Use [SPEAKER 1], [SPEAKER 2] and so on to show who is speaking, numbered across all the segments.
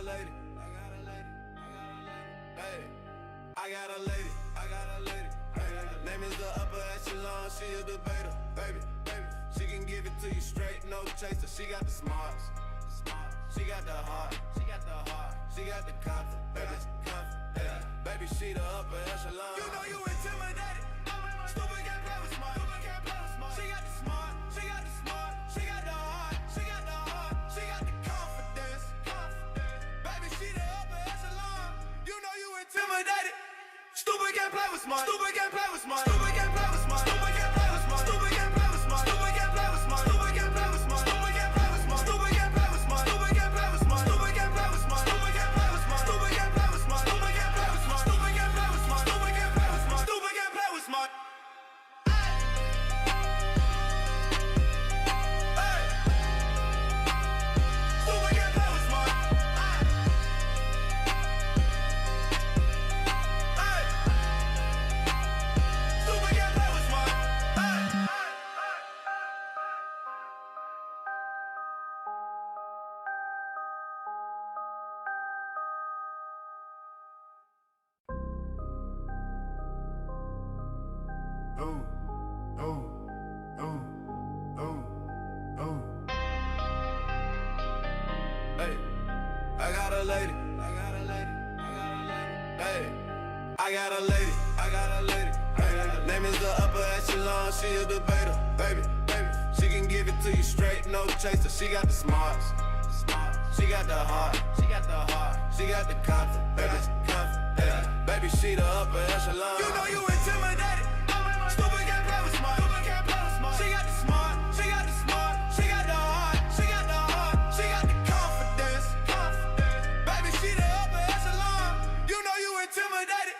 [SPEAKER 1] lady, I got a lady, I got a lady. Hey, I got a lady, I got a lady. Hey, name is the upper echelon, she a debater, baby, baby. She can give it to you straight, no chaser. She got the smarts, she got the heart, she got the heart, she got the confidence, baby, confidence. Yeah. Baby, she the upper echelon. You know you intimidated. Stupid can't play with smart. She got the smart, she got the smart, she got the heart, she got the heart, she got the confidence, confidence. Baby, she the upper echelon. You know you intimidated. Stupid can't play with smart. Stupid can't play with smart. Stupid can't play with smart. Stupid can't play with smart. Stupid can't play with smart. Stupid can't play with smart. Stupid can't play with smart. Stupid can't play with smart. Stupid can't play with smart. Stupid can't play with smart. Stupid can't play with smart. Stupid can't play with smart. Stupid can't play with smart. Stupid can't play with smart. Stupid can't play with smart. Stupid can't play with smart. Stupid can't play with smart. I got a lady, I got a lady. Hey, name is the upper echelon, she a debater, baby, baby. She can give it to you straight, no chaser. She got the smarts, she got the heart, she got the heart, she got the confidence, baby, confidence. Yeah. Baby, she the upper echelon. You know you intimidated. Stupid can't play with smart. Stupid can't play with smart. She got the smart, she got the smart, she got the heart, she got the heart, she got the confidence, confidence. Baby, she the upper echelon. You know you intimidated.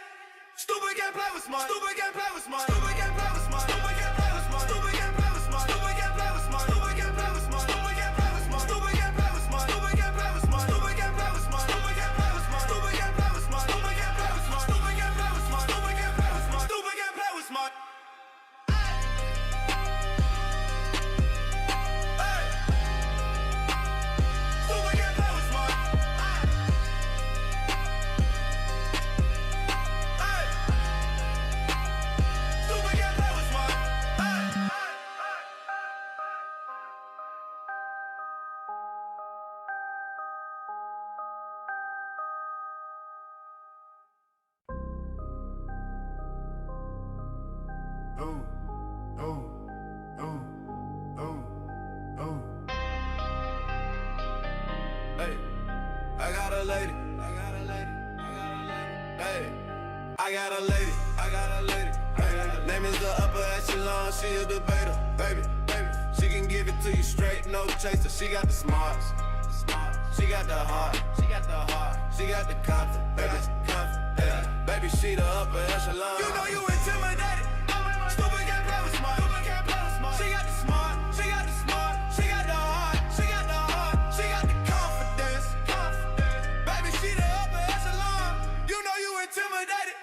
[SPEAKER 1] Stupid can't play with smart. Stupid can't play with smart. Stupid can't play with smart. Stupid can't play with smart. Stupid can't play with smart. Stupid can't play with smart. Stupid can't play with smart. Stupid can't play with smart. Stupid can't play with smart. Stupid can't play with smart. Stupid can't play with smart. Stupid can't play with smart. Stupid can't play with smart. Stupid can't play with smart. Stupid can't play with smart. Stupid can't play with smart. Stupid can't play with smart. I got a lady, I got a lady. Hey, name is the upper echelon, she a debater, baby, baby. She can give it to you straight, no chaser. She got the smarts, she got the heart, she got the heart, she got the confidence, baby, confidence. Yeah. Baby, she the upper echelon. You know you intimidated. Stupid can't play with smart. Stupid can't play with smart. She got the smart, she got the smart, she got the heart, she got the heart, she got the confidence, confidence. Baby, she the upper echelon. You know you intimidated.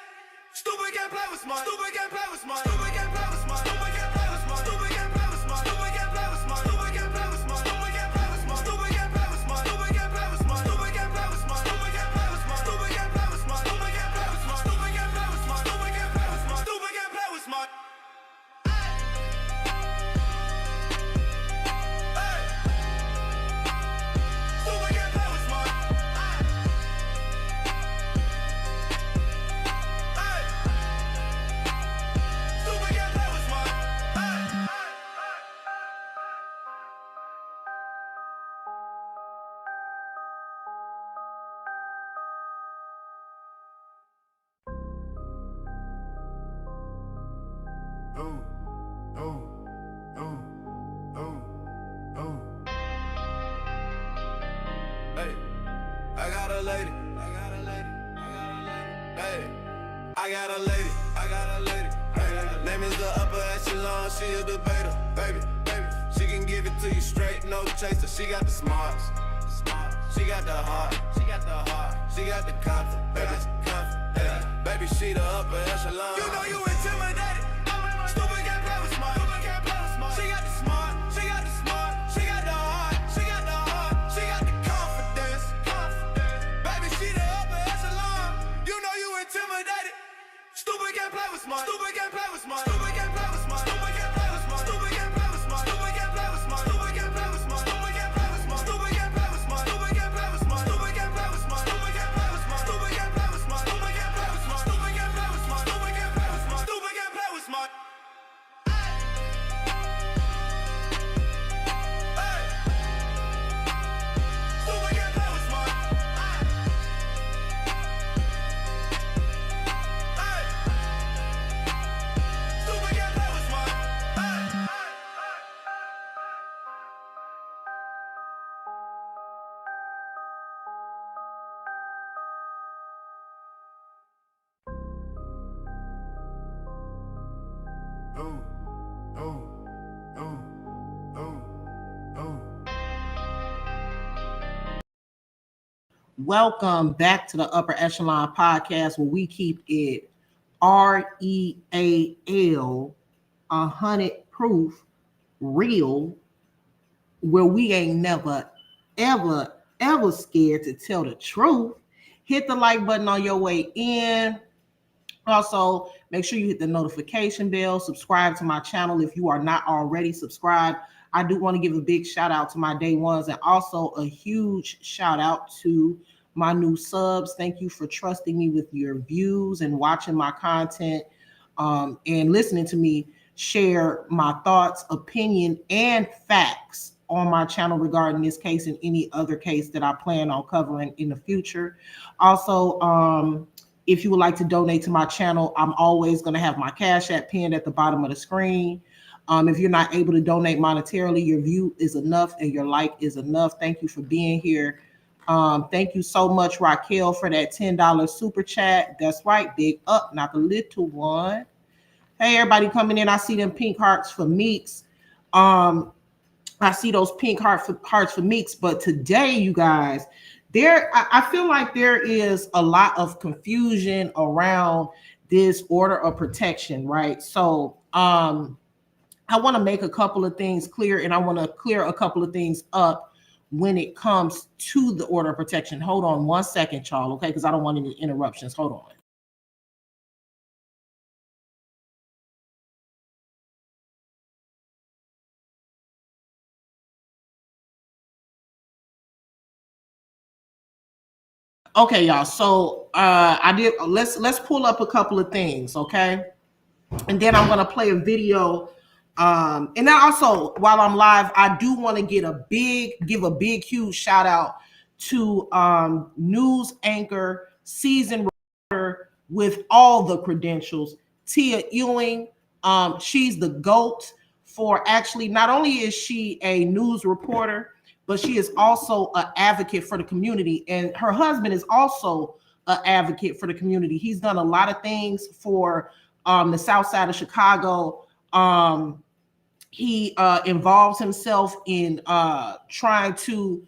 [SPEAKER 1] Stupid can't play with smart. Stupid can't play with smart. Stupid can't play with smart. Stupid can't play with smart. Stupid can't play with smart. Stupid can't play with smart. Stupid can't play with smart. Stupid can't play with smart. Stupid can't play with smart. Stupid can't play with smart. Stupid can't play with smart. Stupid can't play with smart. Stupid can't play with smart. Stupid can't play with smart. Stupid can't play with smart. Stupid can't play with smart. Stupid can't play with smart. I got a lady, I got a lady. Hey, name is the upper echelon, she a debater, baby, baby. She can give it to you straight, no chaser. She got the smarts, she got the heart, she got the heart, she got the confidence, baby, confidence. Yeah. Baby, she the upper echelon. You know you intimidated. Stupid can't play with smart. Stupid can't play with smart. She got the smart, she got the smart, she got the heart, she got the heart, she got the confidence, confidence. Oh, oh, oh, oh, oh.
[SPEAKER 2] Welcome back to the Upper Echelon Podcast, where we keep it REAL, 100 proof, real, where we ain't never, ever scared to tell the truth. Hit the like button on your way in. Also, make sure you hit the notification bell, subscribe to my channel if you are not already subscribed. I do want to give a big shout out to my day ones and also a huge shout out to my new subs. Thank you for trusting me with your views and watching my content, and listening to me share my thoughts, opinion, and facts on my channel regarding this case and any other case that I plan on covering in the future. Also, if you would like to donate to my channel, I'm always going to have my Cash App pinned at the bottom of the screen. If you're not able to donate monetarily, your view is enough and your like is enough. Thank you for being here. Thank you so much, Raquel, for that $10 super chat. That's right, big up, not the little one. Hey, everybody coming in. I see them pink hearts for Meeks. I see those pink hearts for Meeks. But today, you guys, I feel like there is a lot of confusion around this order of protection, right? So I want to make a couple of things clear, and I want to clear a couple of things up when it comes to the order of protection. Hold on one second, Charles, okay? Because I don't want any interruptions. Hold on. Okay, y'all. So I did. Let's pull up a couple of things, okay? And then I'm gonna play a video. And then also while I'm live, I do want to give a big, huge shout out to news anchor, seasoned reporter with all the credentials, Tia Ewing. She's the GOAT for actually. Not only is she a news reporter, but she is also an advocate for the community, and her husband is also an advocate for the community. He's done a lot of things for the South Side of Chicago. He involves himself in trying to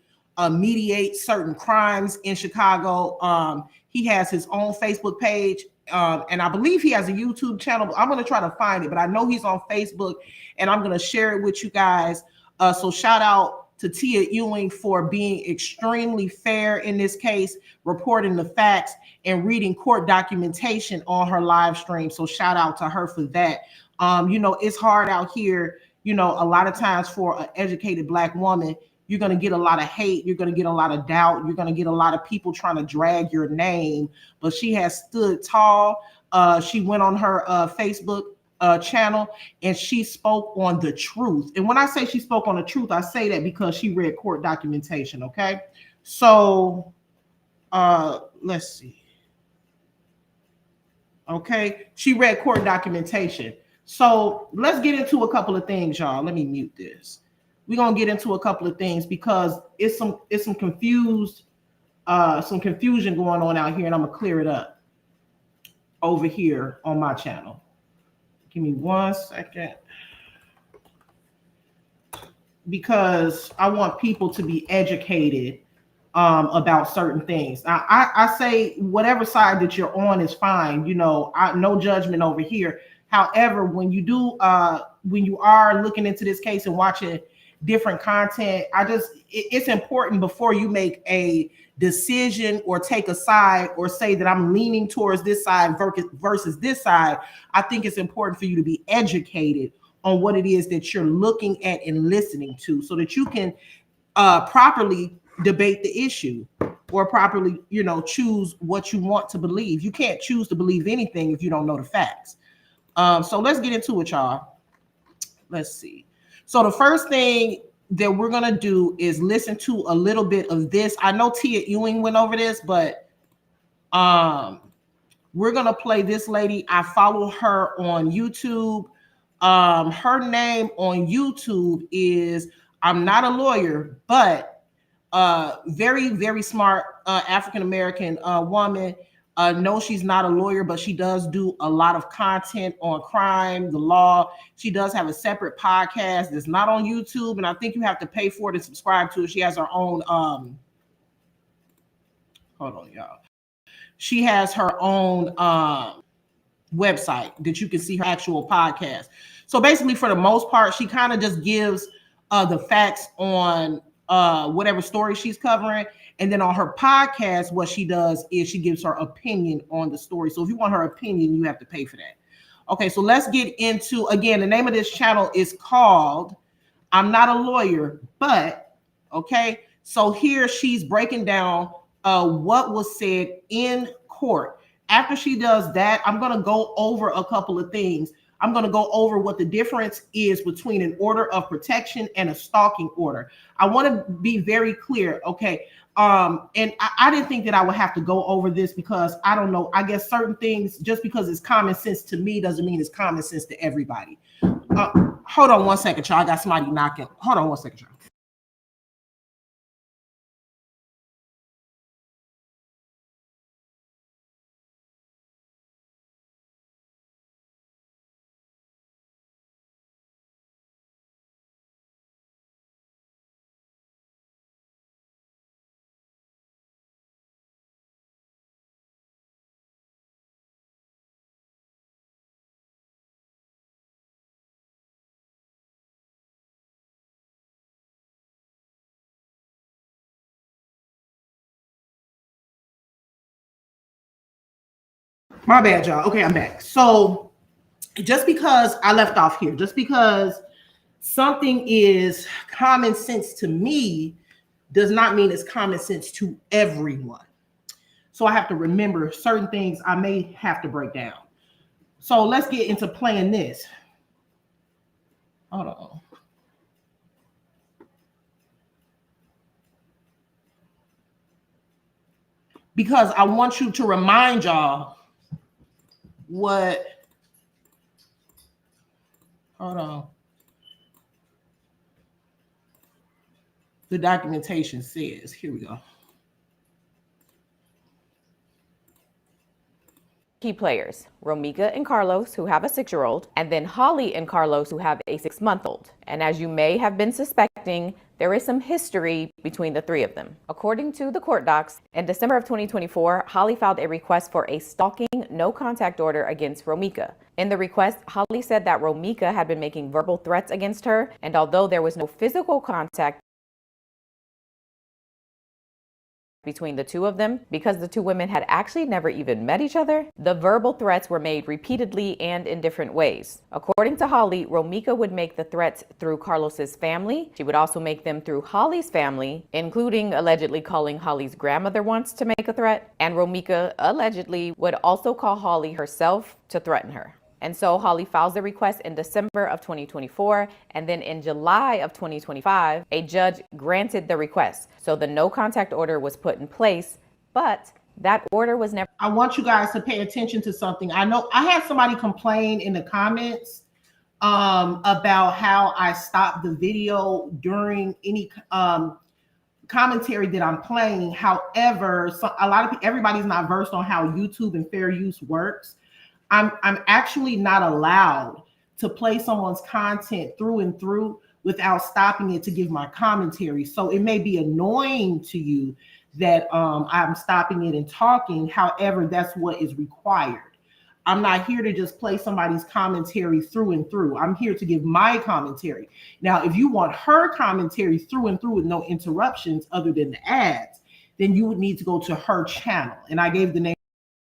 [SPEAKER 2] mediate certain crimes in Chicago. He has his own Facebook page, and I believe he has a YouTube channel. I'm going to try to find it, but I know he's on Facebook, and I'm going to share it with you guys. So shout out to Tia Ewing for being extremely fair in this case, reporting the facts and reading court documentation on her live stream. So shout out to her for that. It's hard out here, a lot of times for an educated Black woman. You're going to get a lot of hate. You're going to get a lot of doubt. You're going to get a lot of people trying to drag your name. But she has stood tall. She went on her Facebook channel and she spoke on the truth. And when I say she spoke on the truth, I say that because she read court documentation. Okay. So let's see. Okay. She read court documentation. So let's get into a couple of things, y'all. Let me mute this. We're gonna get into a couple of things because it's some confusion going on out here, and I'm gonna clear it up over here on my channel. Give me 1 second, because I want people to be educated about certain things. Now, I say whatever side that you're on is fine. No judgment over here. However, when you are looking into this case and watching different content, it's important before you make a decision or take a side or say that I'm leaning towards this side versus this side. I think it's important for you to be educated on what it is that you're looking at and listening to, so that you can properly debate the issue or properly, choose what you want to believe. You can't choose to believe anything if you don't know the facts. So let's get into it, y'all. Let's see. So the first thing that we're going to do is listen to a little bit of this. I know Tia Ewing went over this, but we're going to play this lady. I follow her on YouTube. Her name on YouTube is, I'm not a lawyer, but very, very smart African-American woman. No, she's not a lawyer, but she does do a lot of content on crime, the law. She does have a separate podcast that's not on YouTube, and I think you have to pay for it and subscribe to it. She has her own hold on, y'all. She has her own website that you can see her actual podcast. So basically, for the most part, she kind of just gives the facts on whatever story she's covering. And then on her podcast, what she does is she gives her opinion on the story. So if you want her opinion, you have to pay for that. Okay, so let's get into, again, the name of this channel is called I'm Not a Lawyer, But, okay? So here she's breaking down what was said in court. After she does that, I'm going to go over a couple of things. I'm going to go over what the difference is between an order of protection and a stalking order. I want to be very clear, okay? And I didn't think that I would have to go over this because I don't know. I guess certain things, just because it's common sense to me, doesn't mean it's common sense to everybody. Hold on one second, y'all. I got somebody knocking. Hold on one second, y'all. My bad, y'all. Okay, I'm back. So just because I left off here, just because something is common sense to me does not mean it's common sense to everyone. So I have to remember certain things I may have to break down. So let's get into playing this. Hold on. Because I want you to remind y'all what, hold on, the documentation says. Here we go.
[SPEAKER 3] Key players, Romika and Carlos, who have a 6-year-old, and then Holly and Carlos, who have a 6-month-old. And as you may have been suspecting, there is some history between the three of them. According to the court docs, in December of 2024, Holly filed a request for a stalking no contact order against Romika. In the request, Holly said that Romika had been making verbal threats against her, and although there was no physical contact between the two of them, because the two women had actually never even met each other, the verbal threats were made repeatedly and in different ways. According to Holly, Romika would make the threats through Carlos's family. She would also make them through Holly's family, including allegedly calling Holly's grandmother once to make a threat, and Romika allegedly would also call Holly herself to threaten her. And so Holly files the request in December of 2024, and then in July of 2025, a judge granted the request. So the no contact order was put in place, but that order was never.
[SPEAKER 2] I want you guys to pay attention to something. I know I had somebody complain in the comments about how I stopped the video during any commentary that I'm playing. However, a lot of people, everybody's not versed on how YouTube and fair use works. I'm actually not allowed to play someone's content through and through without stopping it to give my commentary. So it may be annoying to you that I'm stopping it and talking. However, that's what is required. I'm not here to just play somebody's commentary through and through. I'm here to give my commentary. Now, if you want her commentary through and through with no interruptions other than the ads, then you would need to go to her channel. And I gave the name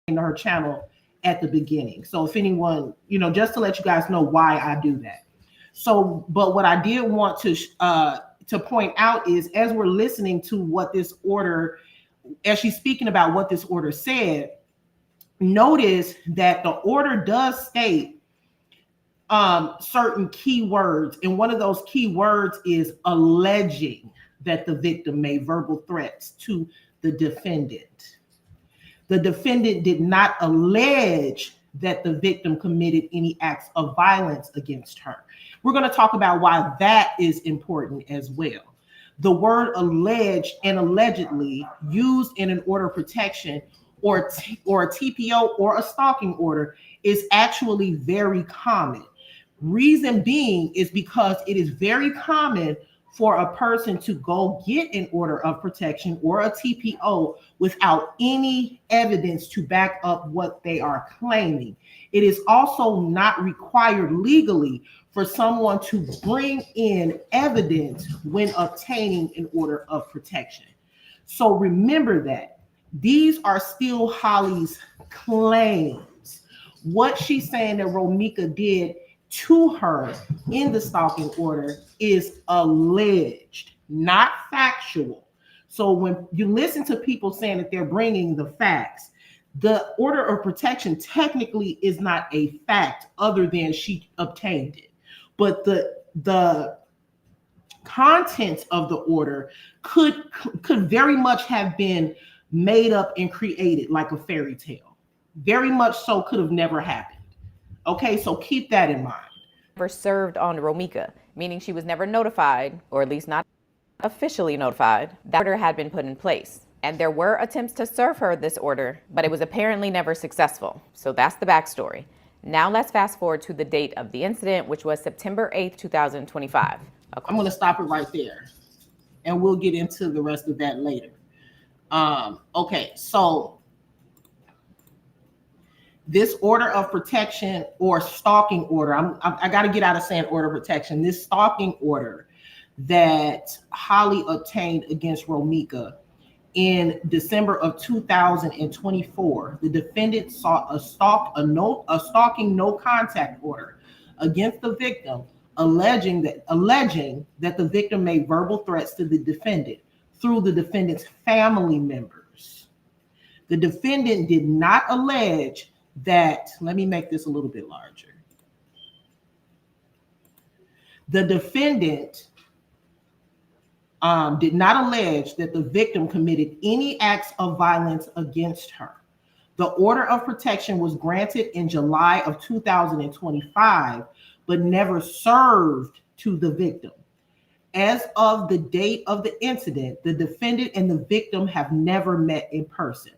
[SPEAKER 2] of her channel at the beginning. So if anyone, just to let you guys know why I do that. So, but what I did want to point out is, as we're listening to what this order, as she's speaking about what this order said, notice that the order does state certain key words. And one of those key words is alleging that the victim made verbal threats to the defendant. The defendant did not allege that the victim committed any acts of violence against her. We're going to talk about why that is important as well. The word alleged and allegedly used in an order of protection or a TPO or a stalking order is actually very common. Reason being is because it is very common for a person to go get an order of protection or a TPO without any evidence to back up what they are claiming. It is also not required legally for someone to bring in evidence when obtaining an order of protection. So remember that these are still Holly's claims. What she's saying that Romika did to her in the stalking order is alleged, not factual. So when you listen to people saying that they're bringing the facts, the order of protection technically is not a fact other than she obtained it. But the contents of the order could very much have been made up and created like a fairy tale. Very much so could have never happened. Okay, so keep that in mind.
[SPEAKER 3] Never served on Romika, meaning she was never notified, or at least not officially notified, that order had been put in place. And there were attempts to serve her this order, but it was apparently never successful. So that's the backstory. Now let's fast forward to the date of the incident, which was September 8th, 2025.
[SPEAKER 2] I'm going to stop it right there, and we'll get into the rest of that later. Okay, so this order of protection or stalking order, I got to get out of saying order of protection. This stalking order that Holly obtained against Romika in December of 2024, the defendant sought a stalking no contact order against the victim, alleging that the victim made verbal threats to the defendant through the defendant's family members. The defendant did not allege that, let me make this a little bit larger. The defendant did not allege that the victim committed any acts of violence against her. The order of protection was granted in July of 2025, but never served to the victim. As of the date of the incident, the defendant and the victim have never met in person.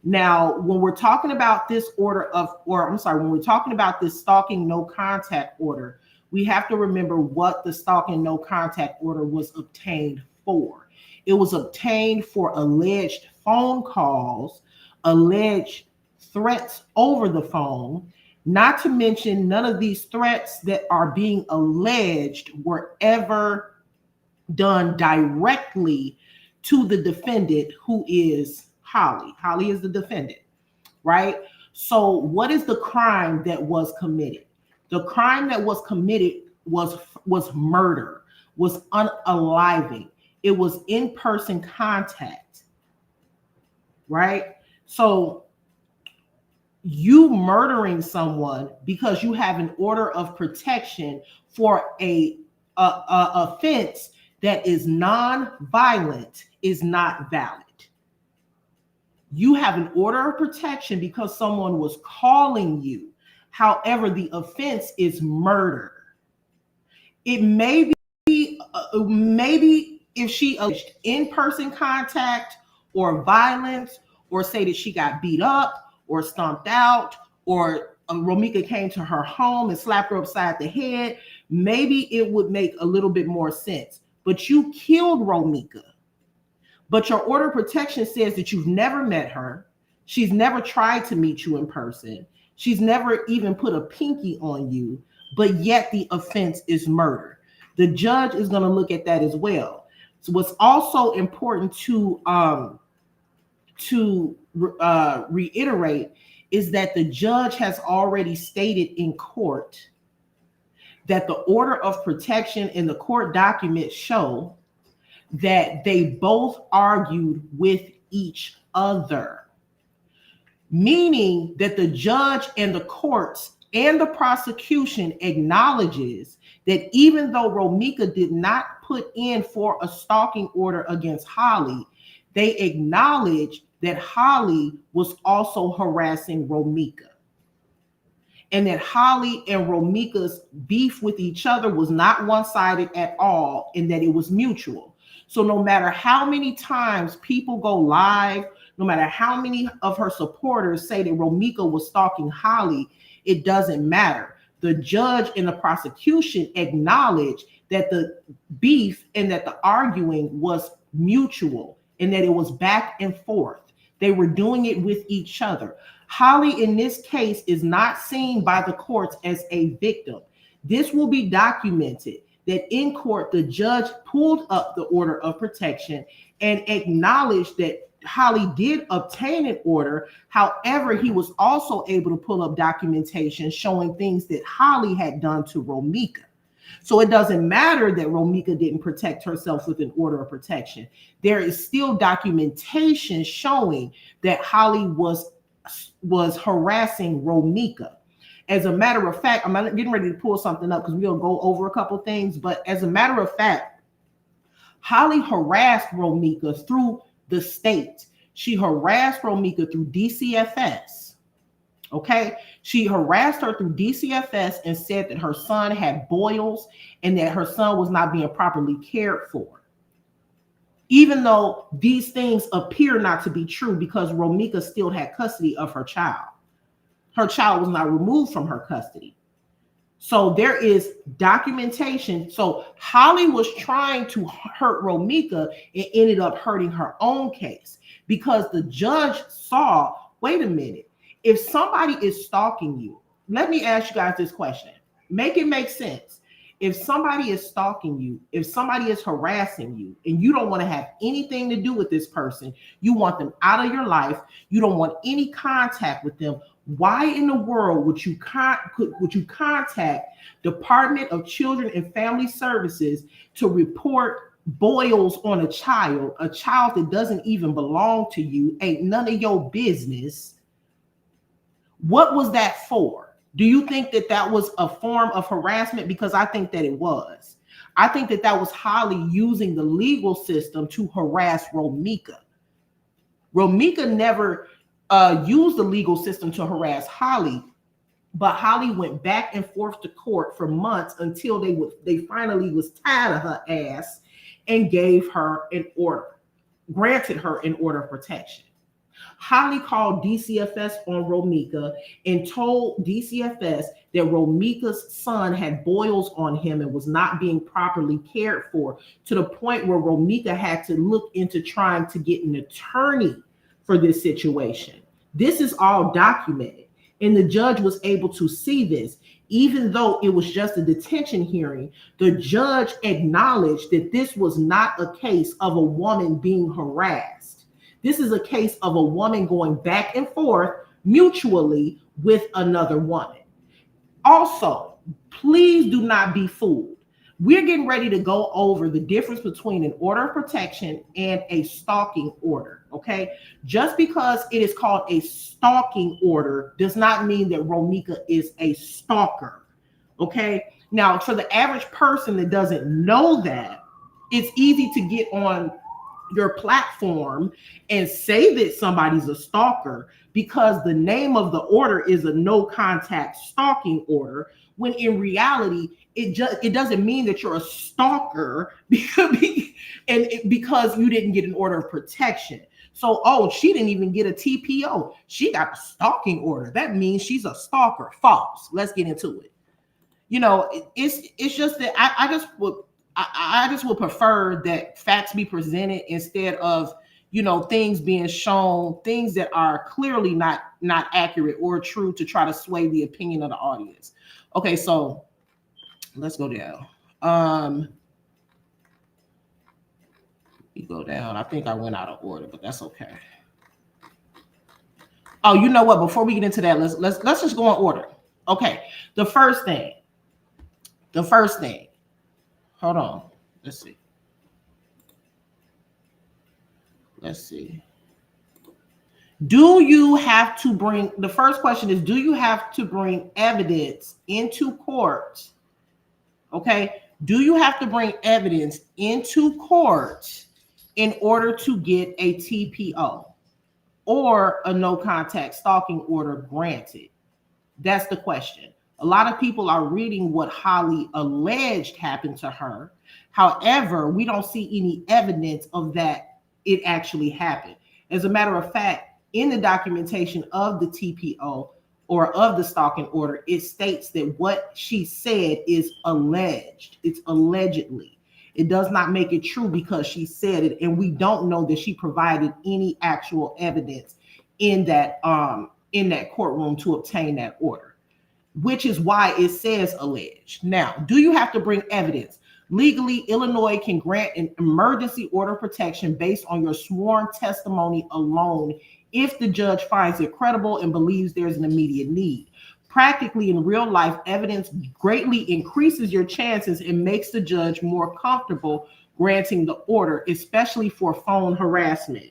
[SPEAKER 2] Now, when we're talking about this when we're talking about this stalking no contact order, we have to remember what the stalking no contact order was obtained for. It was obtained for alleged phone calls, alleged threats over the phone, not to mention none of these threats that are being alleged were ever done directly to the defendant, who is Holly. Holly is the defendant, right? So what is the crime that was committed? The crime that was committed was murder, was unaliving. It was in-person contact, right? So you murdering someone because you have an order of protection for a offense that is non-violent is not valid. You have an order of protection because someone was calling you. However, the offense is murder. It may be, maybe if she alleged in-person contact or violence, or say that she got beat up or stomped out, or Romika came to her home and slapped her upside the head, maybe it would make a little bit more sense. But you killed Romika. But your order of protection says that you've never met her. She's never tried to meet you in person. She's never even put a pinky on you, but yet the offense is murder. The judge is going to look at that as well. So what's also important to reiterate is that the judge has already stated in court that the order of protection in the court documents show that they both argued with each other, meaning that the judge and the courts and the prosecution acknowledges that even though Romika did not put in for a stalking order against Holly, they acknowledge that Holly was also harassing Romika, and that Holly and Romika's beef with each other was not one-sided at all, and that it was mutual. So no matter how many times people go live, no matter how many of her supporters say that Romika was stalking Holly, it doesn't matter. The judge and the prosecution acknowledged that the beef and that the arguing was mutual and that it was back and forth. They were doing it with each other. Holly, in this case, is not seen by the courts as a victim. This will be documented that in court, the judge pulled up the order of protection and acknowledged that Holly did obtain an order. However, he was also able to pull up documentation showing things that Holly had done to Romika. So it doesn't matter that Romika didn't protect herself with an order of protection. There is still documentation showing that Holly was harassing Romika. As a matter of fact, I'm getting ready to pull something up because we'll go over a couple things. But as a matter of fact, Holly harassed Romika through the state. She harassed Romika through DCFS. Okay, she harassed her through DCFS and said that her son had boils and that her son was not being properly cared for. Even though these things appear not to be true because Romika still had custody of her child. Her child was not removed from her custody. So there is documentation. So Holly was trying to hurt Romika and ended up hurting her own case because the judge saw, wait a minute, if somebody is stalking you, let me ask you guys this question. Make it make sense. If somebody is stalking you, if somebody is harassing you, and you don't want to have anything to do with this person, you want them out of your life, you don't want any contact with them, why in the world would you contact Department of Children and Family Services to report boils on a child that doesn't even belong to you, ain't none of your business? What was that for? Do you think that that was a form of harassment? Because I think that it was. I think that that was Holly using the legal system to harass Romika. Romika never used the legal system to harass Holly, but Holly went back and forth to court for months until they finally was tired of her ass and gave her an order, granted her an order of protection. Holly called DCFS on Romika and told DCFS that Romika's son had boils on him and was not being properly cared for, to the point where Romika had to look into trying to get an attorney for this situation. This is all documented, and the judge was able to see this. Even though it was just a detention hearing, the judge acknowledged that this was not a case of a woman being harassed. This is a case of a woman going back and forth mutually with another woman. Also, please do not be fooled. We're getting ready to go over the difference between an order of protection and a stalking order, okay? Just because it is called a stalking order does not mean that Romika is a stalker, okay? Now, for the average person that doesn't know that, it's easy to get on your platform and say that somebody's a stalker because the name of the order is a no contact stalking order, when in reality it doesn't mean that you're a stalker because you didn't get an order of protection. So, oh, she didn't even get a TPO, she got a stalking order, that means she's a stalker. False. Let's get into it. You know, it's just that I just would prefer that facts be presented instead of, you know, things being shown, things that are clearly not accurate or true to try to sway the opinion of the audience. Okay, so let's go down. We go down. I think I went out of order, but that's okay. Oh, you know what? Before we get into that, let's just go in order. Okay, the first thing. Hold on. Let's see. Do you have to bring, the first question is, do you have to bring evidence into court? Okay. Do you have to bring evidence into court in order to get a TPO or a no contact stalking order granted? That's the question. A lot of people are reading what Holly alleged happened to her, However, we don't see any evidence of that it actually happened. As a matter of fact, in the documentation of the TPO or of the stalking order, it states that what she said is alleged. It's allegedly. It does not make it true because she said it, and we don't know that she provided any actual evidence in that courtroom to obtain that order, which is why it says alleged. Now, do you have to bring evidence? Legally, Illinois can grant an emergency order of protection based on your sworn testimony alone if the judge finds it credible and believes there's an immediate need. Practically, in real life, evidence greatly increases your chances and makes the judge more comfortable granting the order, especially for phone harassment.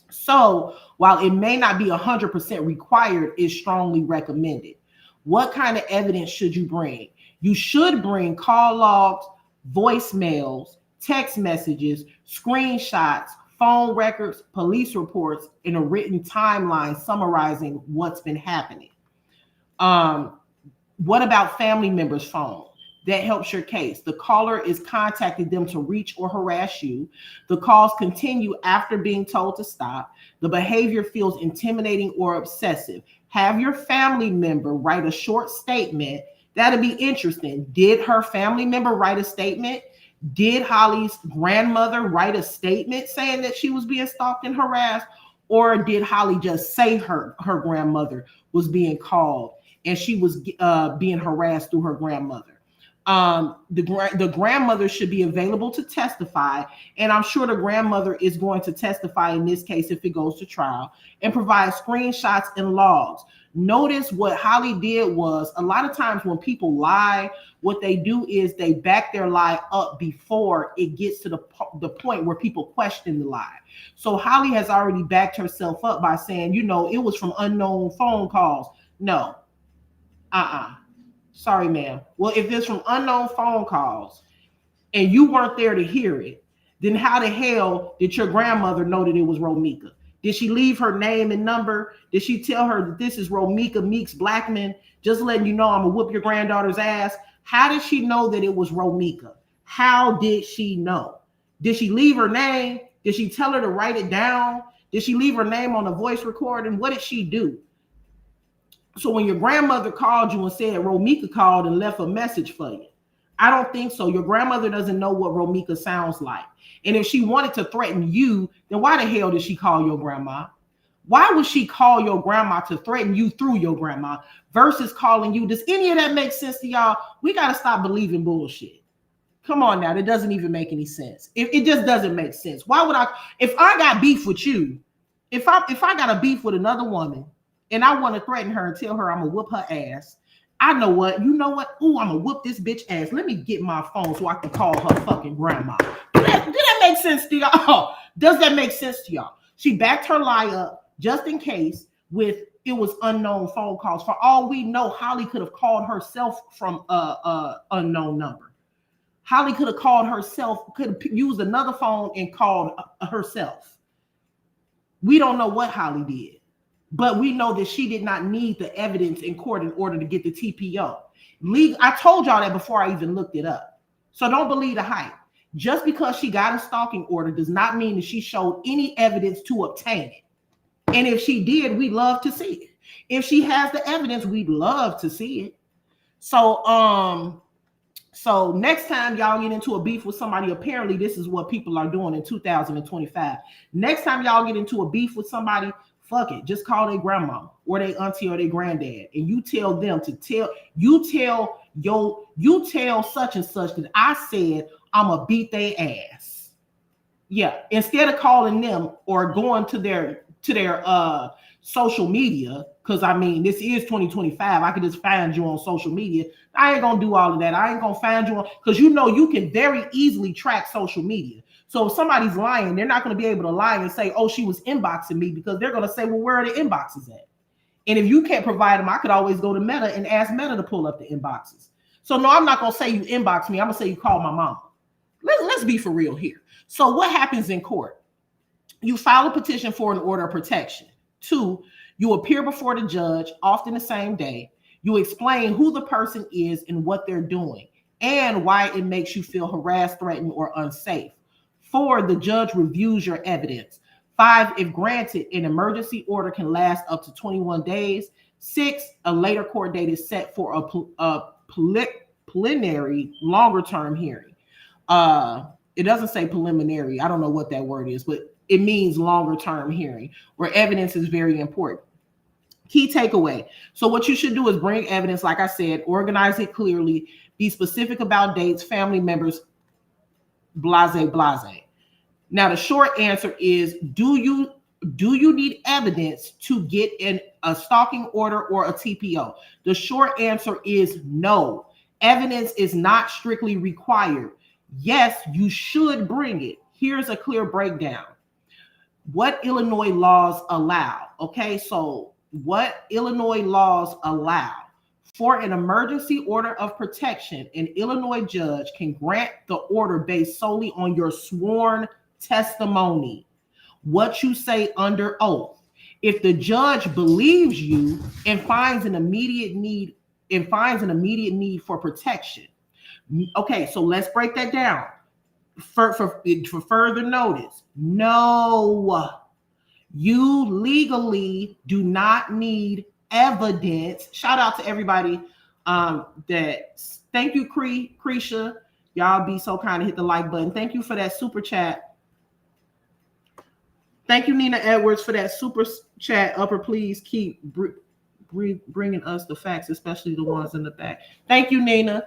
[SPEAKER 2] So, while it may not be 100% required, it's strongly recommended. What kind of evidence should you bring? You should bring call logs, voicemails, text messages, screenshots, phone records, police reports, and a written timeline summarizing what's been happening. What about family members' phone? That helps your case. The caller is contacting them to reach or harass you. The calls continue after being told to stop. The behavior feels intimidating or obsessive. Have your family member write a short statement. That'll be interesting. Did her family member write a statement? Did Holly's grandmother write a statement saying that she was being stalked and harassed? Or did Holly just say her grandmother was being called and she was being harassed through her grandmother? The grandmother should be available to testify, and I'm sure the grandmother is going to testify in this case if it goes to trial, and provide screenshots and logs. Notice what Holly did was, a lot of times when people lie, what they do is they back their lie up before it gets to the point where people question the lie. So Holly has already backed herself up by saying, you know, it was from unknown phone calls. No, sorry, ma'am. Well, if it's from unknown phone calls and you weren't there to hear it, then how the hell did your grandmother know that it was Romika? Did she leave her name and number? Did she tell her that this is Romika Meeks Blackman? Just letting you know I'm gonna whoop your granddaughter's ass. How did she know that it was Romika? How did she know? Did she leave her name? Did she tell her to write it down? Did she leave her name on a voice recording? What did she do? So when your grandmother called you and said Romika called and left a message for you, I don't think so. Your grandmother doesn't know what Romika sounds like. And if she wanted to threaten you, then why the hell did she call your grandma? Why would she call your grandma to threaten you through your grandma versus calling you? Does any of that make sense to y'all? We got to stop believing bullshit. Come on now. That doesn't even make any sense. It just doesn't make sense. Why would I, if I got beef with you, if I got a beef with another woman and I want to threaten her and tell her I'm going to whoop her ass, I know what, you know what? Ooh, I'm going to whoop this bitch ass. Let me get my phone so I can call her fucking grandma. Did that make sense to y'all? Does that make sense to y'all? She backed her lie up just in case with it was unknown phone calls. For all we know, Holly could have called herself from a unknown number. Holly could have called herself, could have used another phone and called herself. We don't know what Holly did. But we know that she did not need the evidence in court in order to get the TPO. I told y'all that before I even looked it up. So don't believe the hype. Just because she got a stalking order does not mean that she showed any evidence to obtain it. And if she did, we'd love to see it. If she has the evidence, we'd love to see it. So next time y'all get into a beef with somebody, apparently this is what people are doing in 2025. Next time y'all get into a beef with somebody, fuck it. Just call their grandma or their auntie or their granddad, and you tell them to tell such and such that I said I'ma beat their ass. Yeah, instead of calling them or going to their social media, because I mean this is 2025. I could just find you on social media. I ain't gonna do all of that. I ain't gonna find you on, because you know you can very easily track social media. So if somebody's lying, they're not going to be able to lie and say, oh, she was inboxing me, because they're going to say, well, where are the inboxes at? And if you can't provide them, I could always go to Meta and ask Meta to pull up the inboxes. So no, I'm not going to say you inbox me. I'm going to say you call my mama. Let's be for real here. So what happens in court? You file a petition for an order of protection. 2, you appear before the judge, often the same day. You explain who the person is and what they're doing. and why it makes you feel harassed, threatened, or unsafe. 4, the judge reviews your evidence. 5, if granted, an emergency order can last up to 21 days. 6, a later court date is set for a preliminary longer term hearing. It doesn't say preliminary. I don't know what that word is, but it means longer term hearing where evidence is very important. Key takeaway. So what you should do is bring evidence, like I said, organize it clearly, be specific about dates, family members, blase, blase. Now, the short answer is, do you need evidence to get in a stalking order or a TPO? The short answer is no. Evidence is not strictly required. Yes, you should bring it. Here's a clear breakdown. What Illinois laws allow. Okay, so what Illinois laws allow. For an emergency order of protection, an Illinois judge can grant the order based solely on your sworn testimony, what you say under oath. If the judge believes you and finds an immediate need for protection. Okay, so let's break that down. For further notice, no, you legally do not need evidence. Shout out to everybody thank you, Creisha. Y'all be so kind to hit the like button. Thank you for that super chat. Thank you, Nina Edwards, for that super chat. Upper, please keep bringing us the facts, especially the ones in the back. Thank you, Nina.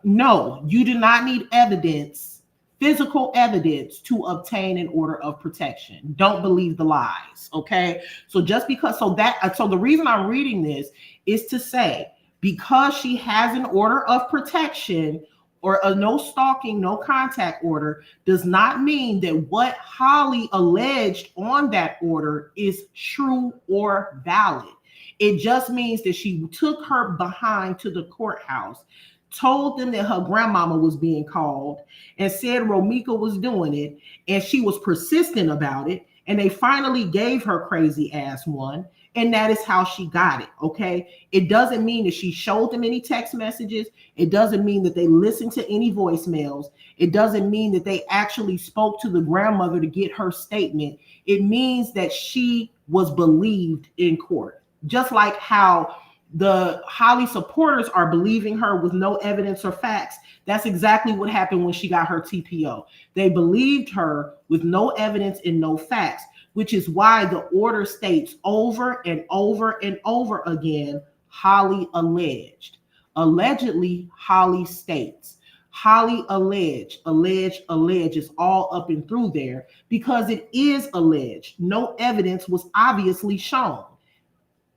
[SPEAKER 2] No, you do not need evidence, physical evidence, to obtain an order of protection. Don't believe the lies. Okay. So just because, so the reason I'm reading this is to say, because she has an order of protection or a no stalking, no contact order, does not mean that what Holly alleged on that order is true or valid. It just means that she took her behind to the courthouse, told them that her grandmama was being called, and said Romika was doing it, and she was persistent about it, and they finally gave her crazy ass one, and that is how she got it, okay? It doesn't mean that she showed them any text messages. It doesn't mean that they listened to any voicemails. It doesn't mean that they actually spoke to the grandmother to get her statement. It means that she was believed in court. Just like how the Holly supporters are believing her with no evidence or facts. That's exactly what happened when she got her TPO. They believed her with no evidence and no facts, which is why the order states over and over and over again, Holly alleged. Allegedly, Holly states. Holly alleged is all up and through there because it is alleged. No evidence was obviously shown.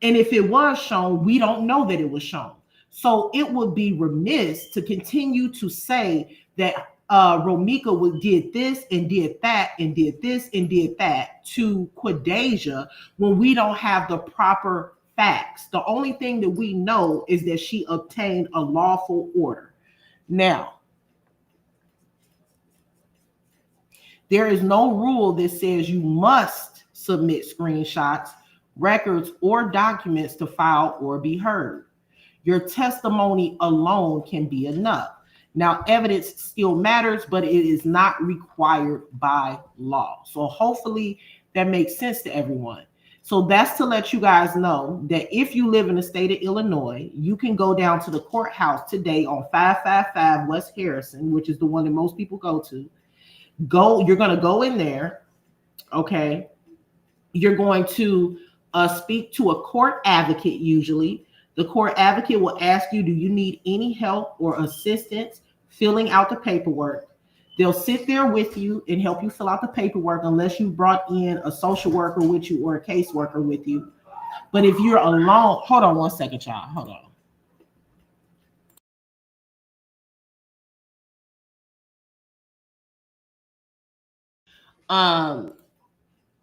[SPEAKER 2] And if it was shown, we don't know that it was shown. So it would be remiss to continue to say that Romika did this and did that and did this and did that to Quadasia when we don't have the proper facts. The only thing that we know is that she obtained a lawful order. Now, there is no rule that says you must submit screenshots, records, or documents to file or be heard. Your testimony alone can be enough. Now, evidence still matters, but it is not required by law. So hopefully that makes sense to everyone. So that's to let you guys know that if you live in the state of Illinois, you can go down to the courthouse today on 555 West Harrison, which is the one that most people go to. You're going to go in there, okay? You're going to speak to a court advocate usually. The court advocate will ask you, do you need any help or assistance filling out the paperwork? They'll sit there with you and help you fill out the paperwork unless you brought in a social worker with you or a caseworker with you. But if you're alone, hold on one second, y'all. Hold on.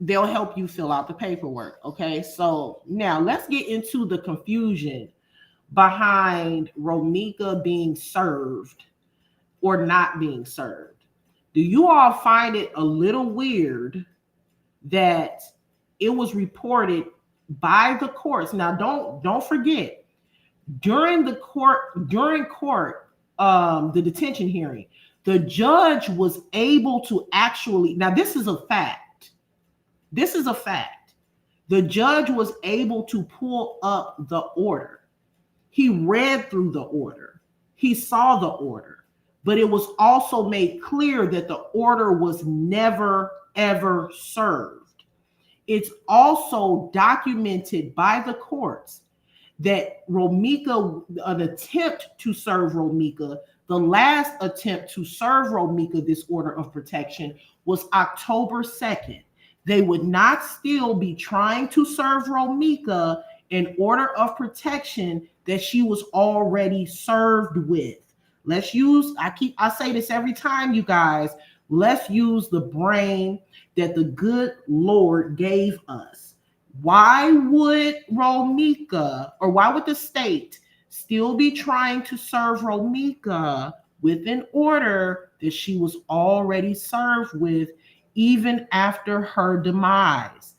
[SPEAKER 2] They'll help you fill out the paperwork. Okay, so now let's get into the confusion behind Romika being served or not being served. Do you all find it a little weird that it was reported by the courts? Now, don't forget, During court, the detention hearing, the judge was able to actually, now this is a fact. This is a fact. The judge was able to pull up the order. He read through the order. He saw the order, but it was also made clear that the order was never, ever served. It's also documented by the courts that Romika, an attempt to serve Romika, the last attempt to serve Romika this order of protection was October 2nd. They would not still be trying to serve Romika an order of protection that she was already served with. Let's use, I say this every time, you guys, let's use the brain that the good Lord gave us. Why would Romika, or why would the state still be trying to serve Romika with an order that she was already served with even after her demise?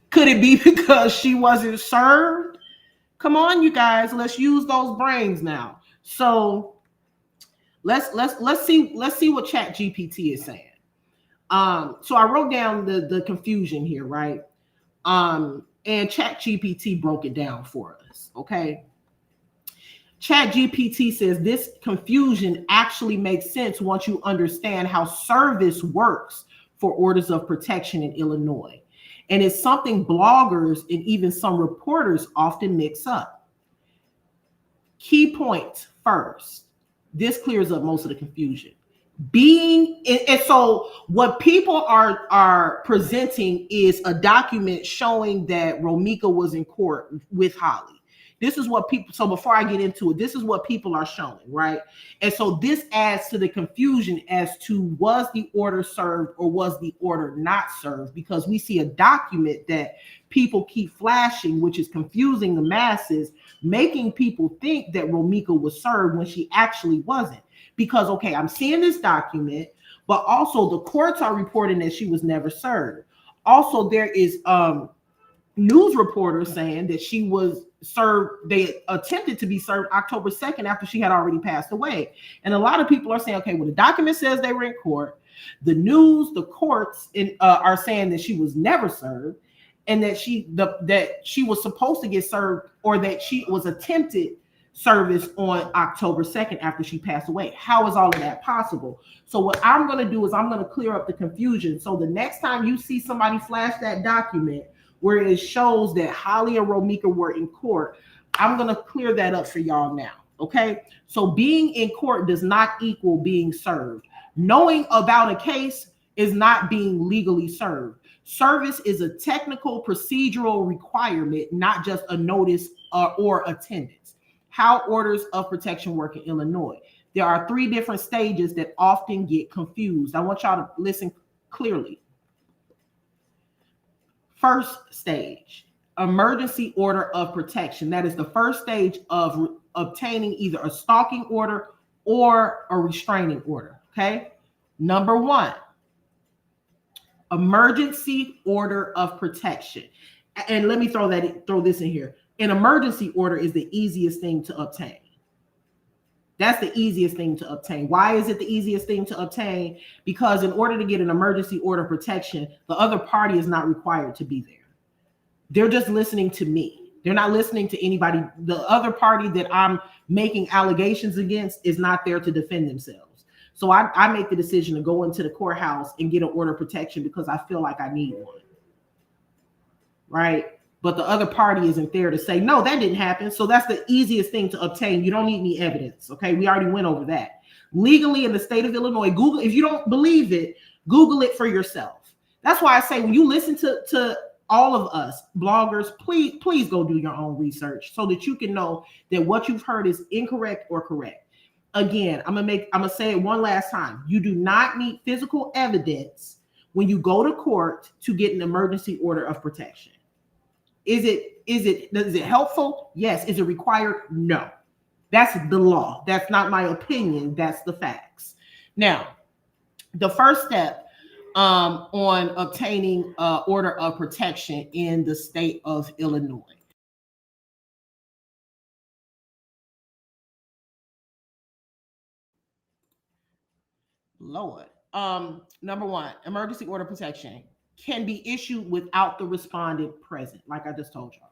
[SPEAKER 2] Could it be because she wasn't served? Come on, you guys, let's use those brains now. So let's see what ChatGPT is saying. So I wrote down the confusion here, right? And ChatGPT broke it down for us. Okay. ChatGPT says this confusion actually makes sense once you understand how service works for orders of protection in Illinois. And it's something bloggers and even some reporters often mix up. Key points first. This clears up most of the confusion. And so what people are presenting is a document showing that Romika was in court with Holly. This is what people, so before I get into it, this is what people are showing, right? And so this adds to the confusion as to was the order served or was the order not served, because we see a document that people keep flashing, which is confusing the masses, making people think that Romika was served when she actually wasn't. Because, okay, I'm seeing this document, but also the courts are reporting that she was never served. Also, there is news reporters saying that she was served, they attempted to be served October 2nd after she had already passed away. And a lot of people are saying, okay, well, the document says they were in court. The news, the courts are saying that she was never served and that she was supposed to get served, or that she was attempted service on October 2nd after she passed away. How is all of that possible? So what I'm going to do is I'm going to clear up the confusion. So the next time you see somebody flash that document where it shows that Holly and Romika were in court, I'm going to clear that up for y'all now. Okay. So being in court does not equal being served. Knowing about a case is not being legally served. Service is a technical procedural requirement, not just a notice or attendance. How orders of protection work in Illinois. There are 3 different stages that often get confused. I want y'all to listen clearly. First stage, emergency order of protection. That is the first stage of obtaining either a stalking order or a restraining order. Okay. Number 1, emergency order of protection. And let me throw this in here. An emergency order is the easiest thing to obtain. That's the easiest thing to obtain. Why is it the easiest thing to obtain? Because in order to get an emergency order of protection, the other party is not required to be there. They're just listening to me. They're not listening to anybody. The other party that I'm making allegations against is not there to defend themselves. So I make the decision to go into the courthouse and get an order of protection because I feel like I need one. Right? But the other party isn't there to say, no, that didn't happen. So that's the easiest thing to obtain. You don't need any evidence. Okay. We already went over that. Legally in the state of Illinois, Google, if you don't believe it, Google it for yourself. That's why I say when you listen to all of us bloggers, please go do your own research so that you can know that what you've heard is incorrect or correct. Again, I'm gonna say it one last time. You do not need physical evidence when you go to court to get an emergency order of protection. Is it helpful? Yes. Is it required? No. That's the law. That's not my opinion. That's the facts. Now, the first step on obtaining order of protection in the state of Illinois. Lord. Number one, emergency order protection can be issued without the respondent present, like I just told y'all.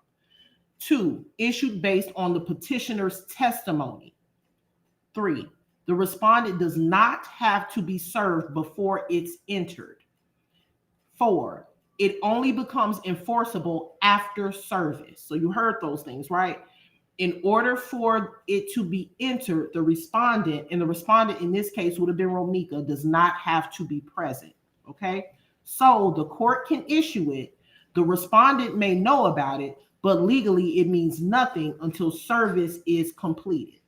[SPEAKER 2] Two, issued based on the petitioner's testimony. Three, the respondent does not have to be served before it's entered. Four, it only becomes enforceable after service. So you heard those things, right? In order for it to be entered, the respondent, and the respondent in this case would have been Romika, does not have to be present. Okay. So the court can issue it. The respondent may know about it, but legally it means nothing until service is completed.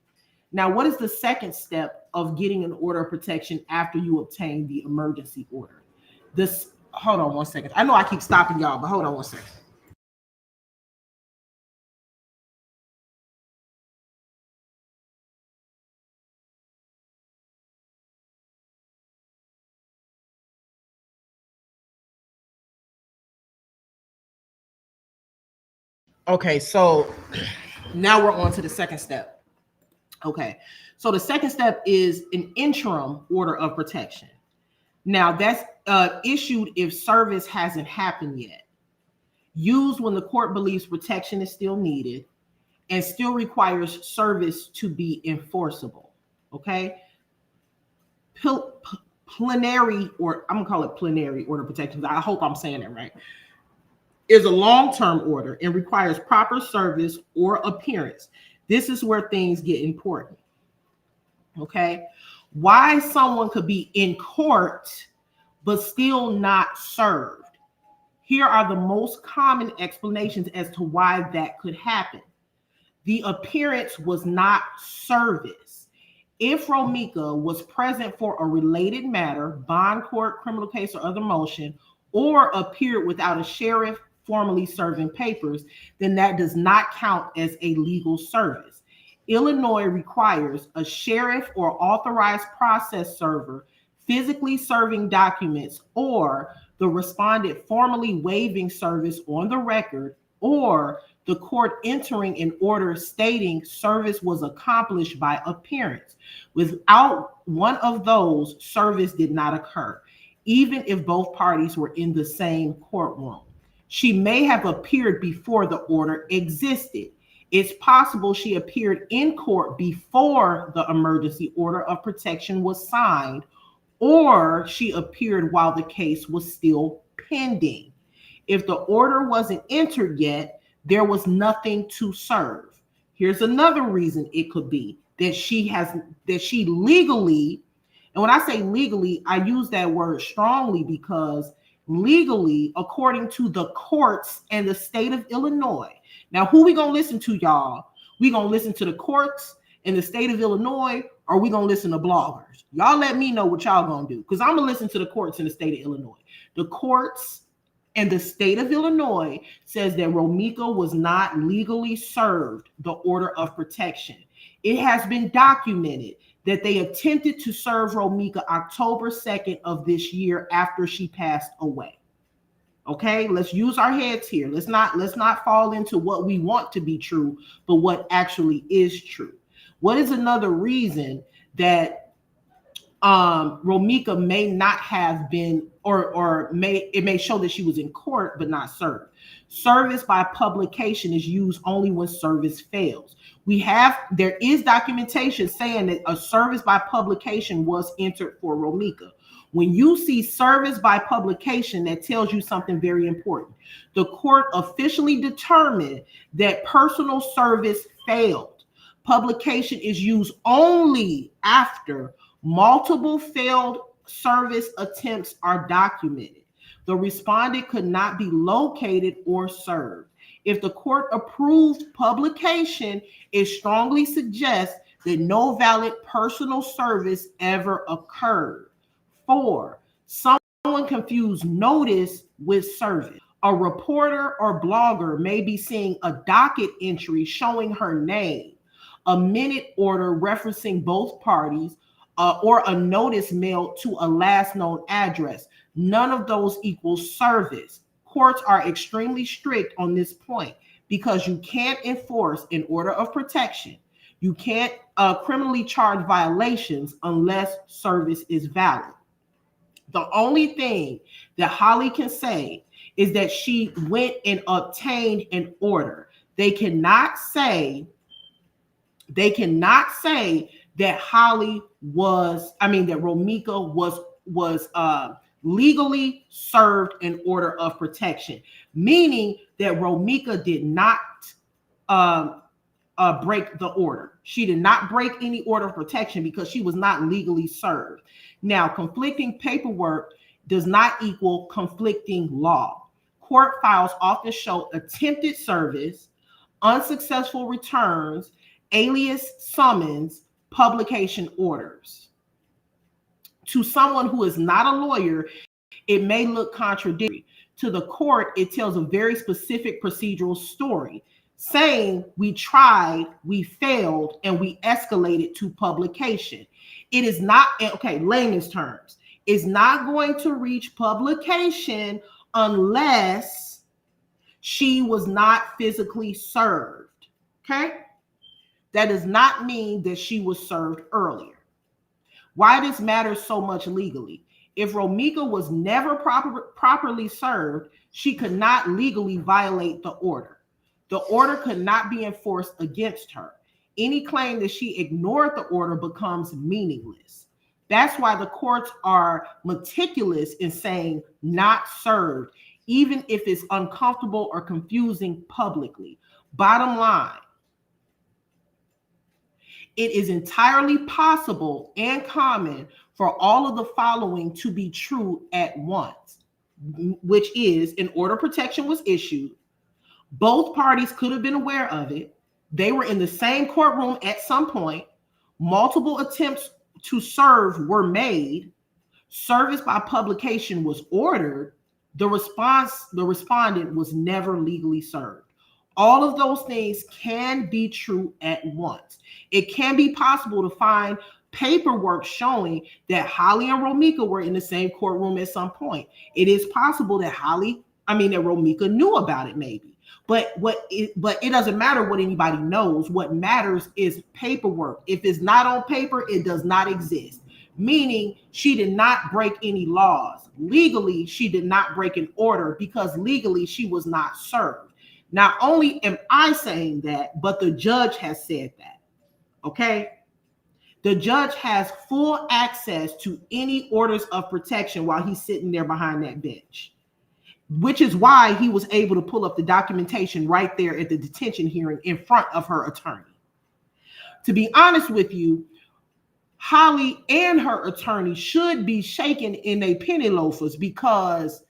[SPEAKER 2] Now, what is the second step of getting an order of protection after you obtain the emergency order? Hold on one second. I know I keep stopping y'all, but hold on one second. Okay, so now we're on to the second step. Okay, so the second step is an interim order of protection. Now that's issued if service hasn't happened yet. Used when the court believes protection is still needed and still requires service to be enforceable. Okay, plenary, or I'm gonna call it plenary order of protection. I hope I'm saying that right. Is a long-term order and requires proper service or appearance. This is where things get important. Okay, why someone could be in court but still not served. Here are the most common explanations as to why that could happen. The appearance was not service. If Romika was present for a related matter, bond court, criminal case, or other motion, or appeared without a sheriff formally serving papers, then that does not count as a legal service. Illinois requires a sheriff or authorized process server physically serving documents, or the respondent formally waiving service on the record, or the court entering an order stating service was accomplished by appearance. Without one of those, service did not occur, even if both parties were in the same courtroom. She may have appeared before the order existed. It's possible she appeared in court before the emergency order of protection was signed, or she appeared while the case was still pending. If the order wasn't entered yet, there was nothing to serve. Here's another reason it could be that she legally, and when I say legally, I use that word strongly because legally, according to the courts and the state of Illinois. Now, who we gonna listen to, y'all? We gonna listen to the courts in the state of Illinois, or we gonna listen to bloggers? Y'all let me know what y'all gonna do, because I'm gonna listen to the courts in the state of Illinois. The courts and the state of Illinois says that Romika was not legally served the order of protection. It has been documented that they attempted to serve Romika October 2nd of this year after she passed away. Okay, let's use our heads here. Let's not fall into what we want to be true, but what actually is true. What is another reason that Romika may not have been, or it may show that she was in court but not served? Service by publication is used only when service fails. There is documentation saying that a service by publication was entered for Romika. When you see service by publication, that tells you something very important. The court officially determined that personal service failed. Publication is used only after multiple failed service attempts are documented. The respondent could not be located or served. If the court approved publication, it strongly suggests that no valid personal service ever occurred. 4, someone confused notice with service. A reporter or blogger may be seeing a docket entry showing her name, a minute order referencing both parties, or a notice mailed to a last known address. None of those equals service. Courts are extremely strict on this point because you can't enforce an order of protection. You can't criminally charge violations unless service is valid. The only thing that Holly can say is that she went and obtained an order. They cannot say that Holly was, that Romika was legally served an order of protection, meaning that Romika did not break the order. She did not break any order of protection because she was not legally served. Now, conflicting paperwork does not equal conflicting law. Court files often show attempted service, unsuccessful returns, alias summons, publication orders. To someone who is not a lawyer, it may look contradictory. To the court, it tells a very specific procedural story, saying we tried, we failed, and we escalated to publication. It is not, okay, layman's terms, is not going to reach publication unless she was not physically served, okay? That does not mean that she was served earlier. Why this matters so much legally? If Romika was never properly served, she could not legally violate the order. The order could not be enforced against her. Any claim that she ignored the order becomes meaningless. That's why the courts are meticulous in saying not served, even if it's uncomfortable or confusing publicly. Bottom line, it is entirely possible and common for all of the following to be true at once, which is an order of protection was issued. Both parties could have been aware of it. They were in the same courtroom at some point. Multiple attempts to serve were made. Service by publication was ordered. The respondent was never legally served. All of those things can be true at once. It can be possible to find paperwork showing that Holly and Romika were in the same courtroom at some point. It is possible that Romika knew about it maybe. But it doesn't matter what anybody knows. What matters is paperwork. If it's not on paper, it does not exist. Meaning she did not break any laws. Legally, she did not break an order because legally she was not served. Not only am I saying that, but the judge has said that. Okay? The judge has full access to any orders of protection while he's sitting there behind that bench, which is why he was able to pull up the documentation right there at the detention hearing in front of her attorney. To be honest with you, Holly and her attorney should be shaking in their penny loafers because,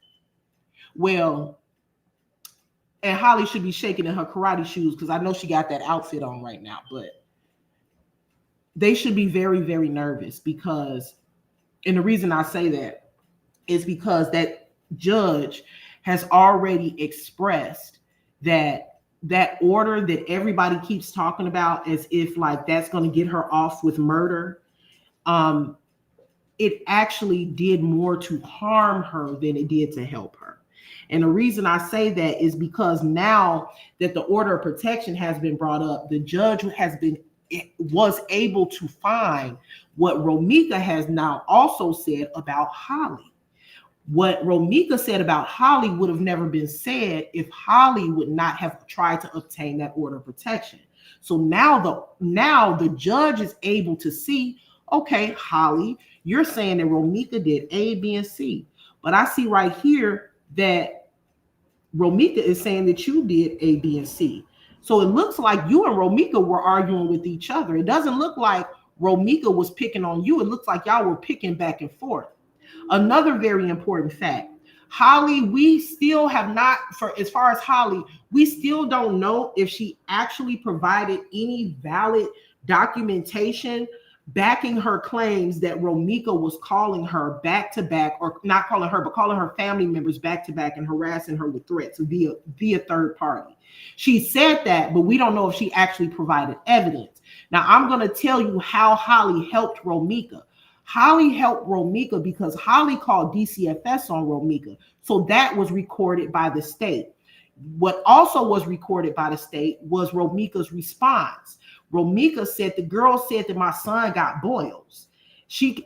[SPEAKER 2] and Holly should be shaking in her karate shoes because I know she got that outfit on right now, but they should be very, very nervous because, and the reason I say that is because that judge has already expressed that order that everybody keeps talking about as if like that's going to get her off with murder. It actually did more to harm her than it did to help her. And the reason I say that is because now that the order of protection has been brought up, the judge was able to find what Romika has now also said about Holly. What Romika said about Holly would have never been said if Holly would not have tried to obtain that order of protection. So now the judge is able to see, okay, Holly, you're saying that Romika did A, B, and C. But I see right here that Romika is saying that you did A, B, and C. So it looks like you and Romika were arguing with each other. It doesn't look like Romika was picking on you. It looks like y'all were picking back and forth. Another very important fact, Holly, we still have not, as far as Holly, we still don't know if she actually provided any valid documentation backing her claims that Romika was calling her back to back, or not calling her, but calling her family members back to back and harassing her with threats via third party. She said that, but we don't know if she actually provided evidence. Now, I'm going to tell you how Holly helped Romika. Holly helped Romika because Holly called DCFS on Romika. So that was recorded by the state. What also was recorded by the state was Romika's response. Romika said, the girl said that my son got boils.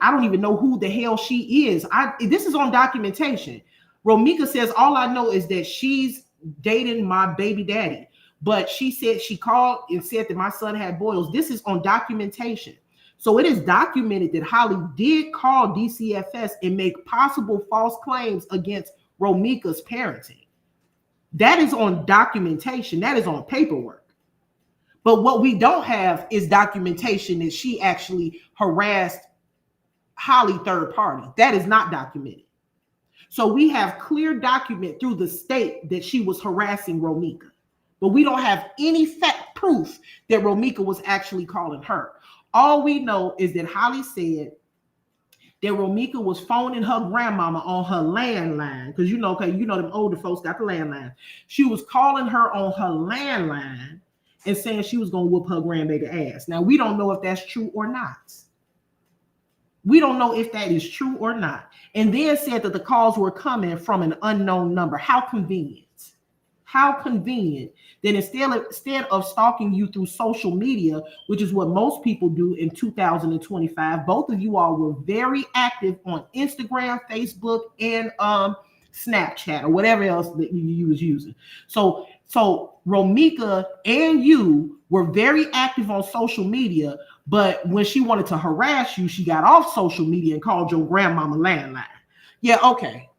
[SPEAKER 2] I don't even know who the hell she is. This is on documentation. Romika says, all I know is that she's dating my baby daddy. But she said she called and said that my son had boils. This is on documentation. So it is documented that Holly did call DCFS and make possible false claims against Romika's parenting. That is on documentation. That is on paperwork. But what we don't have is documentation that she actually harassed Holly third party. That is not documented. So we have clear document through the state that she was harassing Romika. But we don't have any fact proof that Romika was actually calling her. All we know is that Holly said that Romika was phoning her grandmama on her landline. Because them older folks got the landline. She was calling her on her landline and saying she was going to whoop her grandbaby ass. Now, we don't know if that's true or not. We don't know if that is true or not. And then said that the calls were coming from an unknown number. How convenient. How convenient that instead of stalking you through social media, which is what most people do in 2025, both of you all were very active on Instagram, Facebook, and Snapchat or whatever else that you was using. So Romika and you were very active on social media, but when she wanted to harass you, she got off social media and called your grandmama landline. Yeah, okay.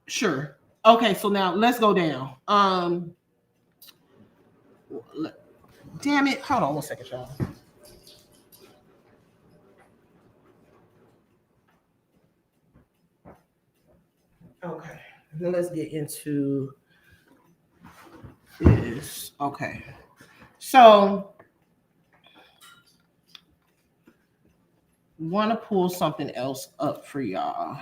[SPEAKER 2] Sure. Okay, so now let's go down. Damn it. Hold on one second, y'all. Okay, now let's get into this. Okay, so want to pull something else up for y'all.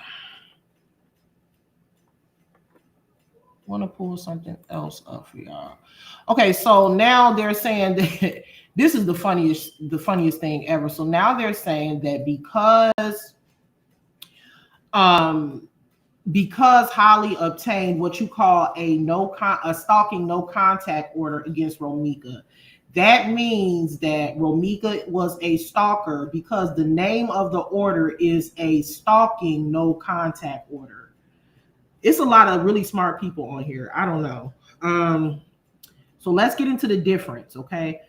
[SPEAKER 2] Okay, so now they're saying that this is the funniest thing ever. So now they're saying that because Holly obtained what you call a stalking no contact order against Romika, that means that Romika was a stalker because the name of the order is a stalking no contact order. It's a lot of really smart people on here. I don't know. So let's get into the difference, okay?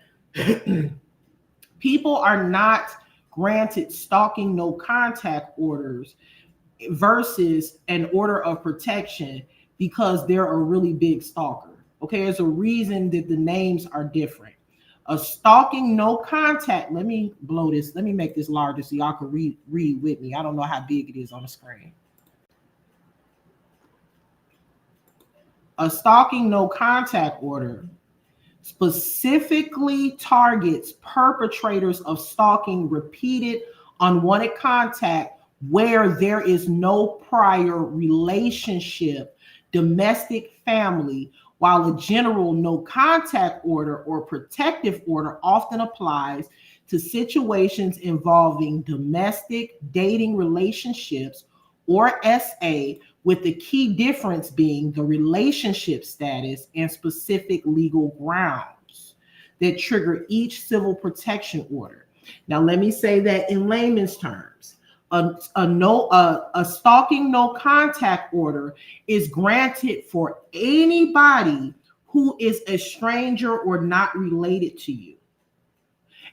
[SPEAKER 2] People are not granted stalking no contact orders versus an order of protection because they're a really big stalker. Okay, there's a reason that the names are different. A stalking no contact, let me blow this. Let me make this larger so y'all can read with me. I don't know how big it is on the screen. A stalking no contact order specifically targets perpetrators of stalking repeated unwanted contact where there is no prior relationship, domestic family, while a general no contact order or protective order often applies to situations involving domestic dating relationships or SA, with the key difference being the relationship status and specific legal grounds that trigger each civil protection order. Now, let me say that in layman's terms. A stalking no contact order is granted for anybody who is a stranger or not related to you.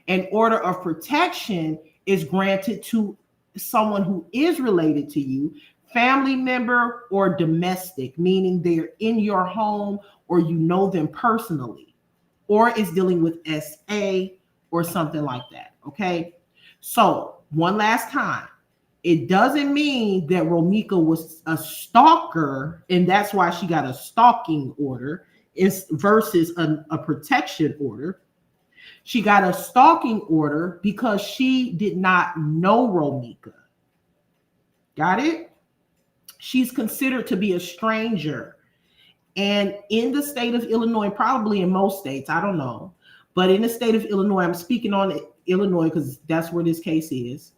[SPEAKER 2] An order of protection is granted to someone who is related to you, family member or domestic, meaning they're in your home or you know them personally, or is dealing with SA or something like that. Okay. So one last time, it doesn't mean that Romika was a stalker and that's why she got a stalking order versus a protection order. She got a stalking order because she did not know Romika. Got it? She's considered to be a stranger. And in the state of Illinois, probably in most states, I don't know, but in the state of Illinois, I'm speaking on Illinois because that's where this case is.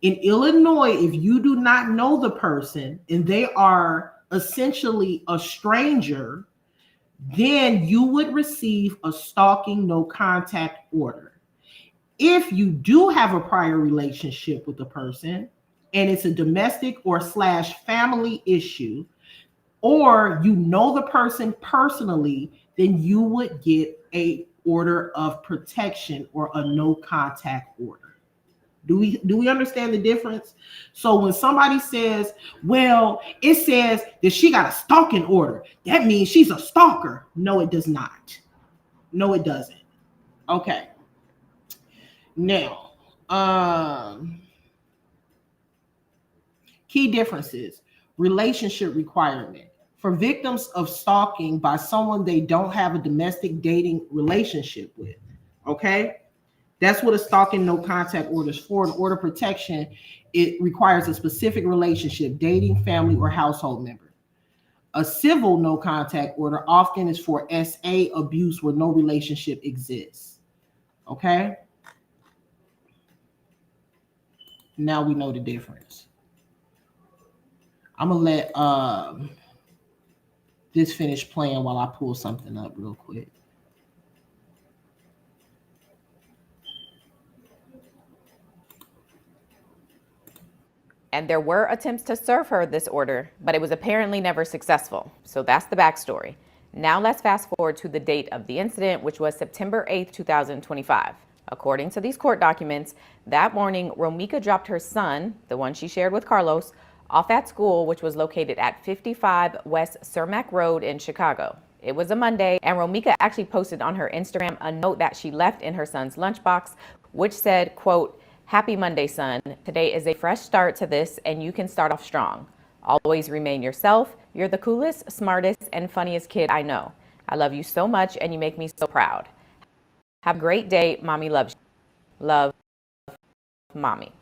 [SPEAKER 2] In Illinois, if you do not know the person and they are essentially a stranger, then you would receive a stalking no contact order. If you do have a prior relationship with the person and it's a domestic or slash family issue, or you know the person personally, then you would get a order of protection or a no contact order. Do we understand the difference? So when somebody says, well, it says that she got a stalking order, that means she's a stalker. No, it does not. No, it doesn't. Okay. Now, key differences. Relationship requirement. For victims of stalking by someone they don't have a domestic dating relationship with. Okay? That's what a stalking no contact order is for. An order of protection, it requires a specific relationship, dating, family, or household member. A civil no contact order often is for SA abuse where no relationship exists. Okay? Now we know the difference. I'm going to let this finish playing while I pull something up real quick.
[SPEAKER 3] And there were attempts to serve her this order, but it was apparently never successful. So that's the backstory. Now let's fast forward to the date of the incident, which was September 8th, 2025. According to these court documents, that morning, Romika dropped her son, the one she shared with Carlos, off at school, which was located at 55 West Cermak Road in Chicago. It was a Monday, and Romika actually posted on her Instagram a note that she left in her son's lunchbox, which said, quote, "Happy Monday, son. Today is a fresh start to this, and you can start off strong. Always remain yourself. You're the coolest, smartest, and funniest kid I know. I love you so much, and you make me so proud. Have a great day. Mommy loves you. Love, Mommy."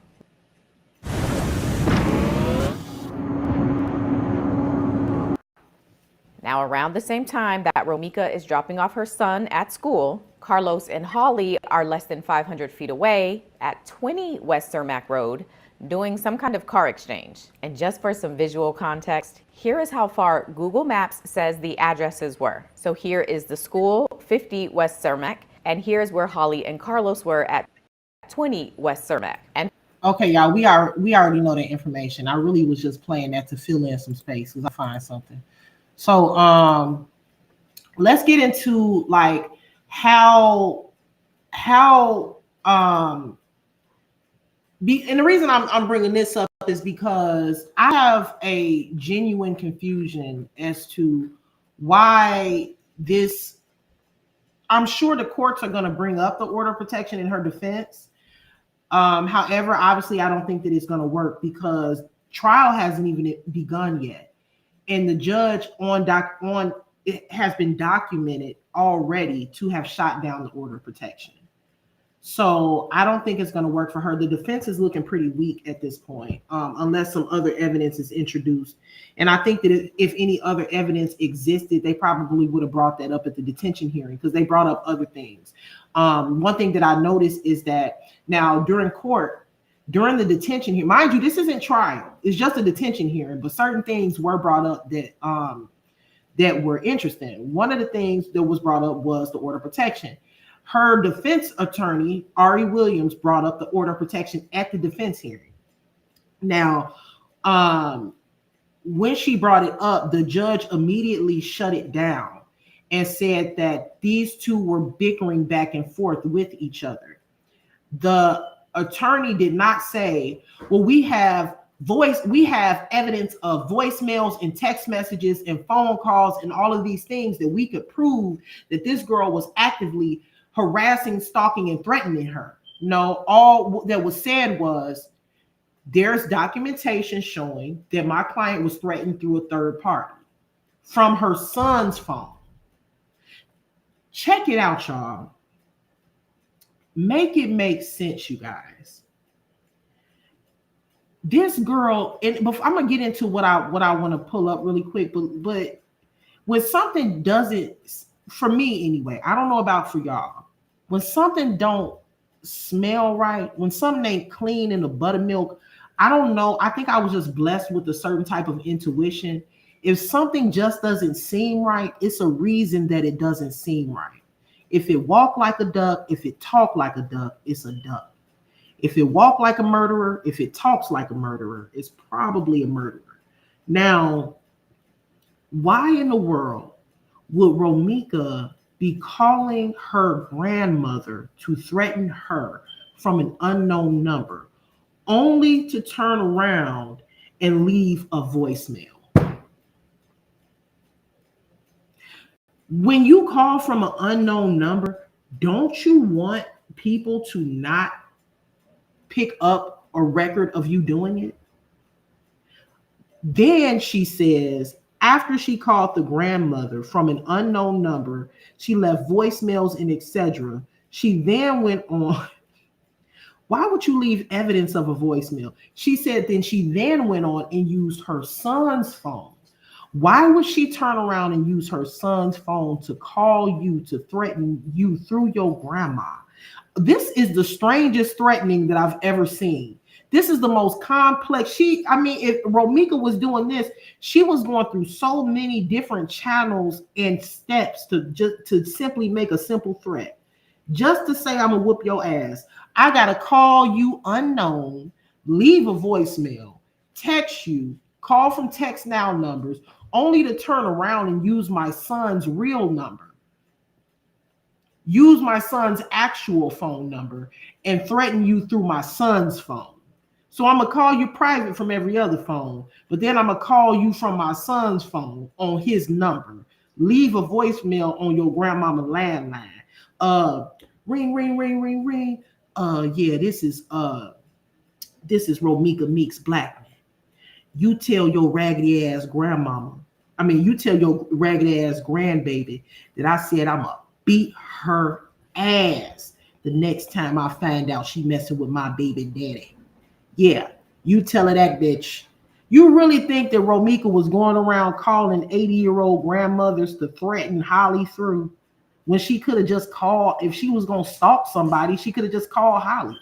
[SPEAKER 3] Now, around the same time that Romika is dropping off her son at school, Carlos and Holly are less than 500 feet away at 20 West Cermak Road doing some kind of car exchange. And just for some visual context, here is how far Google Maps says the addresses were. So here is the school, 50 West Cermak, and here's where Holly and Carlos were at 20 West Cermak. And
[SPEAKER 2] okay, y'all, we already know that information. I really was just playing that to fill in some space because I find something. So let's get into like and the reason I'm bringing this up is because I have a genuine confusion as to why this. I'm sure the courts are going to bring up the order of protection in her defense. However, obviously, I don't think that it's going to work because trial hasn't even begun yet. And the judge it has been documented already to have shot down the order of protection. So I don't think it's going to work for her. The defense is looking pretty weak at this point, unless some other evidence is introduced. And I think that if any other evidence existed, they probably would have brought that up at the detention hearing because they brought up other things. One thing that I noticed is that now during the detention hearing, mind you, this isn't trial. It's just a detention hearing, but certain things were brought up that were interesting. One of the things that was brought up was the order of protection. Her defense attorney, Ari Williams, brought up the order of protection at the defense hearing. Now, when she brought it up, the judge immediately shut it down and said that these two were bickering back and forth with each other. The attorney did not say, well, we have evidence of voicemails and text messages and phone calls and all of these things that we could prove that this girl was actively harassing, stalking, and threatening her. No, all that was said was there's documentation showing that my client was threatened through a third party from her son's phone. Check it out, y'all. Make it make sense, you guys. This girl, and before, I'm gonna get into what I want to pull up really quick, but when something doesn't, for me anyway, I don't know about for y'all, when something don't smell right, when something ain't clean in the buttermilk, I don't know. I think I was just blessed with a certain type of intuition. If something just doesn't seem right, it's a reason that it doesn't seem right. If it walk like a duck, if it talk like a duck, it's a duck. If it walk like a murderer, if it talks like a murderer, it's probably a murderer. Now, why in the world would Romika be calling her grandmother to threaten her from an unknown number, only to turn around and leave a voicemail? When you call from an unknown number, don't you want people to not pick up a record of you doing it? Then she says, after she called the grandmother from an unknown number, she left voicemails and etc. She then went on. Why would you leave evidence of a voicemail? She said then she then went on and used her son's phone. Why would she turn around and use her son's phone to call you, to threaten you through your grandma? This is the strangest threatening that I've ever seen. This is the most complex. If Romika was doing this, she was going through so many different channels and steps to simply make a simple threat. Just to say, I'm gonna whoop your ass. I gotta call you unknown, leave a voicemail, text you, call from text now numbers, only to turn around and use my son's real number, use my son's actual phone number, and threaten you through my son's phone. So I'm gonna call you private from every other phone, but then I'm gonna call you from my son's phone on his number. Leave a voicemail on your grandmama landline. Ring, ring, ring, ring, ring. Yeah, this is Romika Meeks Blackman. You tell your raggedy ass grandmama. You tell your raggedy ass grandbaby that I said I'm gonna beat her ass the next time I find out she messing with my baby daddy. Yeah, you tell her that, bitch. You really think that Romika was going around calling 80-year-old grandmothers to threaten Holly through, when she could have just called? If she was going to stalk somebody, she could have just called Holly.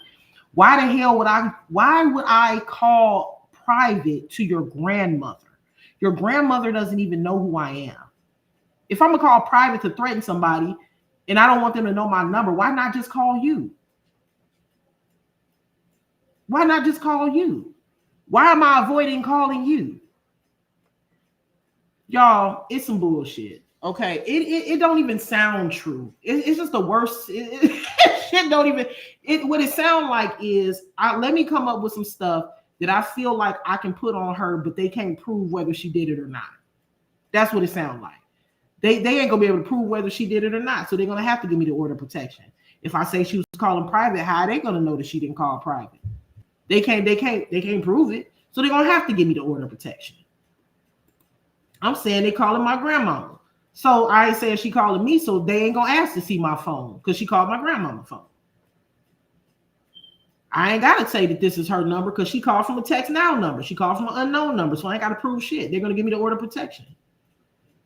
[SPEAKER 2] Why the hell would I call private to your grandmother? Your grandmother doesn't even know who I am. If I'm going to call private to threaten somebody and I don't want them to know my number, why not just call you? Why not just call you? Why am I avoiding calling you? Y'all, it's some bullshit. Okay, it don't even sound true. It's just the worst. Shit don't even. What it sound like is, let me come up with some stuff that I feel like I can put on her, but they can't prove whether she did it or not. That's what it sounds like. They ain't gonna be able to prove whether she did it or not, so they're gonna have to give me the order of protection. If I say she was calling private, how are they gonna know that she didn't call private? They can't prove it, so they're gonna have to give me the order of protection. I'm saying they calling my grandmama. So I ain't saying she calling me, so they ain't gonna ask to see my phone because she called my grandmama's phone. I ain't gotta say that this is her number because she called from a text now number. She called from an unknown number, so I ain't gotta prove shit. They're gonna give me the order of protection.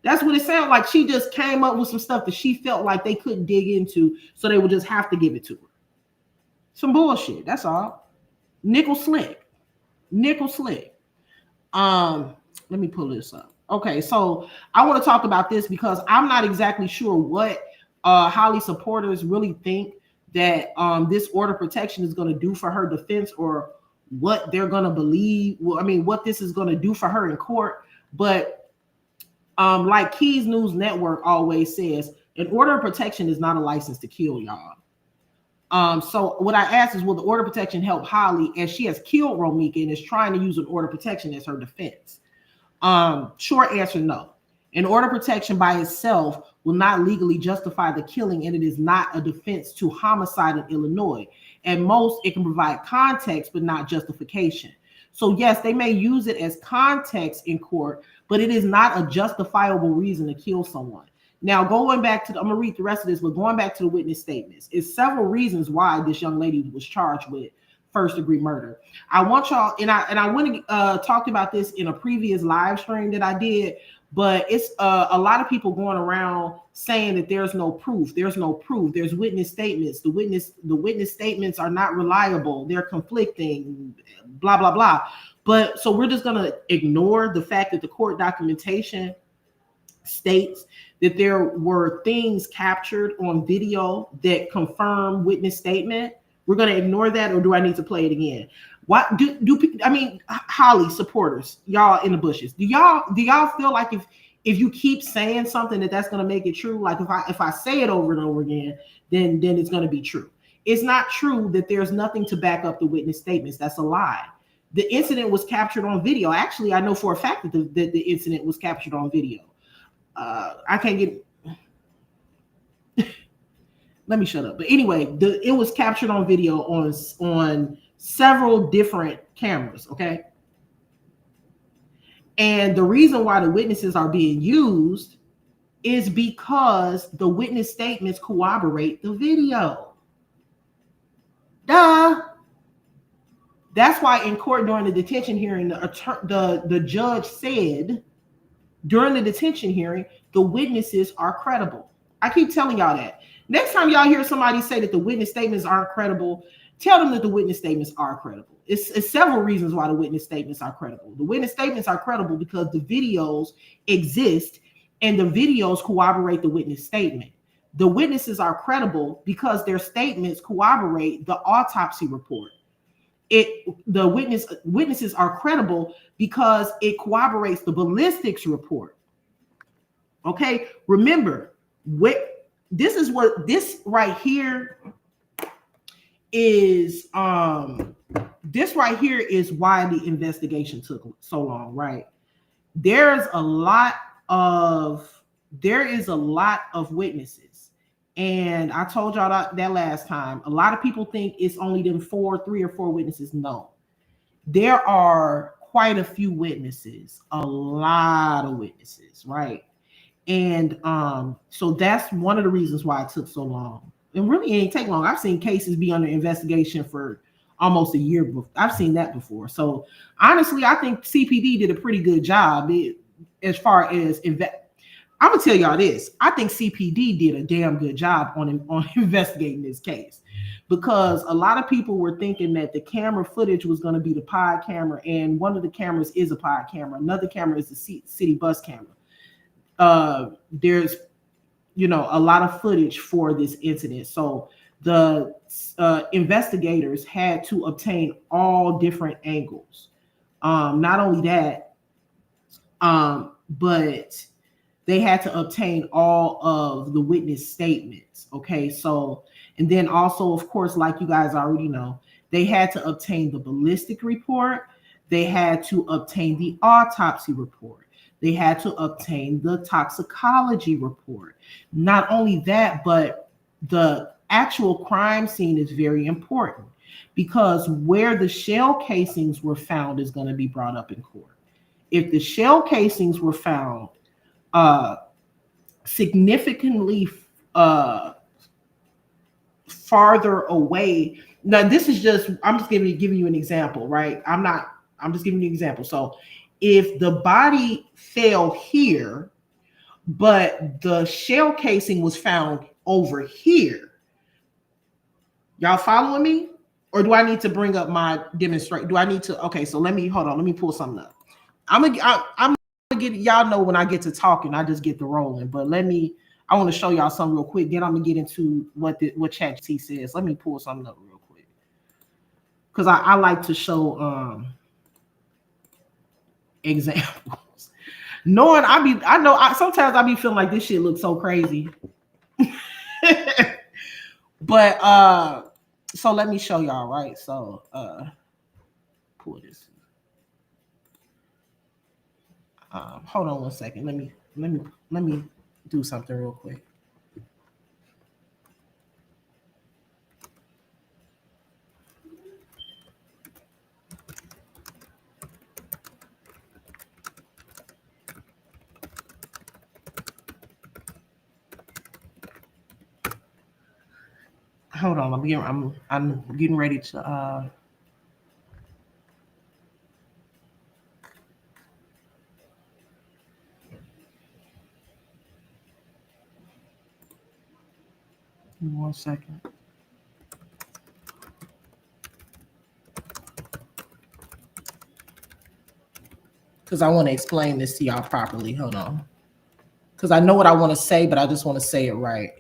[SPEAKER 2] That's what it sounds like. She just came up with some stuff that she felt like they couldn't dig into, so they would just have to give it to her. Some bullshit. That's all. Nickel slick. Let me pull this up. Okay, so I want to talk about this because I'm not exactly sure what Holly supporters really think that this order of protection is going to do for her defense, or what they're going to believe. Well, what this is going to do for her in court. But like Keys News Network always says, an order of protection is not a license to kill, y'all. So what I asked is, will the order of protection help Holly as she has killed Romika and is trying to use an order of protection as her defense? Short answer, no. An order of protection by itself will not legally justify the killing, and it is not a defense to homicide in Illinois. At most, it can provide context, but not justification. So yes, they may use it as context in court, but it is not a justifiable reason to kill someone. Now, going back to I'm going to read the rest of this, but going back to the witness statements, it's several reasons why this young lady was charged with first-degree murder. I want y'all, and I went and talked about this in a previous live stream that I did, but it's a lot of people going around saying that there's no proof. There's no proof. There's witness statements. The witness statements are not reliable. They're conflicting. Blah blah blah. But so we're just gonna ignore the fact that the court documentation states that there were things captured on video that confirm witness statement. We're going to ignore that, or do I need to play it again? What do I mean, Holly supporters, y'all in the bushes, do y'all feel like if you keep saying something that's going to make it true? Like if I say it over and over again, then it's going to be true. It's not true that there's nothing to back up the witness statements. That's a lie. The incident was captured on video. Actually, I know for a fact that the incident was captured on video. I can't get. Let me shut up. But anyway, it was captured on video on several different cameras. Okay, and the reason why the witnesses are being used is because the witness statements corroborate the video. Duh. That's why in court during the detention hearing, the judge said during the detention hearing, the witnesses are credible. I keep telling y'all that. Next time y'all hear somebody say that the witness statements aren't credible, tell them that the witness statements are credible. It's several reasons why the witness statements are credible. The witness statements are credible because the videos exist and the videos corroborate the witness statement. The witnesses are credible because their statements corroborate the autopsy report. The witnesses are credible because it corroborates the ballistics report. Okay, remember this right here is why the investigation took so long, right? There is a lot of witnesses. And I told y'all that last time. A lot of people think it's only them 3 or 4 witnesses. No, there are quite a few witnesses, a lot of witnesses, right? And so that's one of the reasons why it took so long. And really, it ain't take long. I've seen cases be under investigation for almost a year. I've seen that before. So honestly, I think CPD did a pretty good job as far as I'm gonna tell y'all this. I think CPD did a damn good job on investigating this case, because a lot of people were thinking that the camera footage was going to be the pod camera, and one of the cameras is a pod camera. Another camera is the city bus camera. There's, a lot of footage for this incident, so the investigators had to obtain all different angles. Not only that, but they had to obtain all of the witness statements. Okay, so, and then also, of course, like you guys already know, they had to obtain the ballistic report. They had to obtain the autopsy report. They had to obtain the toxicology report. Not only that, but the actual crime scene is very important, because where the shell casings were found is going to be brought up in court. If the shell casings were found significantly farther away. Now, this is I'm just giving you an example, right? I'm just giving you an example. So if the body fell here, but the shell casing was found over here, y'all following me? Or do I need to bring up my demonstrate? Do I need to? Okay, so let me pull something up. I'm gonna get, y'all know when I get to talking, I just get to rolling. But I want to show y'all something real quick. Then I'm gonna get into what ChatGPT says. Let me pull something up real quick, because I like to show examples. Knowing sometimes I be feeling like this shit looks so crazy. But so let me show y'all, right? So pull this. Hold on one second. Let me do something real quick. Hold on. I'm getting ready to Give me 1 second. Because I want to explain this to y'all properly. Hold on. Because I know what I want to say, but I just want to say it right.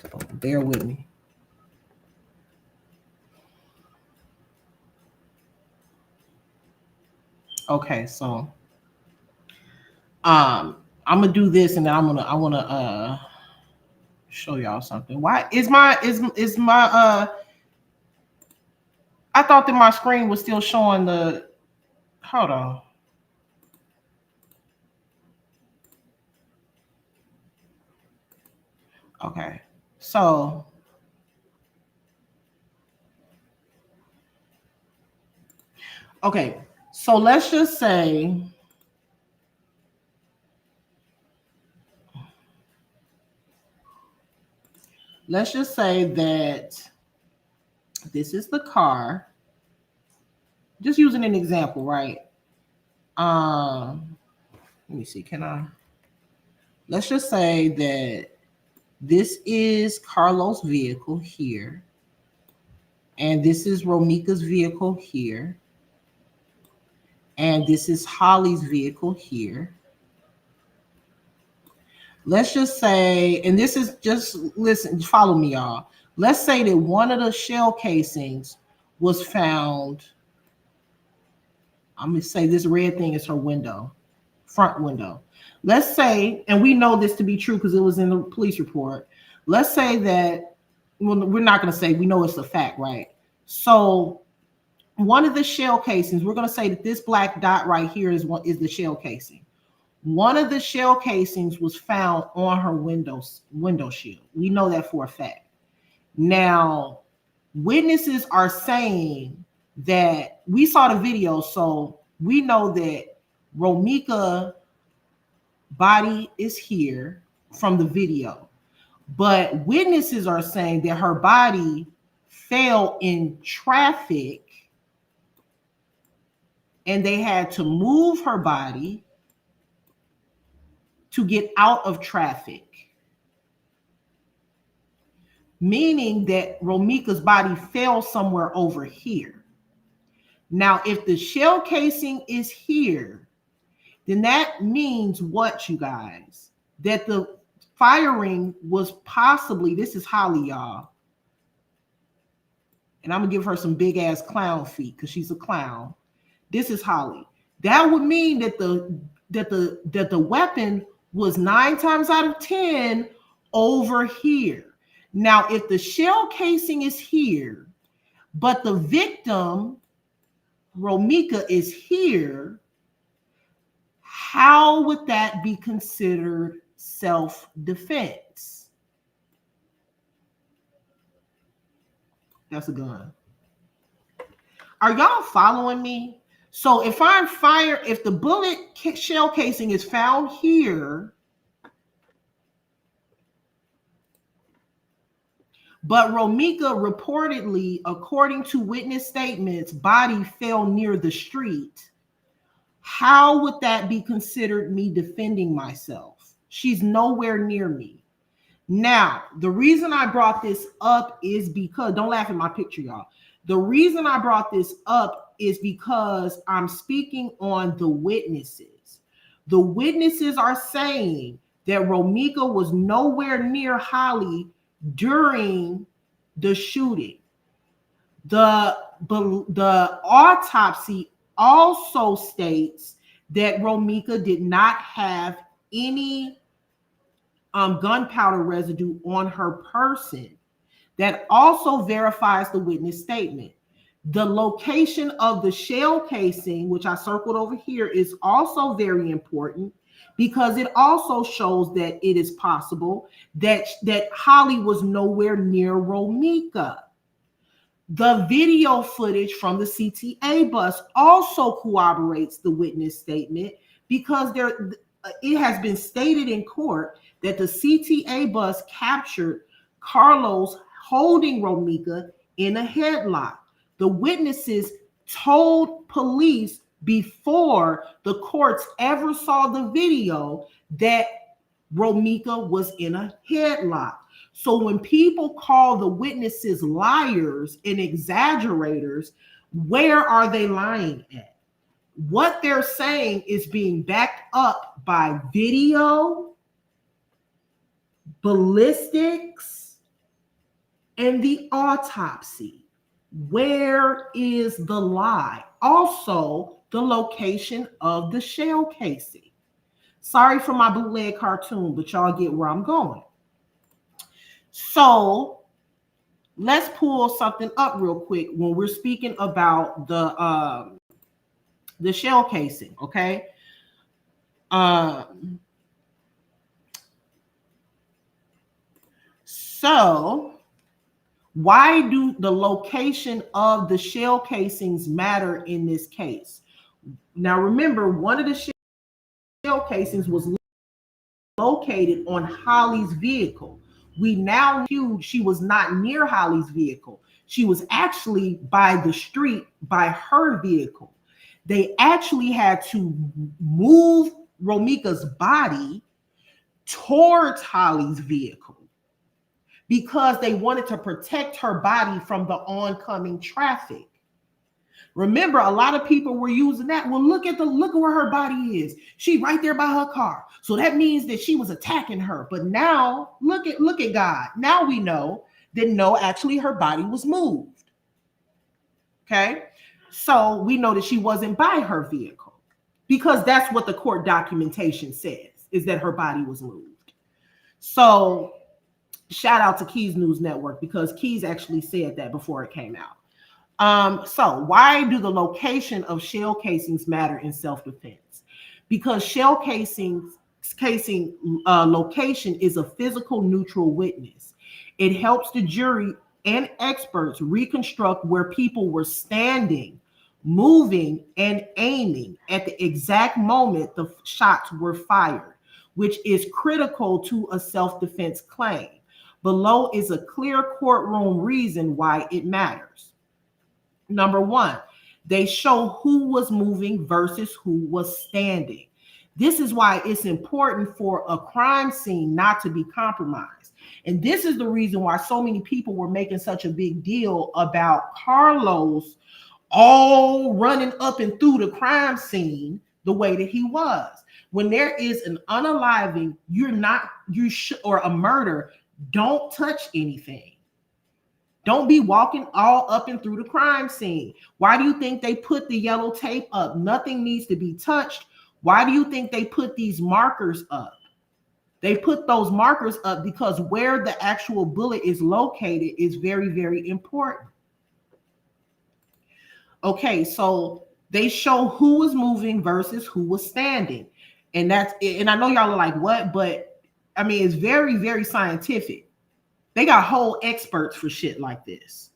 [SPEAKER 2] So bear with me. Okay, so I'm gonna do this, and then I wanna show y'all something. Why is my I thought that my screen was still showing the, hold on. Okay, so okay, so let's just say that this is the car. Just using an example, right? Let me see, let's just say that this is Carlos' vehicle here, and this is Romika's vehicle here, and this is Holly's vehicle here. Let's just say, and this is just, listen, follow me, y'all. Let's say that one of the shell casings was found. I'm going to say this red thing is her window, front window. Let's say, and we know this to be true because it was in the police report. Let's say that, well, we're not going to say, we know it's a fact, right? So one of the shell casings, we're going to say that this black dot right here is the shell casing. One of the shell casings was found on her window shield. We know that for a fact. Now, witnesses are saying that we saw the video, so we know that Romika's body is here from the video. But witnesses are saying that her body fell in traffic and they had to move her body to get out of traffic, meaning that Romika's body fell somewhere over here. Now, if the shell casing is here, then that means what, you guys? That the firing was possibly, this is Holly, y'all. And I'm gonna give her some big ass clown feet because she's a clown. This is Holly. That would mean that the weapon was 9 times out of 10 over here. Now, if the shell casing is here, but the victim, Romika, is here, how would that be considered self-defense? That's a gun. Are y'all following me? So if if the bullet shell casing is found here, but Romika reportedly, according to witness statements, body fell near the street, how would that be considered me defending myself? She's nowhere near me. Now, the reason I brought this up is because, don't laugh at my picture, y'all. The reason I brought this up is because I'm speaking on the witnesses. The witnesses are saying that Romika was nowhere near Holly during the shooting. The autopsy also states that Romika did not have any gunpowder residue on her person. That also verifies the witness statement. The location of the shell casing, which I circled over here, is also very important because it also shows that it is possible that Holly was nowhere near Romika. The video footage from the CTA bus also corroborates the witness statement because it has been stated in court that the CTA bus captured Carlos holding Romika in a headlock. The witnesses told police before the courts ever saw the video that Romika was in a headlock. So when people call the witnesses liars and exaggerators, where are they lying at? What they're saying is being backed up by video, ballistics, and the autopsy. Where is the lie? Also, the location of the shell casing. Sorry for my bootleg cartoon, but y'all get where I'm going. So let's pull something up real quick when we're speaking about the shell casing, okay? So why do the location of the shell casings matter in this case? Now remember, one of the shell casings was located on Holly's vehicle. We now knew she was not near Holly's vehicle. She was actually by the street by her vehicle. They actually had to move Romika's body towards Holly's vehicle because they wanted to protect her body from the oncoming traffic. Remember, a lot of people were using that. Well, look at where her body is. She right there by her car. So that means that she was attacking her. But now look at God. Now we know that no, actually her body was moved. Okay. So we know that she wasn't by her vehicle because that's what the court documentation says, is that her body was moved. So shout out to Keys News Network because Keys actually said that before it came out. So why do the location of shell casings matter in self-defense? Because shell casing location is a physical neutral witness. It helps the jury and experts reconstruct where people were standing, moving, and aiming at the exact moment the shots were fired, which is critical to a self-defense claim. Below is a clear courtroom reason why it matters. Number one, they show who was moving versus who was standing. This is why it's important for a crime scene not to be compromised. And this is the reason why so many people were making such a big deal about Carlos all running up and through the crime scene the way that he was. When there is an unaliving, or a murder, don't touch anything. Don't be walking all up and through the crime scene. Why do you think they put the yellow tape up? Nothing needs to be touched. Why do you think they put these markers up? They put those markers up because where the actual bullet is located is very, very important. Okay, so they show who was moving versus who was standing. And I know y'all are like, what? But I mean, it's very, very scientific. They got whole experts for shit like this.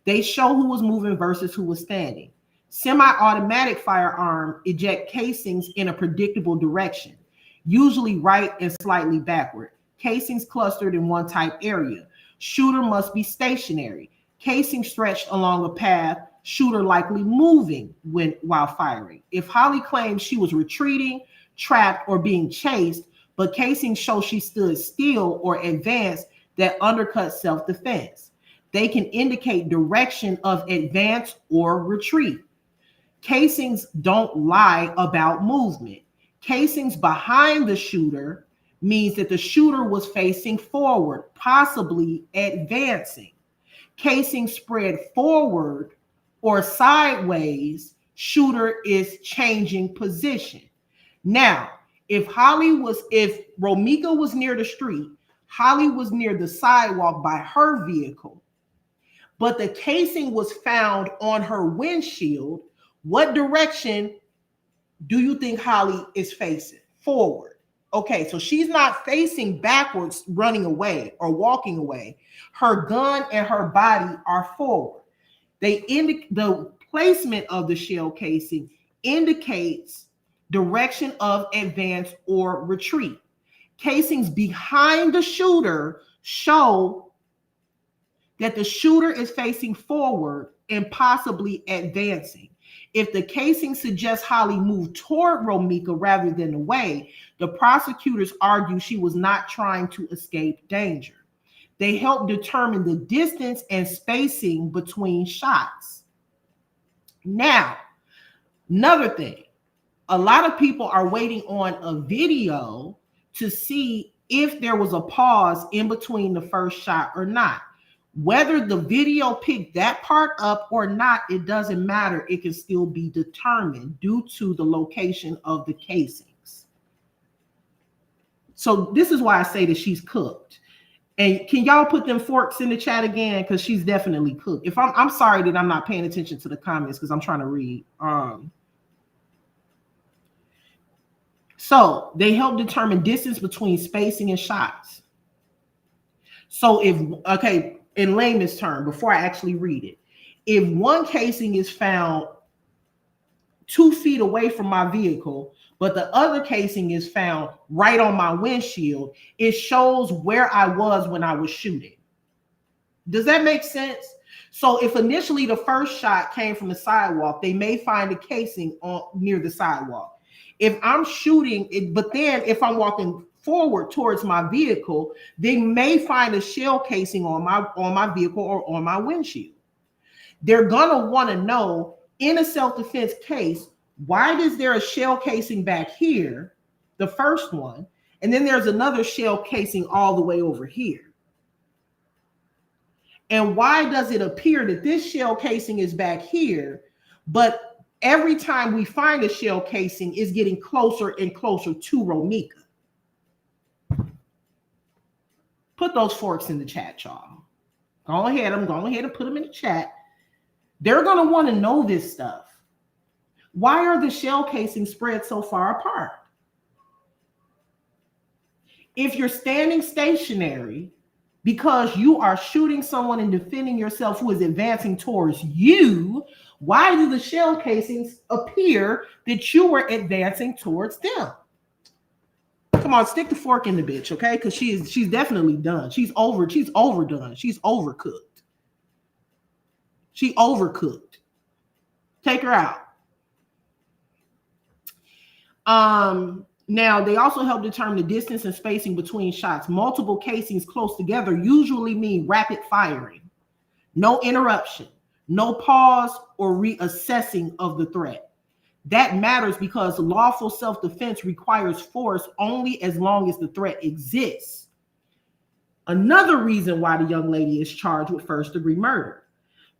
[SPEAKER 2] They show who was moving versus who was standing. Semi-automatic firearm eject casings in a predictable direction, usually right and slightly backward. Casings clustered in one type area. Shooter must be stationary. Casing stretched along a path. Shooter likely moving while firing. If Holly claims she was retreating, trapped, or being chased, but casings show she stood still or advanced, that undercut self-defense. They can indicate direction of advance or retreat. Casings don't lie about movement. Casings behind the shooter means that the shooter was facing forward, possibly advancing. Casings spread forward or sideways, shooter is changing position. Now, if Romika was near the street, Holly was near the sidewalk by her vehicle, but the casing was found on her windshield, what direction do you think Holly is facing? Forward. Okay, so she's not facing backwards, running away or walking away. Her gun and her body are forward. The placement of the shell casing indicates direction of advance or retreat. Casings behind the shooter show that the shooter is facing forward and possibly advancing. If the casing suggests Holly moved toward Romika rather than away, the prosecutors argue she was not trying to escape danger. They help determine the distance and spacing between shots. Now, another thing, a lot of people are waiting on a video to see if there was a pause in between the first shot or not. Whether the video picked that part up or not, it doesn't matter. It can still be determined due to the location of the casings. So this is why I say that she's cooked. And can y'all put them forks in the chat again? Because she's definitely cooked. If I'm sorry that I'm not paying attention to the comments because I'm trying to read. So they help determine distance between spacing and shots. So in layman's term, before I actually read it, if one casing is found 2 feet away from my vehicle, but the other casing is found right on my windshield, it shows where I was when I was shooting. Does that make sense? So if initially the first shot came from the sidewalk, they may find a casing near the sidewalk. If I'm shooting it, but then if I'm walking forward towards my vehicle, they may find a shell casing on my vehicle or on my windshield. They're gonna want to know in a self-defense case, why is there a shell casing back here, the first one, and then there's another shell casing all the way over here? And why does it appear that this shell casing is back here, but every time we find a shell casing is getting closer and closer to Romika? Put those forks in the chat, y'all. Go ahead and put them in the chat. They're going to want to know this stuff. Why are the shell casings spread so far apart? If you're standing stationary because you are shooting someone and defending yourself who is advancing towards you, why do the shell casings appear that you were advancing towards them? Come on, stick the fork in the bitch, okay? Because she's definitely done. She's overdone. She's overcooked. She overcooked. Take her out. Now, they also help determine the distance and spacing between shots. Multiple casings close together usually mean rapid firing. No interruption, no pause or reassessing of the threat. That matters because lawful self-defense requires force only as long as the threat exists. Another reason why the young lady is charged with first-degree murder,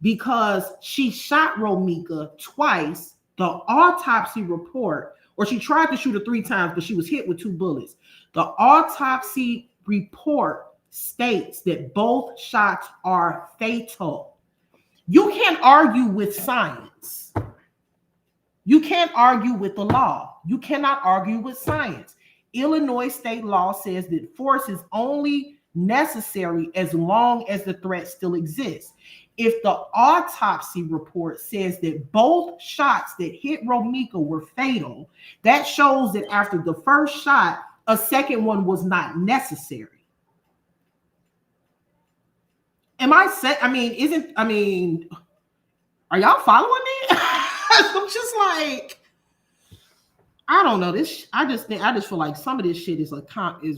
[SPEAKER 2] because she shot Romika twice. The autopsy report, or she tried to shoot her 3 times, but she was hit with 2 bullets. The autopsy report states that both shots are fatal. You can't argue with science. You can't argue with the law. You cannot argue with science. Illinois state law says that force is only necessary as long as the threat still exists. If the autopsy report says that both shots that hit Romika were fatal, that shows that after the first shot, a second one was not necessary. Are y'all following me? I'm just like, I don't know. I just feel like some of this shit is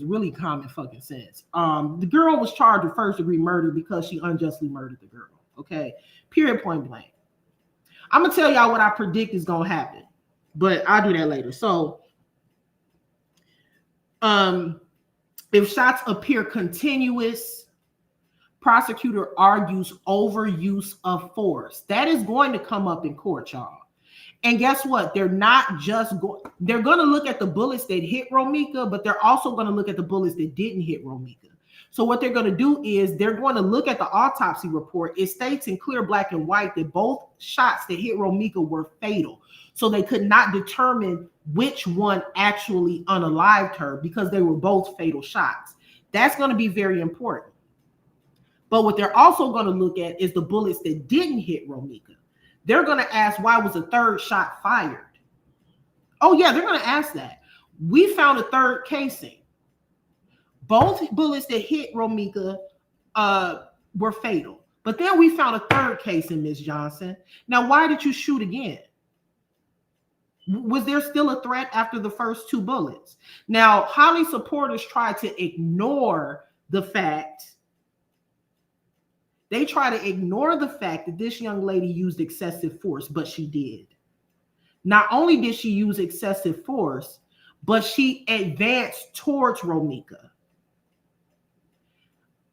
[SPEAKER 2] really common fucking sense. The girl was charged with first-degree murder because she unjustly murdered the girl. Okay, period, point blank. I'm gonna tell y'all what I predict is gonna happen, but I'll do that later. So, if shots appear continuous, prosecutor argues overuse of force. That is going to come up in court, y'all. And guess what? They're not just they're going to look at the bullets that hit Romika, but they're also going to look at the bullets that didn't hit Romika. So what they're going to do is they're going to look at the autopsy report. It states in clear black and white that both shots that hit Romika were fatal. So they could not determine which one actually unalived her because they were both fatal shots. That's going to be very important. But what they're also going to look at is the bullets that didn't hit Romika. They're going to ask, why was the third shot fired? Oh, yeah, they're going to ask that. We found a third casing. Both bullets that hit Romika were fatal. But then we found a third case in Miss Johnson. Now, why did you shoot again? Was there still a threat after the first 2 bullets? Now, Holly supporters tried to ignore the fact. They try to ignore the fact that this young lady used excessive force, but she did. Not only did she use excessive force, but she advanced towards Romika.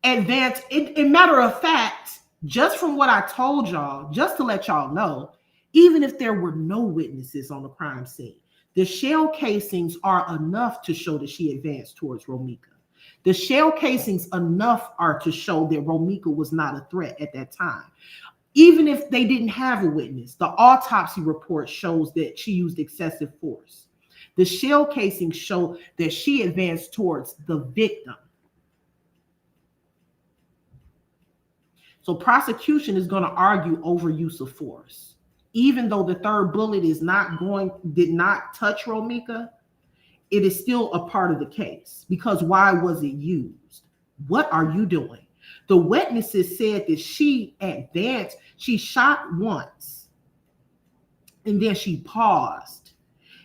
[SPEAKER 2] Advanced, in matter of fact, just from what I told y'all, just to let y'all know, even if there were no witnesses on the crime scene, the shell casings are enough to show that she advanced towards Romika. The shell casings enough are to show that Romika was not a threat at that time. Even if they didn't have a witness, the autopsy report shows that she used excessive force. The shell casings show that she advanced towards the victim. So prosecution is going to argue over use of force. Even though the third bullet did not touch Romika, it is still a part of the case, because why was it used? What are you doing? The witnesses said that she advanced, she shot once, and then she paused,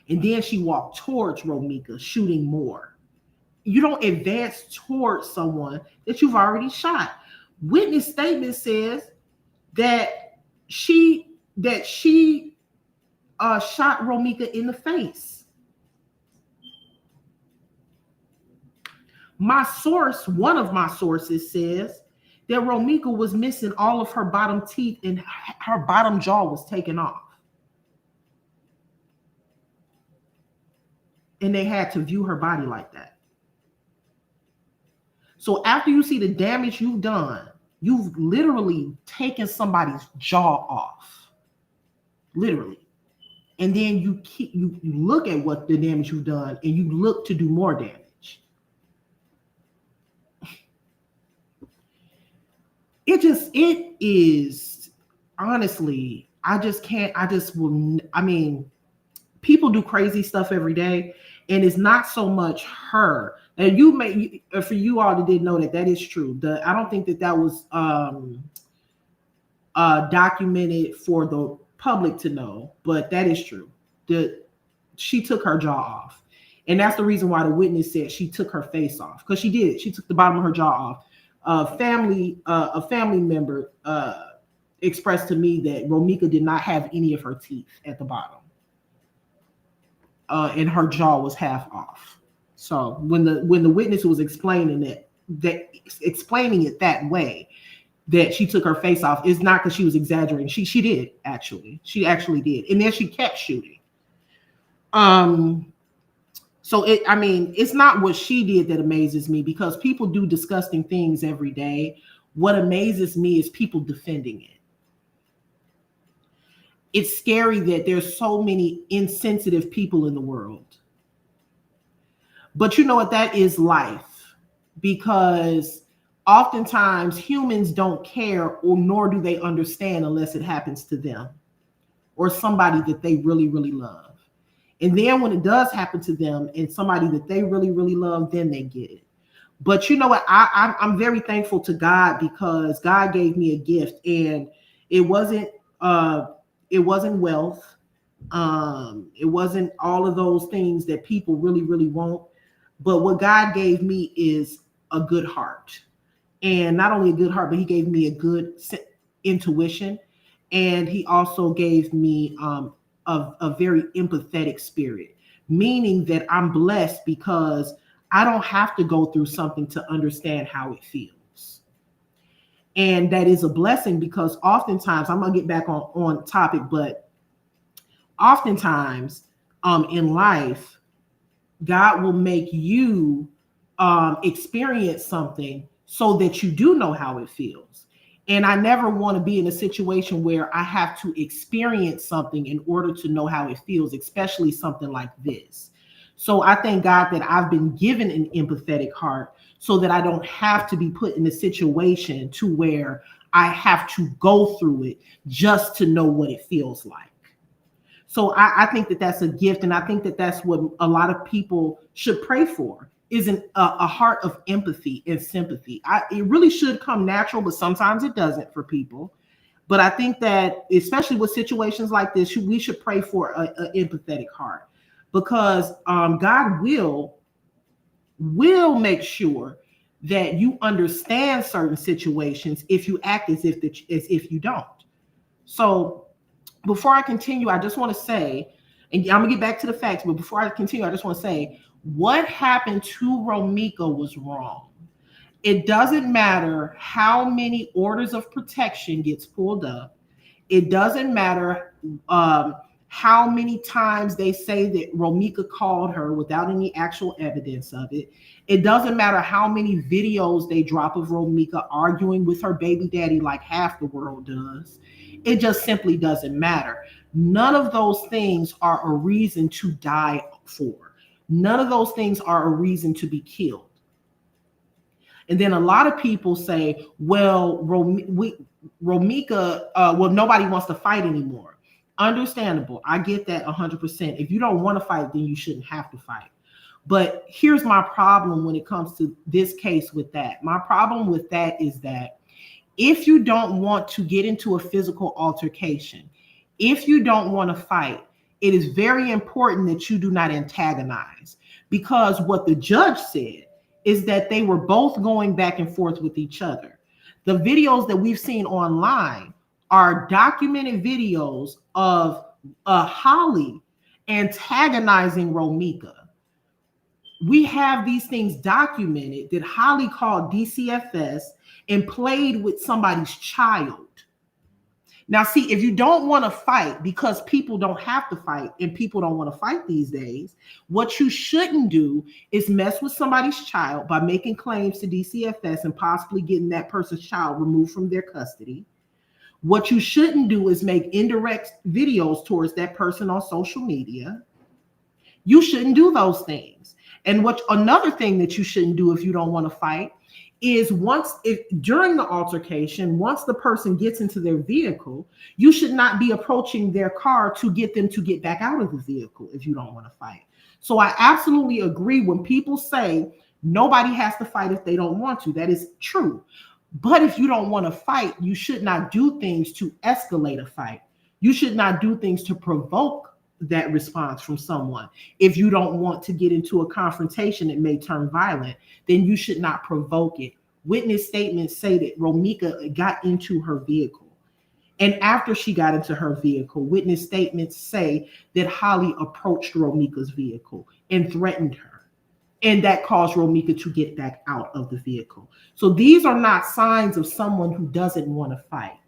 [SPEAKER 2] and then she walked towards Romika, shooting more. You don't advance towards someone that you've already shot. Witness statement says that she shot Romika in the face. One of my sources says that Romika was missing all of her bottom teeth and her bottom jaw was taken off. And they had to view her body like that. So after you see the damage you've done, you've literally taken somebody's jaw off. Literally. And then you look at what the damage you've done and you look to do more damage. It is honestly, people do crazy stuff every day, and it's not so much her. And for you all that didn't know that is true. I don't think that was documented for the public to know, but that is true. She took her jaw off, and that's the reason why the witness said she took her face off, because she did. She took the bottom of her jaw off. A family member expressed to me that Romika did not have any of her teeth at the bottom, and her jaw was half off. So when the witness was explaining it that way, that she took her face off, is not because she was exaggerating. She did actually. She actually did, and then she kept shooting. So it's not what she did that amazes me, because people do disgusting things every day. What amazes me is people defending it. It's scary that there's so many insensitive people in the world. But you know what? That is life, because oftentimes humans don't care, or nor do they understand unless it happens to them or somebody that they really, really love. And then when it does happen to them and somebody that they really, really love, then they get it. But you know what? I'm very thankful to God, because God gave me a gift, and it wasn't wealth. It wasn't all of those things that people really, really want. But what God gave me is a good heart. And not only a good heart, but he gave me a good intuition. And he also gave me a very empathetic spirit, meaning that I'm blessed because I don't have to go through something to understand how it feels. And that is a blessing, because oftentimes, I'm going to get back on topic, but oftentimes in life, God will make you experience something so that you do know how it feels. And I never want to be in a situation where I have to experience something in order to know how it feels, especially something like this. So I thank God that I've been given an empathetic heart so that I don't have to be put in a situation to where I have to go through it just to know what it feels like. So I think that that's a gift. And I think that that's what a lot of people should pray for, is a heart of empathy and sympathy. It really should come natural, but sometimes it doesn't for people. But I think that, especially with situations like this, we should pray for an empathetic heart, because God will make sure that you understand certain situations if you act as if you don't. So before I continue, I just want to say, and I'm gonna get back to the facts, but before I continue, I just want to say what happened to Romika was wrong. It doesn't matter how many orders of protection gets pulled up. It doesn't matter how many times they say that Romika called her without any actual evidence of it. It doesn't matter how many videos they drop of Romika arguing with her baby daddy like half the world does. It just simply doesn't matter. None of those things are a reason to die for. None of those things are a reason to be killed. And then a lot of people say, well, Romika, well, nobody wants to fight anymore. Understandable. I get that 100%. If you don't want to fight, then you shouldn't have to fight. But here's my problem when it comes to this case with that. My problem with that is that if you don't want to get into a physical altercation, if you don't want to fight, it is very important that you do not antagonize, because what the judge said is that they were both going back and forth with each other. The videos that we've seen online are documented videos of Holly antagonizing Romika. We have these things documented that Holly called DCFS and played with somebody's child. Now, see, if you don't want to fight, because people don't have to fight and people don't want to fight these days, what you shouldn't do is mess with somebody's child by making claims to DCFS and possibly getting that person's child removed from their custody. What you shouldn't do is make indirect videos towards that person on social media. You shouldn't do those things. And another thing that you shouldn't do if you don't want to fight is during the altercation, once the person gets into their vehicle, you should not be approaching their car to get them to get back out of the vehicle if you don't want to fight. So I absolutely agree when people say nobody has to fight if they don't want to. That is true. But if you don't want to fight, you should not do things to escalate a fight. You should not do things to provoke that response from someone. If you don't want to get into a confrontation that may turn violent, then you should not provoke it. Witness statements say that Romika got into her vehicle. And after she got into her vehicle, witness statements say that Holly approached Romika's vehicle and threatened her. And that caused Romika to get back out of the vehicle. So these are not signs of someone who doesn't want to fight.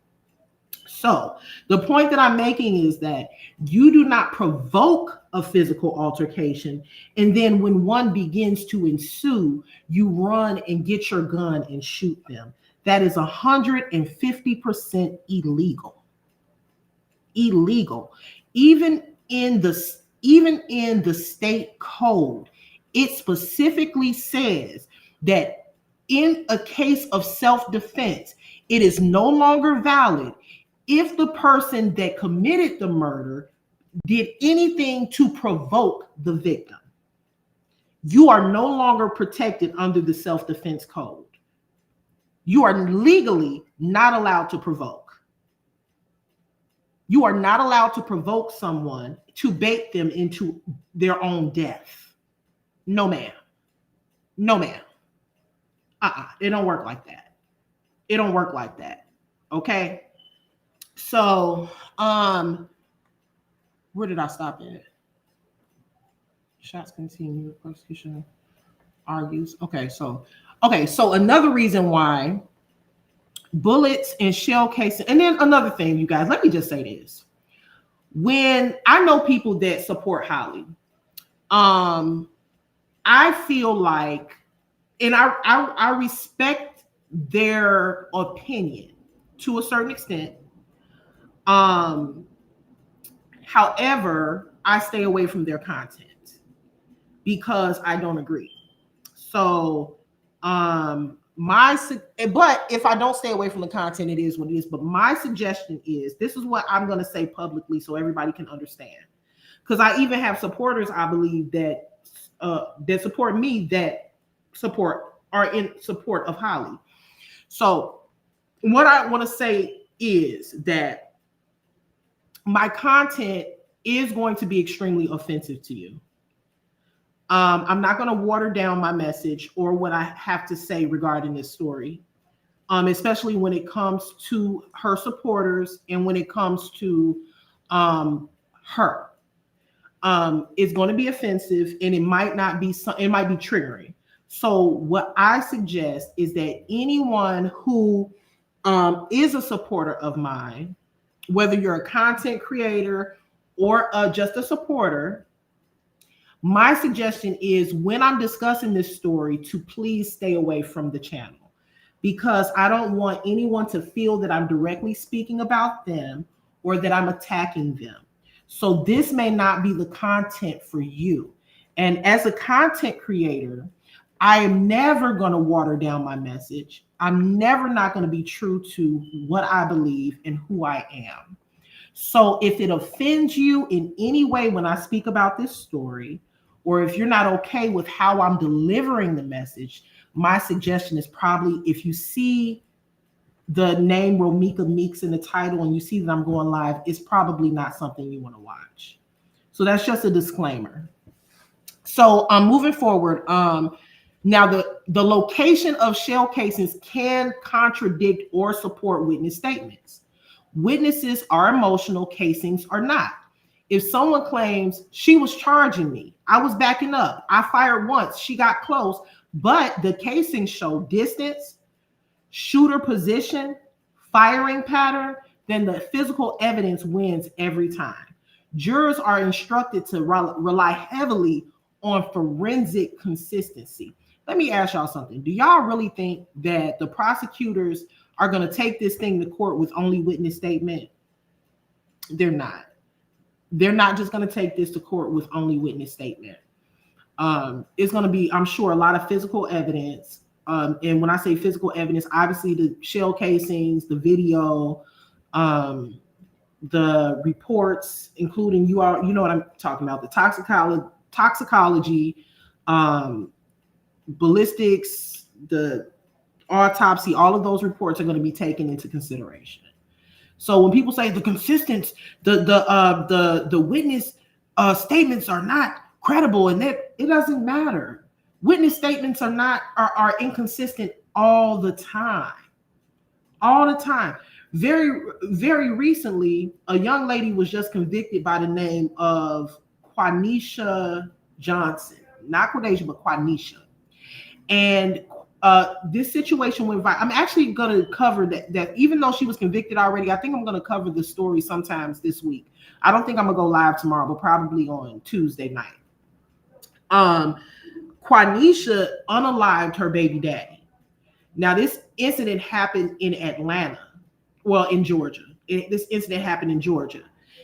[SPEAKER 2] So the point that I'm making is that you do not provoke a physical altercation, and then when one begins to ensue, you run and get your gun and shoot them. That is 150% illegal. Illegal. Even in the state code, it specifically says that in a case of self-defense, it is no longer valid if the person that committed the murder did anything to provoke the victim. You are no longer protected under the self-defense code. You are legally not allowed to provoke. You are not allowed to provoke someone to bait them into their own death. No, ma'am. No, ma'am. It don't work like that. It don't work like that. Okay? So, where did I stop at? Shots continue. Prosecution argues. Okay, so another reason why bullets and shell casing, and then another thing, you guys, let me just say this. When I know people that support Holly, I feel like, and I respect their opinion to a certain extent. However, I stay away from their content because I don't agree. So, but if I don't stay away from the content, it is what it is. But my suggestion is, this is what I'm going to say publicly so everybody can understand. Because I even have supporters, I believe, that support me that in support of Holly. So what I want to say is that my content is going to be extremely offensive to you. I'm not going to water down my message or what I have to say regarding this story, especially when it comes to her supporters and when it comes to her. It's going to be offensive, and it might not be. It might be triggering. So what I suggest is that anyone who is a supporter of mine, whether you're a content creator or just a supporter, my suggestion is when I'm discussing this story to please stay away from the channel, because I don't want anyone to feel that I'm directly speaking about them or that I'm attacking them. So this may not be the content for you. And as a content creator, I am never going to water down my message. I'm never not going to be true to what I believe and who I am. So if it offends you in any way when I speak about this story, or if you're not okay with how I'm delivering the message, my suggestion is probably if you see the name Romika Meeks in the title and you see that I'm going live, it's probably not something you want to watch. So that's just a disclaimer. So moving forward, now the location of shell casings can contradict or support witness statements. Witnesses are emotional, casings are not. If someone claims she was charging me, I was backing up, I fired once, she got close, but the casings show distance, shooter position, firing pattern, then the physical evidence wins every time. Jurors are instructed to rely heavily on forensic consistency. Let me ask y'all something. Do y'all really think that the prosecutors are going to take this thing to court with only witness statement? They're not. They're not just going to take this to court with only witness statement. It's going to be, I'm sure, a lot of physical evidence. And when I say physical evidence, obviously the shell casings, the video, the reports, including you know what I'm talking about, the toxicology, ballistics, the autopsy, all of those reports are going to be taken into consideration. So when people say the witness statements are not credible, and that it doesn't matter. Witness statements are inconsistent all the time. All the time. Very, very recently, a young lady was just convicted by the name of Quanisha Johnson. Not Quanisha, but Quanisha. And this situation went viral. I'm actually going to cover that even though she was convicted already, I think I'm going to cover the story sometimes this week. I don't think I'm going to go live tomorrow, but probably on Tuesday night. Quanisha unalived her baby daddy. Now, this incident happened in Atlanta. Well, in Georgia. This incident happened in Georgia.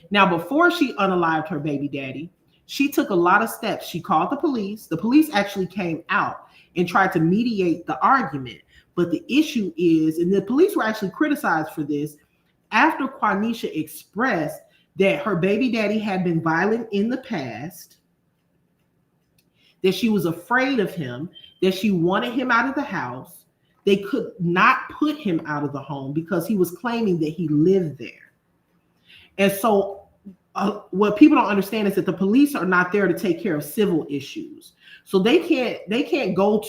[SPEAKER 2] Now, before she unalived her baby daddy, she took a lot of steps. She called the police. The police actually came out and tried to mediate the argument. But the issue is, and the police were actually criticized for this, after Quanisha expressed that her baby daddy had been violent in the past, that she was afraid of him, that she wanted him out of the house, they could not put him out of the home because he was claiming that he lived there. And so what people don't understand is that the police are not there to take care of civil issues. So they can't go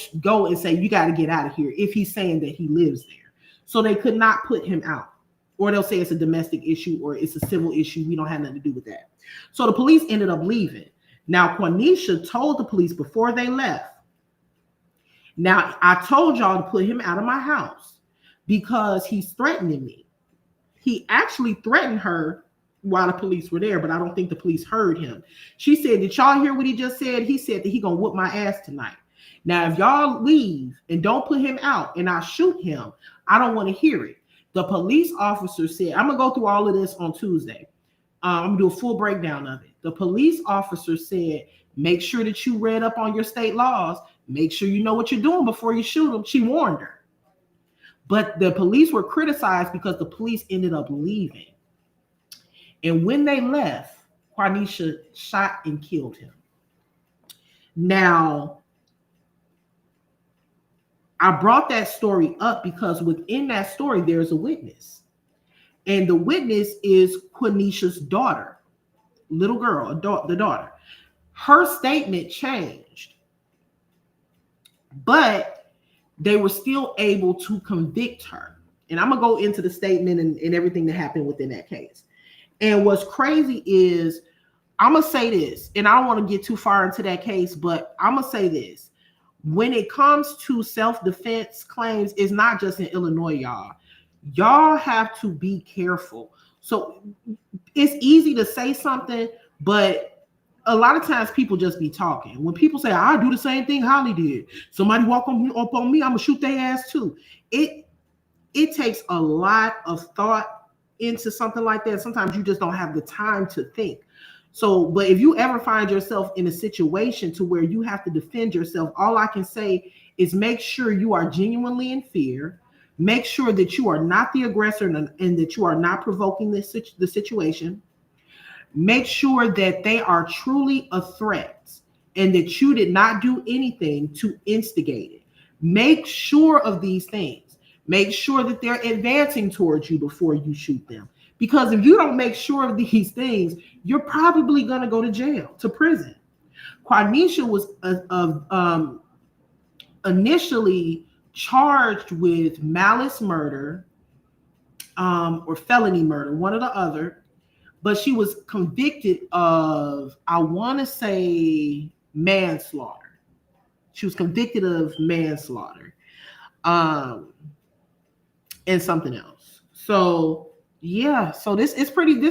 [SPEAKER 2] and say, you got to get out of here if he's saying that he lives there. So they could not put him out. Or they'll say it's a domestic issue or it's a civil issue. We don't have nothing to do with that. So the police ended up leaving. Now, Quanisha told the police before they left, now I told y'all to put him out of my house because he's threatening me. He actually threatened her while the police were there, but I don't think the police heard him. She said, did y'all hear what he just said? He said that he gonna whoop my ass tonight. Now, if y'all leave and don't put him out and I shoot him, I don't want to hear it. The police officer said, I'm gonna go through all of this on Tuesday. I'm gonna do a full breakdown of it. The police officer said, make sure that you read up on your state laws. Make sure you know what you're doing before you shoot him. She warned her. But the police were criticized because the police ended up leaving. And when they left, Quanisha shot and killed him. Now, I brought that story up because within that story, there's a witness. And the witness is Quenisha's daughter, little girl, the daughter. Her statement changed, but they were still able to convict her. And I'm going to go into the statement and everything that happened within that case. And what's crazy is, I'm going to say this, and I don't want to get too far into that case, but I'm going to say this. When it comes to self-defense claims, it's not just in Illinois, y'all. Y'all have to be careful. So it's easy to say something, but a lot of times people just be talking. When people say, I do the same thing Holly did. Somebody walk up on me, I'm going to shoot their ass too. It takes a lot of thought into something like that. Sometimes you just don't have the time to think. So, but if you ever find yourself in a situation to where you have to defend yourself, all I can say is make sure you are genuinely in fear. Make sure that you are not the aggressor and that you are not provoking the situation. Make sure that they are truly a threat and that you did not do anything to instigate it. Make sure of these things. Make sure that they're advancing towards you before you shoot them. Because if you don't make sure of these things, you're probably going to go to jail, to prison. Quenisha was initially charged with malice murder or felony murder, one or the other. But she was convicted of, I want to say, manslaughter. She was convicted of manslaughter and something else. So yeah, so this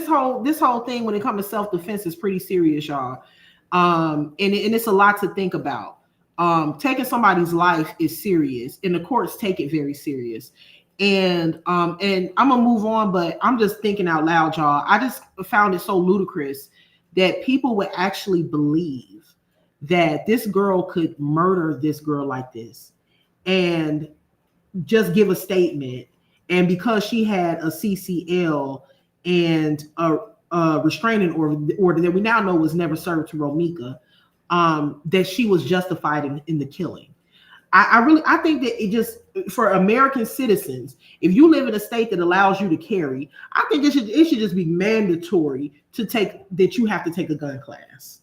[SPEAKER 2] whole thing when it comes to self-defense is pretty serious, y'all. And it's a lot to think about. Taking somebody's life is serious, and the courts take it very serious. And I'm gonna move on, but I'm just thinking out loud, y'all. I just found it so ludicrous that people would actually believe that this girl could murder this girl like this and just give a statement. And because she had a CCL and a restraining order that we now know was never served to Romika, that she was justified in the killing. I think that it just, for American citizens, if you live in a state that allows you to carry, I think it should just be mandatory that you have to take a gun class.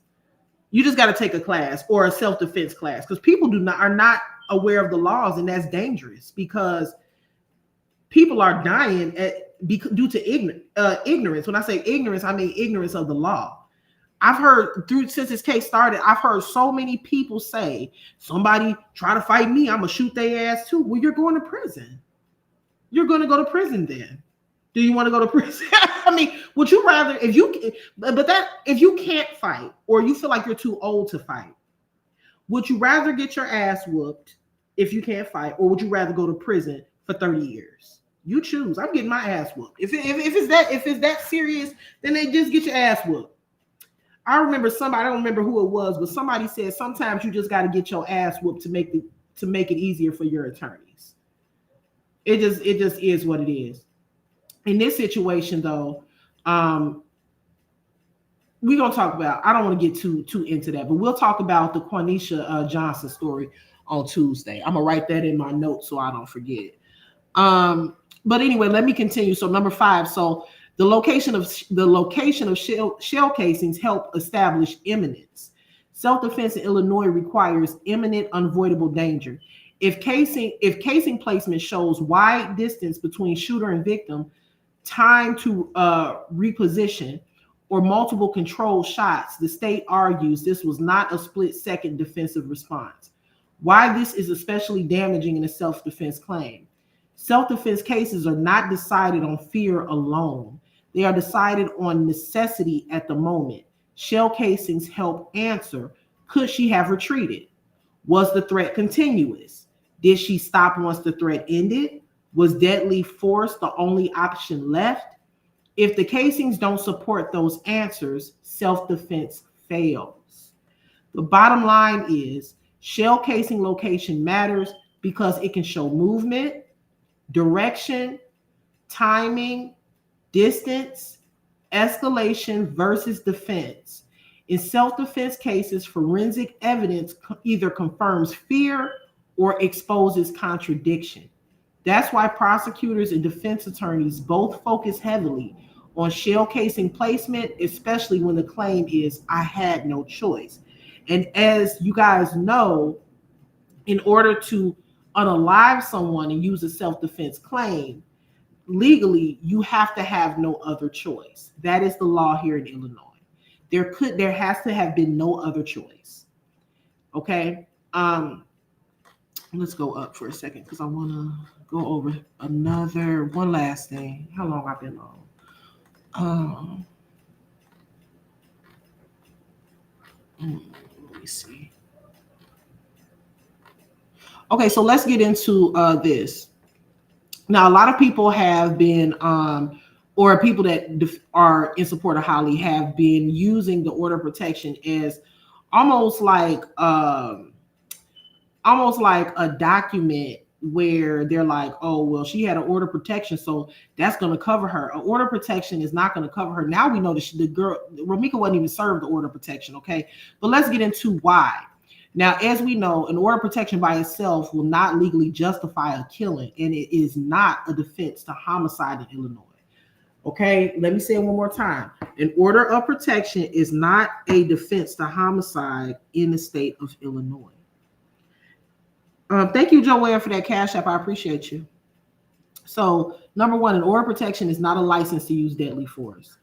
[SPEAKER 2] You just got to take a class or a self-defense class, because people are not aware of the laws, and that's dangerous because people are dying due to ignorance. When I say ignorance, I mean ignorance of the law. I've heard since this case started, I've heard so many people say, somebody try to fight me, I'm going to shoot their ass too. Well, you're going to prison. You're going to go to prison then. Do you want to go to prison? I mean, would you rather, if you can't fight or you feel like you're too old to fight, would you rather get your ass whooped if you can't fight, or would you rather go to prison for 30 years? You choose. I'm getting my ass whooped. If it's that serious, then they just get your ass whooped. I remember somebody, I don't remember who it was, but somebody said sometimes you just got to get your ass whooped to make it easier for your attorneys. It just is what it is. In this situation, though, we're gonna talk about. I don't want to get too into that, but we'll talk about the Quenisha Johnson story on Tuesday. I'm gonna write that in my notes so I don't forget. But anyway, let me continue. So number 5. So the location of shell casings help establish imminence. Self-defense in Illinois requires imminent, unavoidable danger. If casing placement shows wide distance between shooter and victim, time to reposition, or multiple controlled shots, the state argues this was not a split-second defensive response. Why this is especially damaging in a self-defense claim. Self-defense cases are not decided on fear alone. They are decided on necessity at the moment. Shell casings help answer, could she have retreated? Was the threat continuous? Did she stop once the threat ended? Was deadly force the only option left? If the casings don't support those answers, self-defense fails. The bottom line is shell casing location matters because it can show movement, direction, timing, distance, escalation versus defense. In self-defense cases, forensic evidence either confirms fear or exposes contradiction. That's why prosecutors and defense attorneys both focus heavily on shell casing placement, especially when the claim is, I had no choice. And as you guys know, in order to unalive someone and use a self-defense claim, legally, you have to have no other choice. That is the law here in Illinois. There has to have been no other choice. Okay. Let's go up for a second because I want to go over one last thing. How long I've been on? Let me see. Okay, so let's get into this. Now, a lot of people have been, or people that are in support of Holly have been using the order of protection as almost like a document where they're like, oh, well, she had an order of protection, so that's going to cover her. An order of protection is not going to cover her. Now we know that the girl, Romika, wasn't even served the order of protection, okay? But let's get into why. Now, as we know, an order of protection by itself will not legally justify a killing, and it is not a defense to homicide in Illinois. Okay, let me say it one more time. An order of protection is not a defense to homicide in the state of Illinois. Thank you, Joanne, for that Cash App. I appreciate you. So, number one, an order of protection is not a license to use deadly force.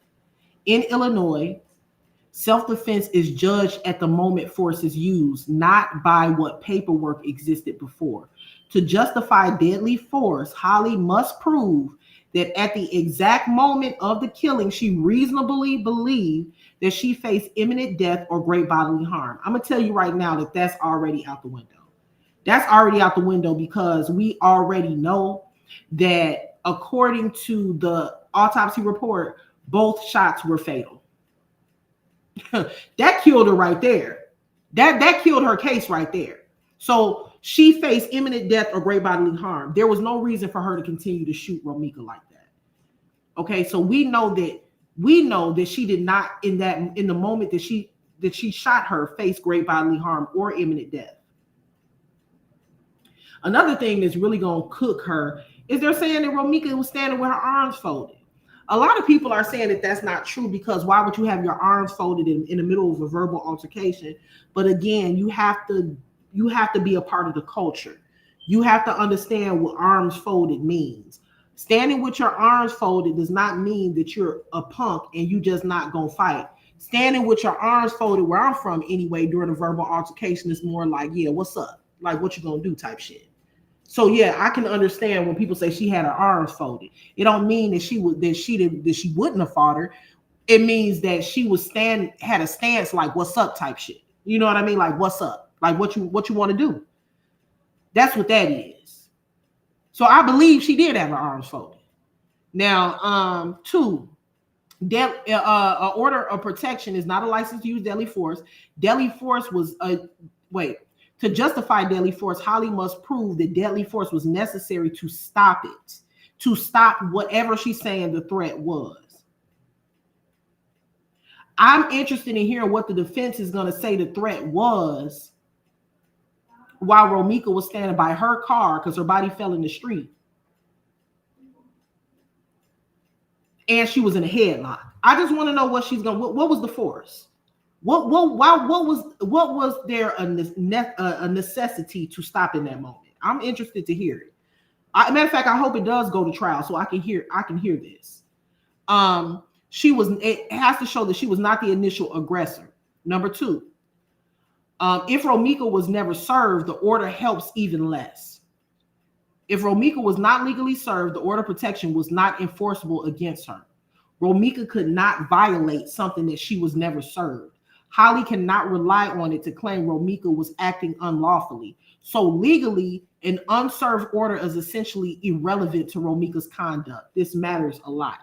[SPEAKER 2] In Illinois, self-defense is judged at the moment force is used, not by what paperwork existed before. To justify deadly force, Holly must prove that at the exact moment of the killing, she reasonably believed that she faced imminent death or great bodily harm. I'm going to tell you right now that that's already out the window. That's already out the window because we already know that according to the autopsy report, both shots were fatal. That killed her right there. That killed her case right there. So she faced imminent death or great bodily harm. There was no reason for her to continue to shoot Romika like that. Okay, so we know that she did not in the moment that she shot her face great bodily harm or imminent death. Another thing that's really going to cook her is they're saying that Romika was standing with her arms folded. A lot of people are saying that that's not true because why would you have your arms folded in the middle of a verbal altercation? But again, you have to be a part of the culture. You have to understand what arms folded means. Standing with your arms folded does not mean that you're a punk and you just not gonna fight. Standing with your arms folded, where I'm from anyway, during a verbal altercation is more like, yeah, what's up? Like, what you gonna do type shit. So yeah, I can understand when people say she had her arms folded. It don't mean that she wouldn't have fought her. It means that she had a stance like what's up type shit. You know what I mean? Like what's up? Like what you want to do? That's what that is. So I believe she did have her arms folded. Now, two, order of protection is not a license to use deadly force. Deadly force was to justify deadly force, Holly must prove that deadly force was necessary to stop it, to stop whatever she's saying the threat was. I'm interested in hearing what the defense is going to say the threat was while Romika was standing by her car because her body fell in the street. And she was in a headlock. I just want to know what was the force? What was there a necessity to stop in that moment? I'm interested to hear it. Matter of fact, I hope it does go to trial so I can hear this. It has to show that she was not the initial aggressor. Number two, if Romika was never served, the order helps even less. If Romika was not legally served, the order of protection was not enforceable against her. Romika could not violate something that she was never served. Holly cannot rely on it to claim Romika was acting unlawfully. So legally, an unserved order is essentially irrelevant to Romika's conduct. This matters a lot.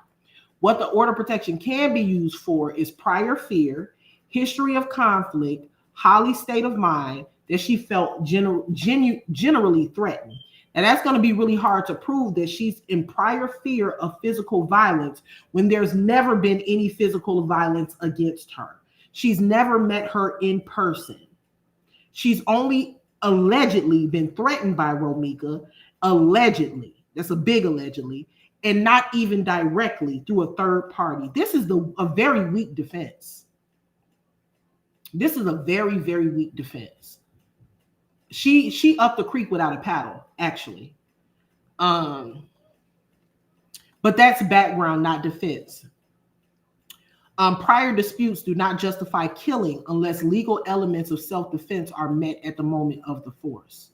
[SPEAKER 2] What the order of protection can be used for is prior fear, history of conflict, Holly's state of mind, that she felt generally threatened. And that's going to be really hard to prove that she's in prior fear of physical violence when there's never been any physical violence against her. She's never met her in person. She's only allegedly been threatened by Romika, allegedly, that's a big allegedly, and not even directly through a third party. This is a very weak defense. This is a very, very weak defense. She upped the creek without a paddle, actually. But that's background, not defense. Prior disputes do not justify killing unless legal elements of self-defense are met at the moment of the force.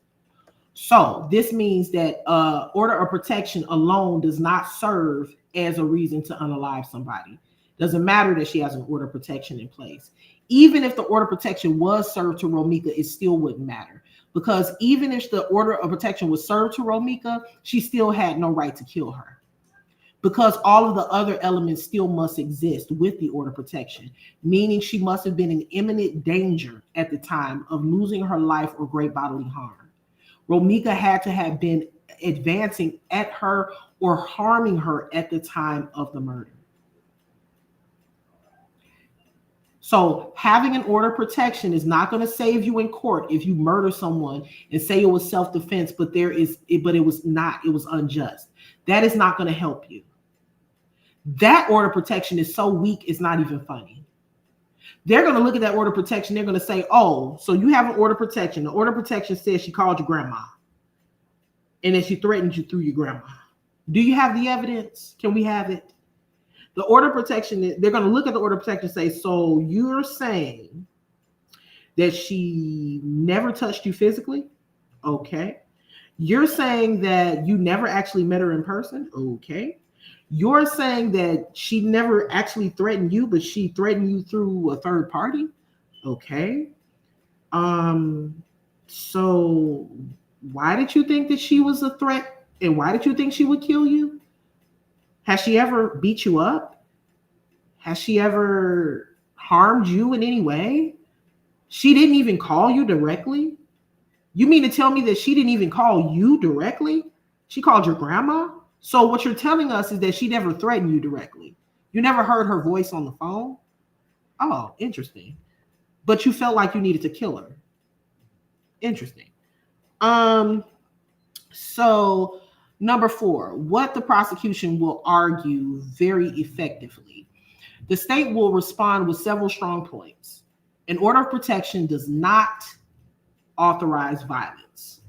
[SPEAKER 2] So this means that order of protection alone does not serve as a reason to unalive somebody. Doesn't matter that she has an order of protection in place. Even if the order of protection was served to Romika, it still wouldn't matter. Because even if the order of protection was served to Romika, she still had no right to kill her. Because all of the other elements still must exist with the order of protection, meaning she must have been in imminent danger at the time of losing her life or great bodily harm. Romika had to have been advancing at her or harming her at the time of the murder. So having an order of protection is not going to save you in court if you murder someone and say it was self-defense, but it was not, it was unjust. That is not going to help you. That order of protection is so weak, it's not even funny. They're going to look at that order of protection. They're going to say, oh, so you have an order of protection. The order of protection says she called your grandma. And then she threatened you through your grandma. Do you have the evidence? Can we have it? The order of protection, they're going to look at the order of protection and say, so you're saying that she never touched you physically? Okay. You're saying that you never actually met her in person? Okay. You're saying that she never actually threatened you, but she threatened you through a third party? Okay. So why did you think that she was a threat? And why did you think she would kill you? Has she ever beat you up? Has she ever harmed you in any way? She didn't even call you directly? You mean to tell me that she didn't even call you directly? She called your grandma? So what you're telling us is that she never threatened you directly. You never heard her voice on the phone? Oh, interesting. But you felt like you needed to kill her. Interesting. So number 4, what the prosecution will argue very effectively. The state will respond with several strong points. An order of protection does not authorize violence.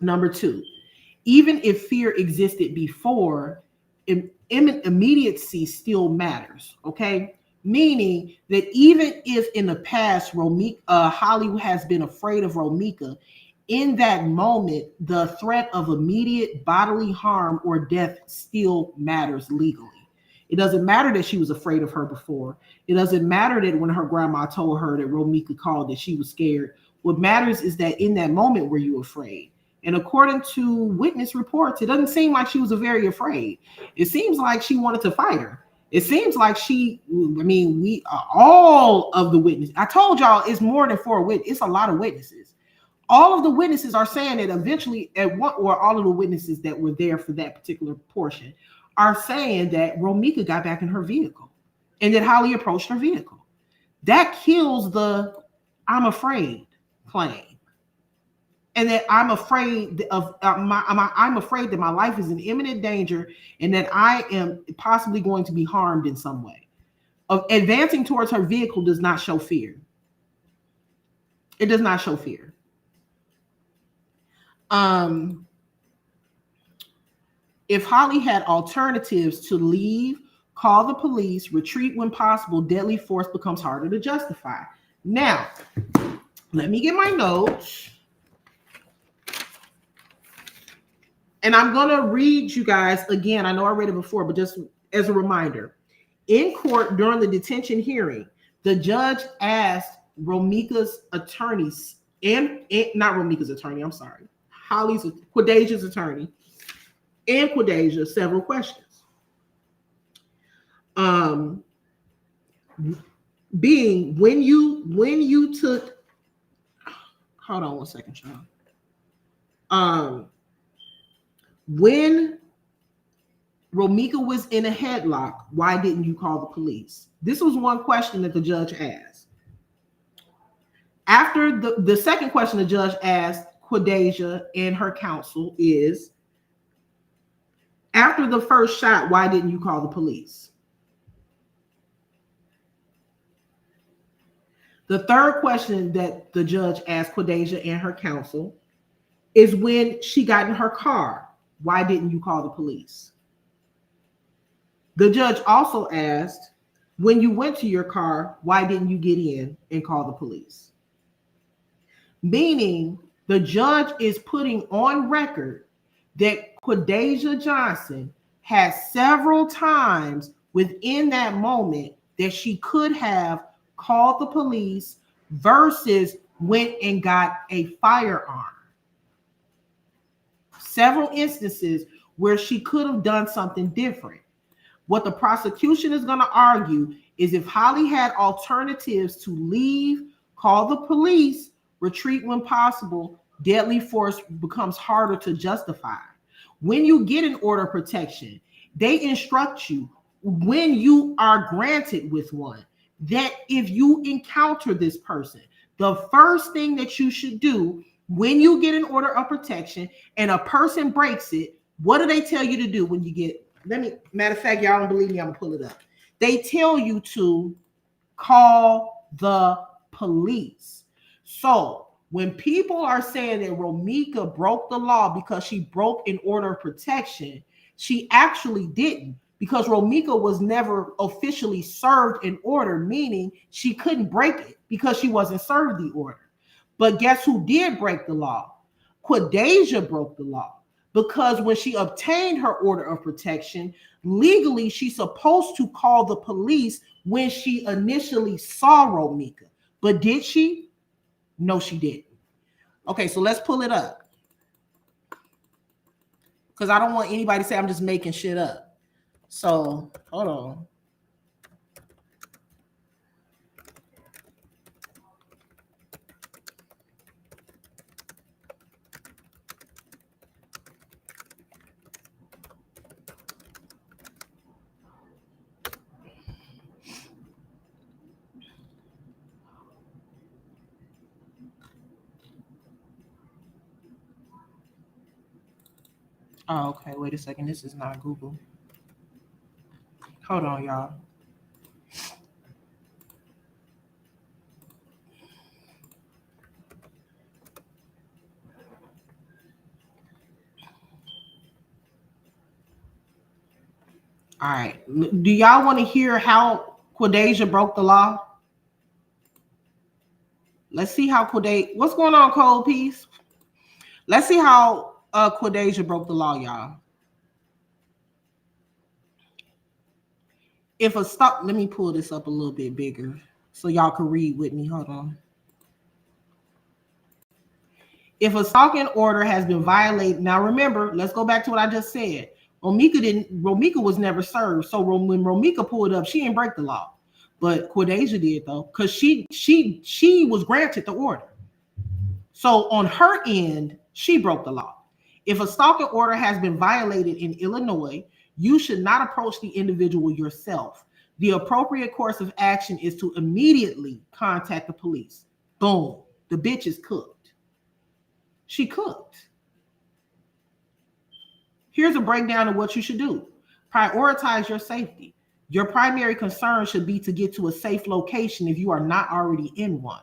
[SPEAKER 2] Number 2, even if fear existed before, immediacy still matters, okay? Meaning that even if in the past Holly has been afraid of Romika, in that moment, the threat of immediate bodily harm or death still matters legally. It doesn't matter that she was afraid of her before. It doesn't matter that when her grandma told her that Romika called that she was scared. What matters is that in that moment, were you afraid? And according to witness reports, it doesn't seem like she was very afraid. It seems like she wanted to fight her. It seems like all of the witnesses, I told y'all it's more than 4 witnesses. It's a lot of witnesses. All of the witnesses are saying that eventually all of the witnesses that were there for that particular portion are saying that Romika got back in her vehicle and that Holly approached her vehicle. That kills the I'm afraid claim. And that I'm afraid of I'm afraid that my life is in imminent danger and that I am possibly going to be harmed in some way. Of advancing towards her vehicle does not show fear. It does not show fear. If Holly had alternatives to leave, call the police, retreat when possible, deadly force becomes harder to justify. Now, let me get my notes. And I'm going to read you guys again. I know I read it before, but just as a reminder. In court during the detention hearing, the judge asked Romika's attorneys, and not Romika's attorney, I'm sorry, Quadacia's attorney, and Quadacia several questions. Being when you took, hold on one second, y'all. When Romika was in a headlock, why didn't you call the police? This was one question that the judge asked. After the second question the judge asked Quadeja and her counsel is, after the first shot, why didn't you call the police? The third question that the judge asked Quadeja and her counsel is, when she got in her car, why didn't you call the police? The judge also asked, when you went to your car, why didn't you get in and call the police? Meaning the judge is putting on record that Quadeja Johnson has several times within that moment that she could have called the police versus went and got a firearm. Several instances where she could have done something different. What the prosecution is going to argue is, if Holly had alternatives to leave, call the police, retreat when possible, deadly force becomes harder to justify. When you get an order of protection, they instruct you, when you are granted with one, that if you encounter this person, the first thing that you should do when you get an order of protection and a person breaks it, what do they tell you to do when you get? Matter of fact, y'all don't believe me, I'm gonna pull it up. They tell you to call the police. So when people are saying that Romika broke the law because she broke an order of protection, she actually didn't, because Romika was never officially served an order, meaning she couldn't break it because she wasn't served the order. But guess who did break the law? Quadeja broke the law, because when she obtained her order of protection, legally she's supposed to call the police when she initially saw Romika. But did she? No, she didn't. Okay, so let's pull it up, because I don't want anybody to say I'm just making shit up. So hold on. Oh, okay. Wait a second. This is not Google. Hold on, y'all. All right. Do y'all want to hear how Quadeja broke the law? Let's see how Quadeja. What's going on, Cold Piece? Let's see how Quadeja broke the law, y'all. If a stop, let me pull this up a little bit bigger so y'all can read with me. Hold on. If a stalking order has been violated, now remember, let's go back to what I just said. Romika was never served. So when Romika pulled up, she didn't break the law. But Quadeja did, though, because she was granted the order. So on her end, she broke the law. If a stalking order has been violated in Illinois, you should not approach the individual yourself. The appropriate course of action is to immediately contact the police. Boom. The bitch is cooked. She cooked. Here's a breakdown of what you should do. Prioritize your safety. Your primary concern should be to get to a safe location if you are not already in one.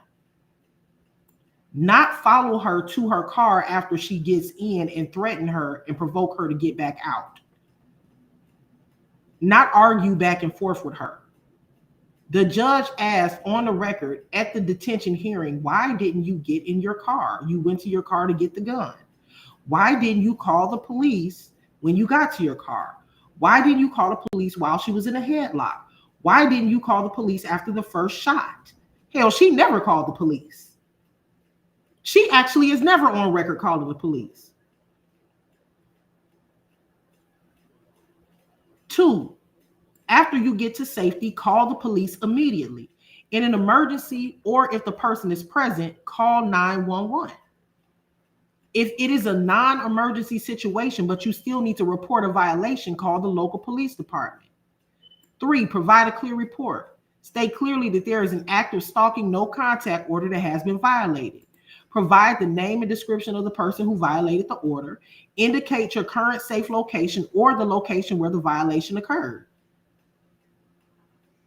[SPEAKER 2] Not follow her to her car after she gets in and threaten her and provoke her to get back out. Not argue back and forth with her. The judge asked on the record at the detention hearing, why didn't you get in your car? You went to your car to get the gun. Why didn't you call the police when you got to your car? Why didn't you call the police while she was in a headlock? Why didn't you call the police after the first shot? Hell, she never called the police. She actually is never on record calling the police. 2, after you get to safety, call the police immediately. In an emergency, or if the person is present, call 911. If it is a non-emergency situation, but you still need to report a violation, call the local police department. 3, provide a clear report. State clearly that there is an active stalking no contact order that has been violated. Provide the name and description of the person who violated the order. Indicate your current safe location or the location where the violation occurred.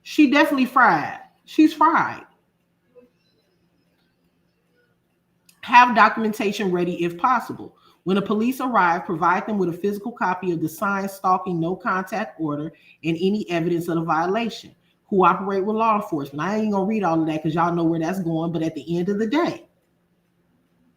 [SPEAKER 2] She definitely fried. She's fried. Have documentation ready if possible. When the police arrive, provide them with a physical copy of the signed stalking no contact order and any evidence of the violation. Cooperate with law enforcement. I ain't gonna read all of that because y'all know where that's going, but at the end of the day,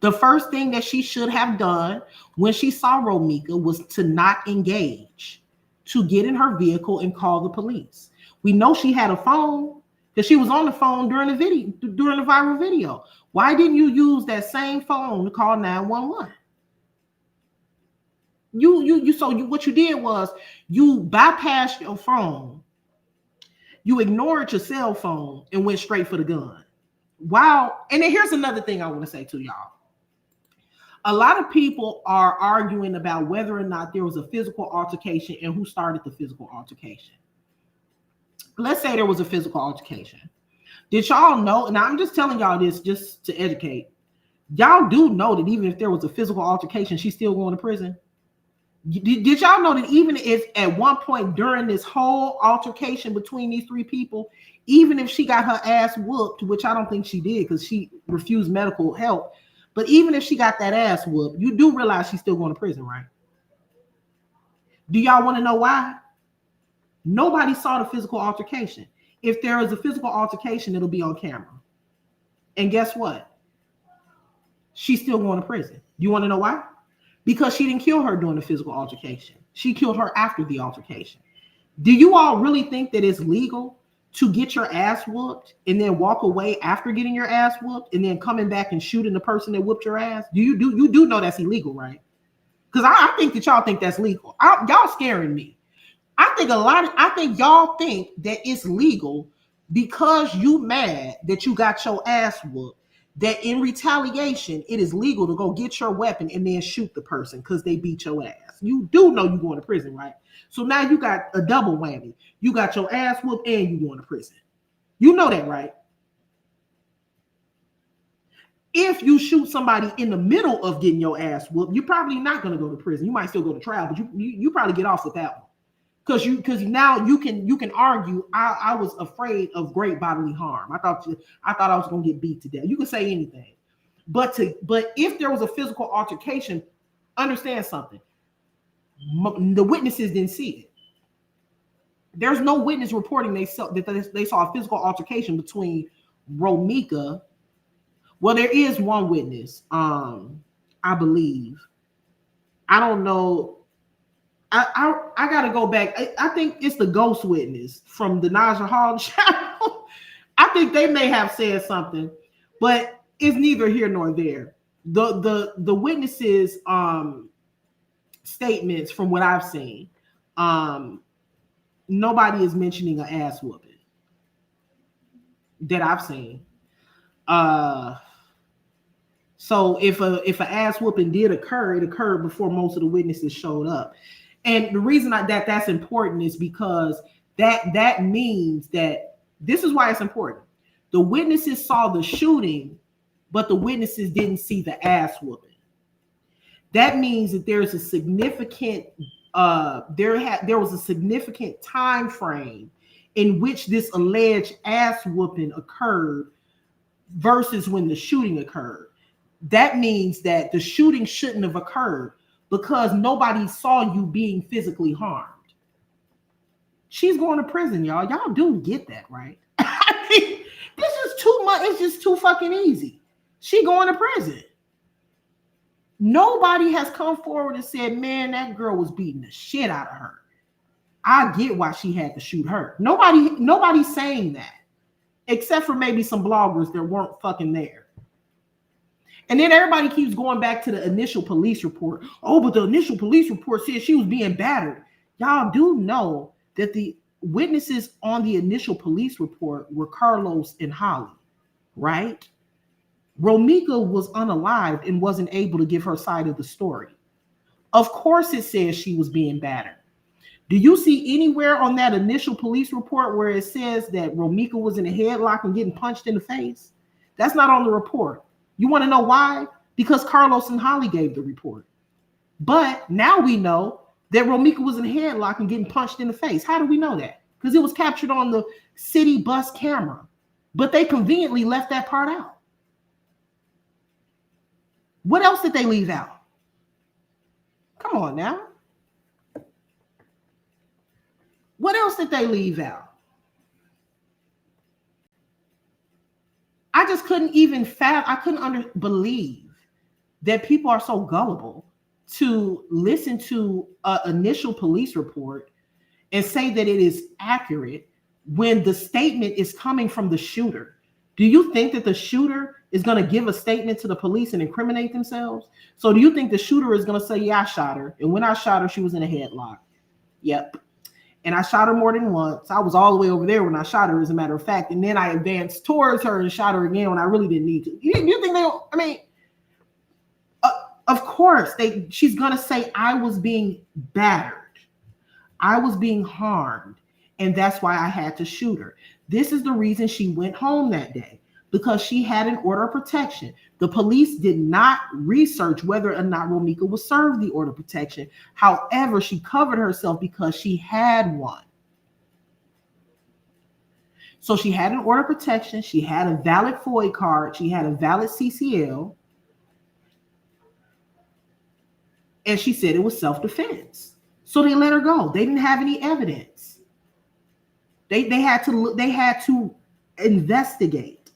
[SPEAKER 2] the first thing that she should have done when she saw Romika was to not engage, to get in her vehicle and call the police. We know she had a phone because she was on the phone during the video, during the viral video. Why didn't you use that same phone to call 911? What you did was you bypassed your phone, you ignored your cell phone and went straight for the gun. Wow. And then here's another thing I want to say to y'all. A lot of people are arguing about whether or not there was a physical altercation and who started the physical altercation. Let's say there was a physical altercation. Did y'all know, and I'm just telling y'all this just to educate, y'all do know that even if there was a physical altercation, she's still going to prison? Did y'all know that even if at one point during this whole altercation between these three people, even if she got her ass whooped, which I don't think she did because she refused medical help, but even if she got that ass whooped, you do realize she's still going to prison, right? Do y'all want to know why? Nobody saw the physical altercation. If there is a physical altercation, it'll be on camera. And guess what? She's still going to prison. You want to know why? Because she didn't kill her during the physical altercation. She killed her after the altercation. Do you all really think that it's legal to get your ass whooped and then walk away after getting your ass whooped and then coming back and shooting the person that whooped your ass? You do know that's illegal, right? Because I think that y'all think that's legal. Y'all scaring me. I think y'all think that it's legal because you mad that you got your ass whooped, that in retaliation, it is legal to go get your weapon and then shoot the person because they beat your ass. You do know you're going to prison, right? So now you got a double whammy. You got your ass whooped and you going to prison. You know that, right? If you shoot somebody in the middle of getting your ass whooped, you're probably not going to go to prison. You might still go to trial, but you probably get off with that one. Because now you can argue I was afraid of great bodily harm. I thought I was gonna get beat to death. You can say anything, but if there was a physical altercation, understand something. The witnesses didn't see it. There's no witness reporting they saw a physical altercation between Romika. Well, there is one witness, I believe. I don't know. I gotta go back. I think it's the ghost witness from the Naja Hall channel. I think they may have said something, but it's neither here nor there. The witnesses' statements from what I've seen, nobody is mentioning an ass whooping that I've seen. So if an ass whooping did occur, it occurred before most of the witnesses showed up. And the reason that's important is because that means that this is why it's important. The witnesses saw the shooting, but the witnesses didn't see the ass whooping. That means that there's a significant there was a significant time frame in which this alleged ass whooping occurred versus when the shooting occurred. That means that the shooting shouldn't have occurred because nobody saw you being physically harmed. She's going to prison, y'all. Y'all do get that, right? I mean, this is too much. It's just too fucking easy. She going to prison. Nobody has come forward and said, man, that girl was beating the shit out of her. I get why she had to shoot her. Nobody's saying that, except for maybe some bloggers that weren't fucking there. And then everybody keeps going back to the initial police report. Oh, but the initial police report said she was being battered. Y'all do know that the witnesses on the initial police report were Carlos and Holly, right? Romika was unalived and wasn't able to give her side of the story. Of course it says she was being battered. Do you see anywhere on that initial police report where it says that Romika was in a headlock and getting punched in the face? That's not on the report. You want to know why? Because Carlos and Holly gave the report. But now we know that Romika was in a headlock and getting punched in the face. How do we know that? Because it was captured on the city bus camera. But they conveniently left that part out. What else did they leave out? Come on now. What else did they leave out? I just couldn't even I couldn't believe that people are so gullible to listen to an initial police report and say that it is accurate when the statement is coming from the shooter. Do you think that the shooter is going to give a statement to the police and incriminate themselves? So do you think the shooter is going to say, yeah, I shot her, and when I shot her, she was in a headlock? Yep. And I shot her more than once. I was all the way over there when I shot her, as a matter of fact. And then I advanced towards her and shot her again when I really didn't need to. You think they don't? I mean, of course, she's going to say, I was being battered. I was being harmed. And that's why I had to shoot her. This is the reason she went home that day, because she had an order of protection. The police did not research whether or not Romika was served the order of protection. However, she covered herself because she had one. So she had an order of protection. She had a valid FOIA card. She had a valid CCL. And she said it was self-defense. So they let her go. They didn't have any evidence. They had to investigate.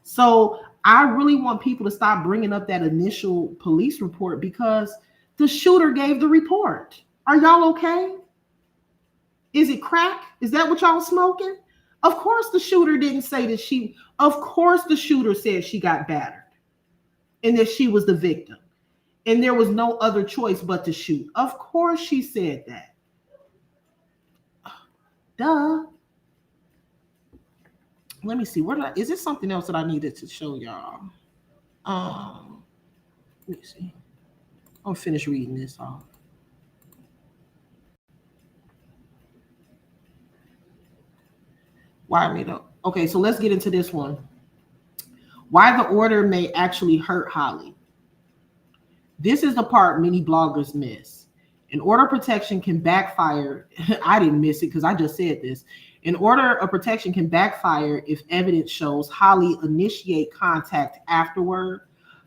[SPEAKER 2] So I really want people to stop bringing up that initial police report, because the shooter gave the report. Are y'all okay? Is it crack? Is that what y'all smoking? Of course the shooter didn't say that of course the shooter said she got battered and that she was the victim and there was no other choice but to shoot. Of course she said that. Duh. Let me see. Is this something else that I needed to show y'all? Let me see. I'll finish reading this off. Why me though? Okay, so let's get into this one. Why the order may actually hurt Holly. This is the part many bloggers miss. An order of protection can backfire. I didn't miss it because I just said this. An order of protection can backfire if evidence shows Holly initiate contact afterward.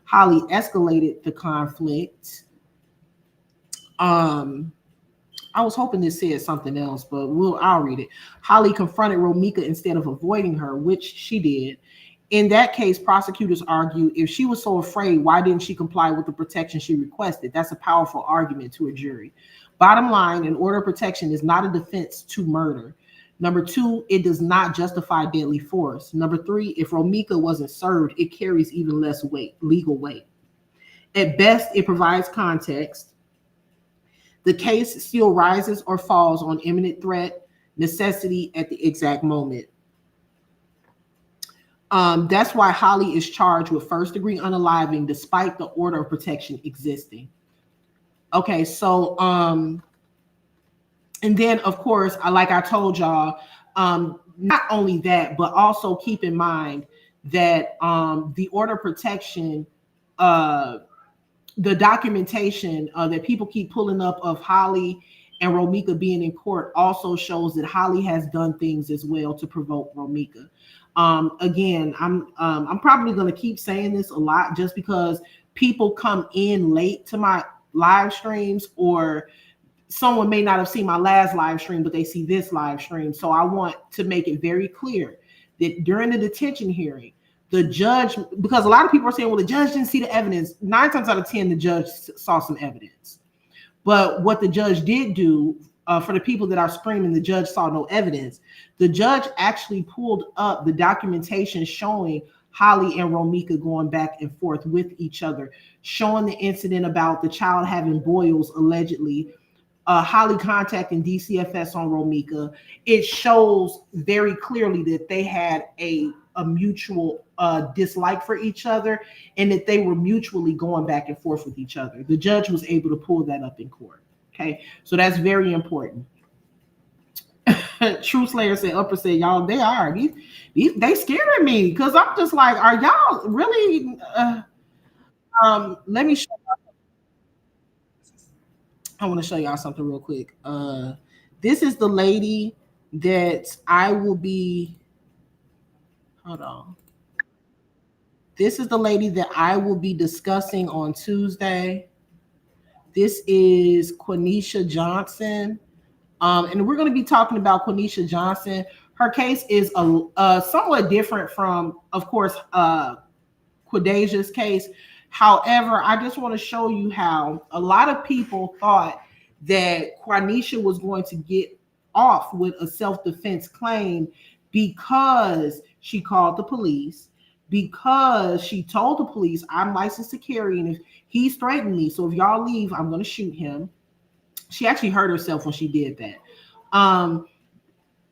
[SPEAKER 2] Holly escalated the conflict. I was hoping this said something else, but I'll read it. Holly confronted Romika instead of avoiding her, which she did. In that case, prosecutors argue, if she was so afraid, why didn't she comply with the protection she requested? That's a powerful argument to a jury. Bottom line, an order of protection is not a defense to murder. Number two, it does not justify deadly force. Number three, if Romika wasn't served, it carries even less weight, legal weight. At best, it provides context. The case still rises or falls on imminent threat, necessity at the exact moment. That's why Holly is charged with first-degree unaliving despite the order of protection existing. Okay, so and then of course, like I told y'all, not only that, but also keep in mind that the order of protection, the documentation that people keep pulling up of Holly and Romika being in court also shows that Holly has done things as well to provoke Romika. Again, I'm probably going to keep saying this a lot just because people come in late to my live streams, or someone may not have seen my last live stream, but they see this live stream. So I want to make it very clear that during the detention hearing, the judge, because a lot of people are saying, well, the judge didn't see the evidence. 9 times out of 10, the judge saw some evidence. But what the judge did do, for the people that are screaming, the judge saw no evidence, the judge actually pulled up the documentation showing Holly and Romika going back and forth with each other, showing the incident about the child having boils allegedly, Holly contacting DCFS on Romika. It shows very clearly that they had a mutual dislike for each other and that they were mutually going back and forth with each other. The judge was able to pull that up in court. Okay, so that's very important. True Slayer said, Upper said, y'all, they are. They scaring me because I'm just like, are y'all really? Let me show. I want to show y'all something real quick. This is the lady that I will be. Hold on. This is the lady that I will be discussing on Tuesday. This is Quenisha Johnson. And we're going to be talking about Quenisha Johnson. Her case is somewhat different from, of course, Quadacia's case. However, I just want to show you how a lot of people thought that Quenisha was going to get off with a self-defense claim because she called the police, because she told the police, I'm licensed to carry, and if he's threatened me, so if y'all leave, I'm going to shoot him. She actually hurt herself when she did that.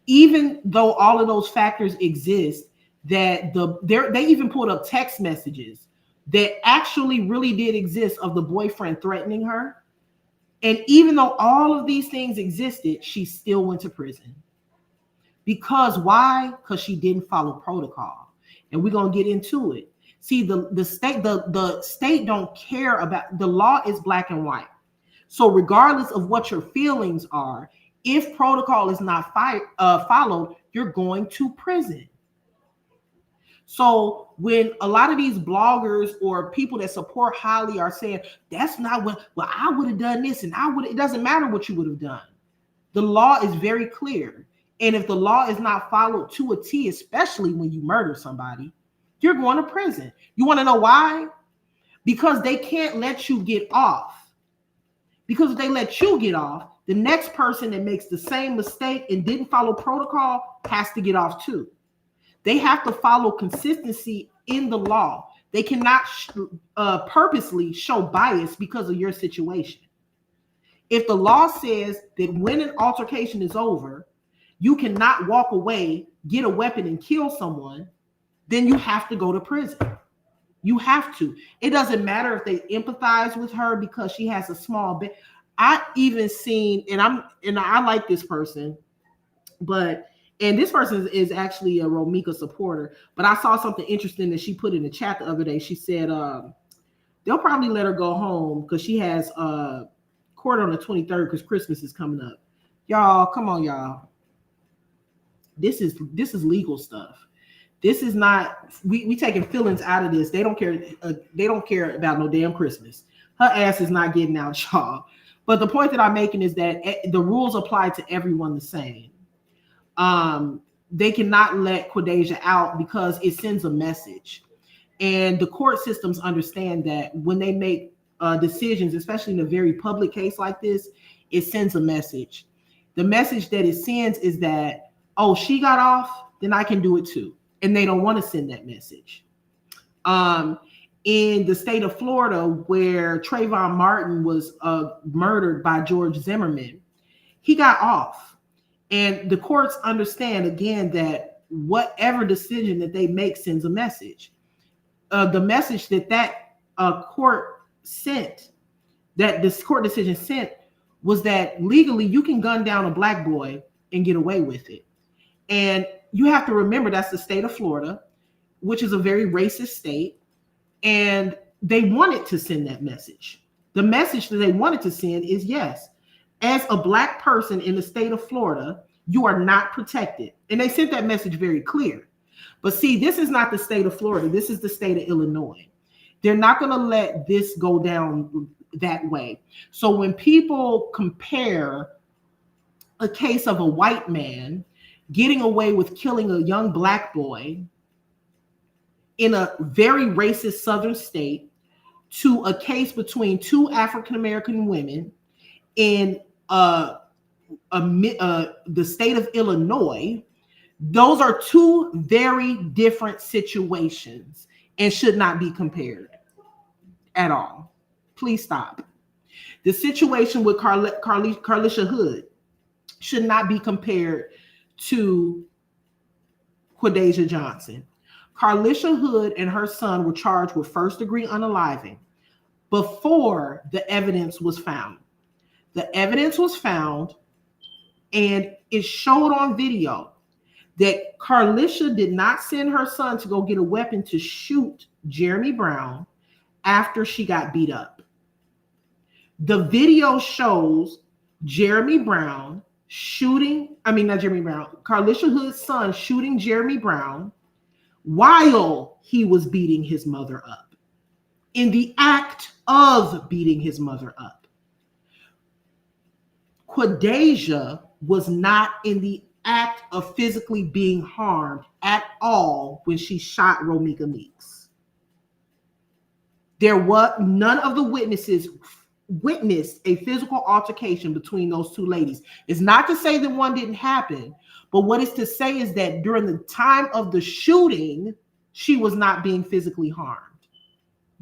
[SPEAKER 2] Even though all of those factors exist, that they even pulled up text messages that actually really did exist of the boyfriend threatening her. And even though all of these things existed, she still went to prison. Because why? Because she didn't follow protocol. And we're going to get into it. See, the state don't care about, the law is black and white. So regardless of what your feelings are, if protocol is not followed, you're going to prison. So when a lot of these bloggers or people that support Holly are saying, that's not what, well, I would have done this and it doesn't matter what you would have done. The law is very clear. And if the law is not followed to a T, especially when you murder somebody, you're going to prison. You want to know why? Because they can't let you get off. Because if they let you get off, the next person that makes the same mistake and didn't follow protocol has to get off too. They have to follow consistency in the law. They cannot purposely show bias because of your situation. If the law says that when an altercation is over, you cannot walk away, get a weapon, and kill someone, then you have to go to prison. You have to. It doesn't matter if they empathize with her because she has a small bit. I even seen, and I like this person, and this person is actually a Romika supporter, but I saw something interesting that she put in the chat the other day. She said they'll probably let her go home because she has court on the 23rd because Christmas is coming up. Y'all, come on, y'all. This is legal stuff. This is not, we taking feelings out of this. They don't care. They don't care about no damn Christmas. Her ass is not getting out, y'all. But the point that I'm making is that the rules apply to everyone the same. They cannot let Quadacia out because it sends a message. And the court systems understand that when they make decisions, especially in a very public case like this, it sends a message. The message that it sends is that, oh, she got off, then I can do it too. And they don't want to send that message. In the state of Florida, where Trayvon Martin was murdered by George Zimmerman, he got off. And the courts understand, again, that whatever decision that they make sends a message. The message that court sent, that this court decision sent, was that legally you can gun down a black boy and get away with it. And you have to remember that's the state of Florida, which is a very racist state. And they wanted to send that message. The message that they wanted to send is, yes, as a black person in the state of Florida, you are not protected. And they sent that message very clear. But see, this is not the state of Florida. This is the state of Illinois. They're not going to let this go down that way. So when people compare a case of a white man getting away with killing a young black boy in a very racist southern state to a case between two African-American women in the state of Illinois, those are two very different situations and should not be compared at all. Please stop. The situation with Carlisha Hood should not be compared to Quadacia Johnson. Carlisha Hood and her son were charged with first-degree unaliving before the evidence was found. The evidence was found, And it showed on video that Carlisha did not send her son to go get a weapon to shoot Jeremy Brown after she got beat up. The video shows Jeremy Brown Carlisha Hood's son shooting Jeremy Brown while he was beating his mother up, in the act of beating his mother up. Quadasia was not in the act of physically being harmed at all when she shot Romika Meeks. None of the witnesses witnessed a physical altercation between those two ladies. It's not to say that one didn't happen, but what it's to say is that during the time of the shooting, she was not being physically harmed.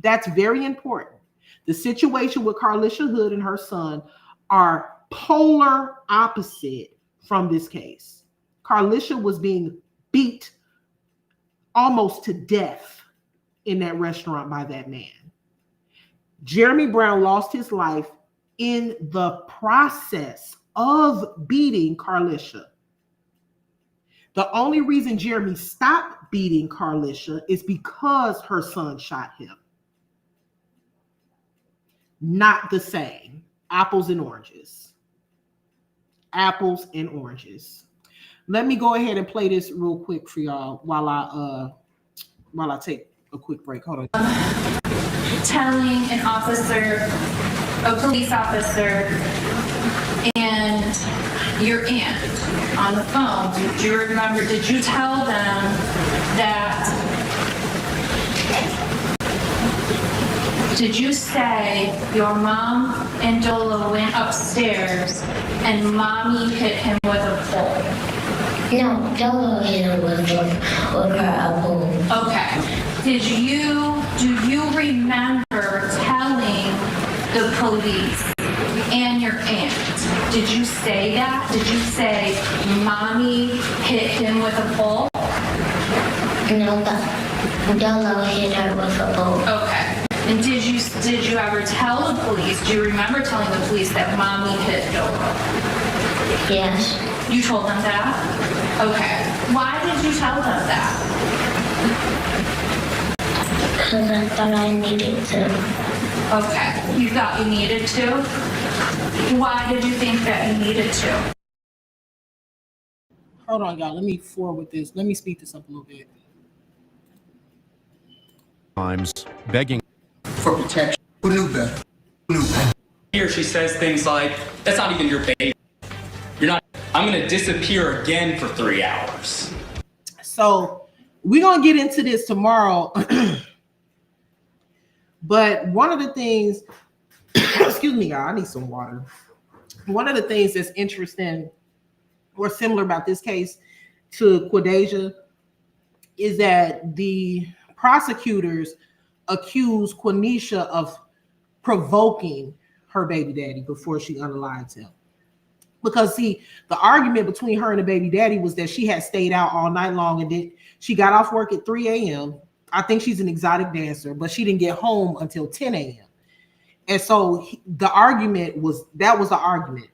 [SPEAKER 2] That's very important. The situation with Carlisha Hood and her son are polar opposite from this case. Carlisha was being beat almost to death in that restaurant by that man. Jeremy Brown lost his life in the process of beating Carlisha. The only reason Jeremy stopped beating Carlisha is because her son shot him. Not the same. Apples and oranges. Apples and oranges. Let me go ahead and play this real quick for y'all while I take a quick break. Hold on.
[SPEAKER 4] Telling a police officer, and your aunt on the phone, did you tell them that, did you say your mom and Dola went upstairs and mommy hit him with a pole?
[SPEAKER 5] No, Dola hit her with her pole.
[SPEAKER 4] Okay. Do you remember telling the police and your aunt? Did you say that? Did you say mommy hit him with a pole?
[SPEAKER 5] No, Dola hit her with a pole.
[SPEAKER 4] Okay. And did you ever tell the police? Do you remember telling the police that mommy hit Dola?
[SPEAKER 5] Yes.
[SPEAKER 4] You told them that? Okay. Why did you tell them that?
[SPEAKER 5] Because I thought I needed to.
[SPEAKER 4] Okay. You thought you needed to? Why did you think that you needed to?
[SPEAKER 2] Hold on, y'all. Let me forward this. Let me speed this up a little bit.
[SPEAKER 6] Times begging
[SPEAKER 7] for protection. Who knew better?
[SPEAKER 8] Here she says things like, that's not even your baby. I'm going to disappear again for 3 hours.
[SPEAKER 2] So we're going to get into this tomorrow. But one of the things, excuse me, y'all, I need some water. One of the things that's interesting or similar about this case to Quadasia is that the prosecutors accused Quanisha of provoking her baby daddy before she unalives him. Because see, the argument between her and the baby daddy was that she had stayed out all night long, and then she got off work at 3 a.m. I think she's an exotic dancer, but she didn't get home until 10 a.m. And so the argument was the argument.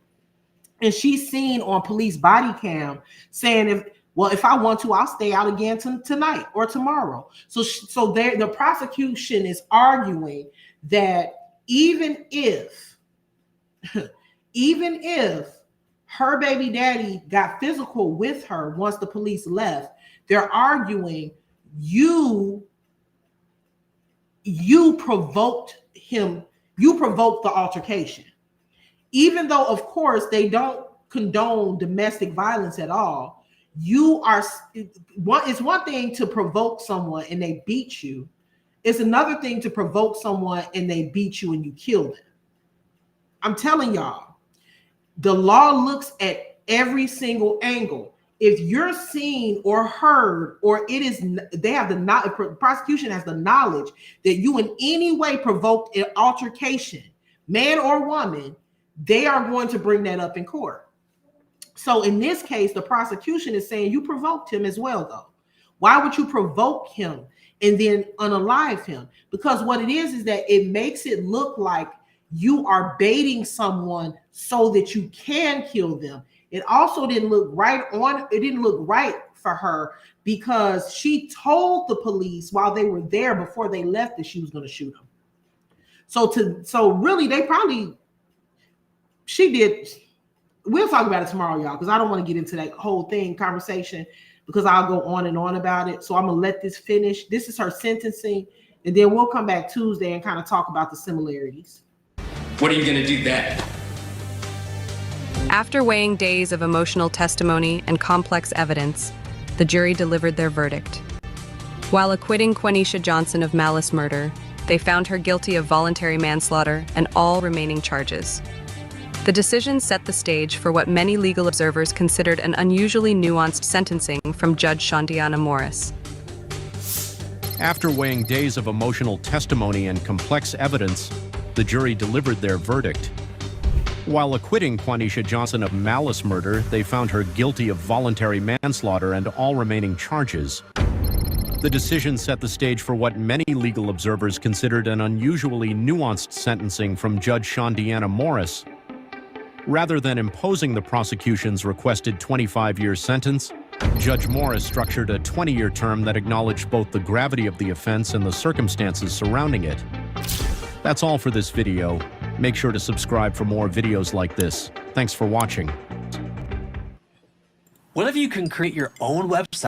[SPEAKER 2] And she's seen on police body cam saying, if I want to, I'll stay out again tonight or tomorrow. So the prosecution is arguing that even if her baby daddy got physical with her once the police left, they're arguing you provoked him, you provoked the altercation. Even though, of course, they don't condone domestic violence at all, it's one thing to provoke someone and they beat you. It's another thing to provoke someone and they beat you and you kill them. I'm telling y'all, the law looks at every single angle. If you're seen or heard, or the prosecution has the knowledge that you in any way provoked an altercation, man or woman, they are going to bring that up in court. So in this case, the prosecution is saying you provoked him as well, though. Why would you provoke him and then unalive him? Because what it is that it makes it look like you are baiting someone so that you can kill them, It also didn't look right for her because she told the police while they were there before they left that she was going to shoot him. So really she did. We'll talk about it tomorrow, y'all, because I don't want to get into that whole conversation because I'll go on and on about it. So I'm going to let this finish. This is her sentencing, and then we'll come back Tuesday and kind of talk about the similarities.
[SPEAKER 8] What are you going to do then?
[SPEAKER 9] After weighing days of emotional testimony and complex evidence, the jury delivered their verdict. While acquitting Quenisha Johnson of malice murder, they found her guilty of voluntary manslaughter and all remaining charges. The decision set the stage for what many legal observers considered an unusually nuanced sentencing from Judge Shondiana Morris.
[SPEAKER 6] After weighing days of emotional testimony and complex evidence, the jury delivered their verdict. While acquitting Quenisha Johnson of malice murder, they found her guilty of voluntary manslaughter and all remaining charges. The decision set the stage for what many legal observers considered an unusually nuanced sentencing from Judge Shondiana Morris. Rather than imposing the prosecution's requested 25-year sentence, Judge Morris structured a 20-year term that acknowledged both the gravity of the offense and the circumstances surrounding it. That's all for this video. Make sure to subscribe for more videos like this. Thanks for watching.
[SPEAKER 10] What if you can create your own website?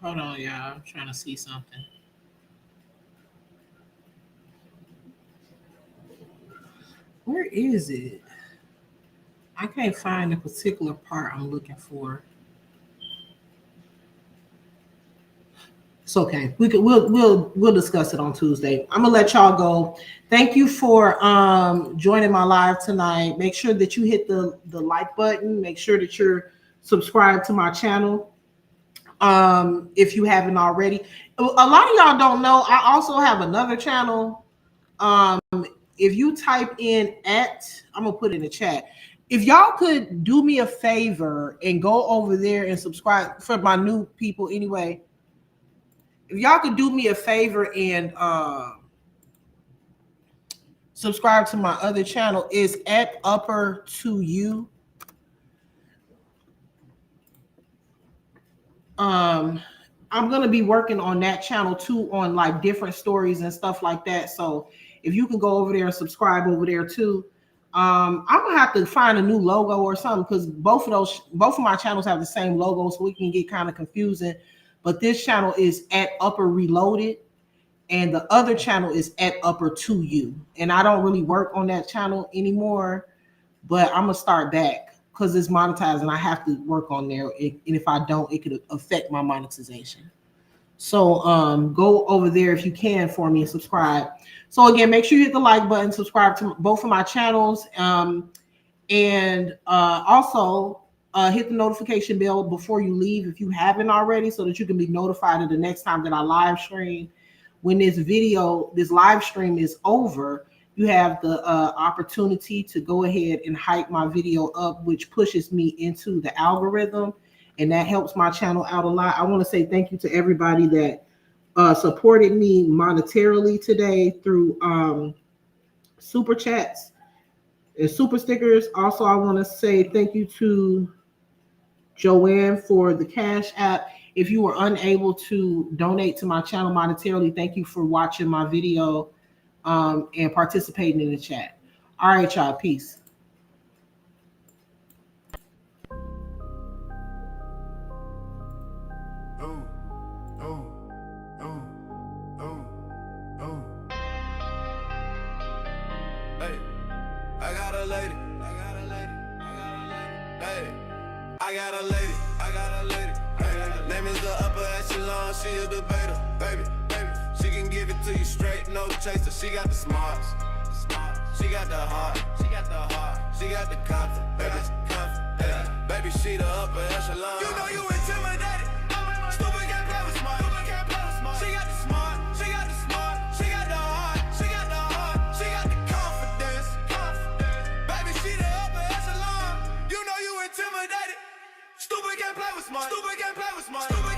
[SPEAKER 2] Hold on, y'all. I'm trying to see something. Where is it? I can't find the particular part I'm looking for. It's okay. We'll discuss it on Tuesday. I'm gonna let y'all go. Thank you for joining my live tonight. Make sure that you hit the like button. Make sure that you're subscribed to my channel. If you haven't already. A lot of y'all don't know, I also have another channel. If you type in I'm gonna put it in the chat. If y'all could do me a favor and go over there and subscribe for my new people anyway. If y'all could do me a favor and subscribe to my other channel, is @upper2u. I'm gonna be working on that channel too, on like different stories and stuff like that. So if you can go over there and subscribe over there too. I'm gonna have to find a new logo or something because both of my channels have the same logo, so we can get kind of confusing. But this channel is @upper reloaded, and the other channel is @upper2u. And I don't really work on that channel anymore, but I'm gonna start back because it's monetized and I have to work on there. And if I don't, it could affect my monetization. So go over there if you can for me and subscribe. So again, make sure you hit the like button, subscribe to both of my channels, and also hit the notification bell before you leave if you haven't already, so that you can be notified of the next time that I live stream. When this live stream is over, you have the opportunity to go ahead and hype my video up, which pushes me into the algorithm, and that helps my channel out a lot. I want to say thank you to everybody that supported me monetarily today through super chats and super stickers. Also, I want to say thank you to Joanne for the Cash App. If you were unable to donate to my channel monetarily, thank you for watching my video and participating in the chat. All right, y'all. Peace.
[SPEAKER 1] Name is the upper echelon, she a debater, baby. She can give it to you straight, no chaser. She got the smarts, she got the heart, she got the confidence, baby. She the upper echelon. You know you intimidated. Stupid can't play with smart. She got the smart, she got the heart, she got the confidence. Baby, she the upper echelon. You know you intimidated. Stupid can't play with smart. Stupid can't play with smart. Stupid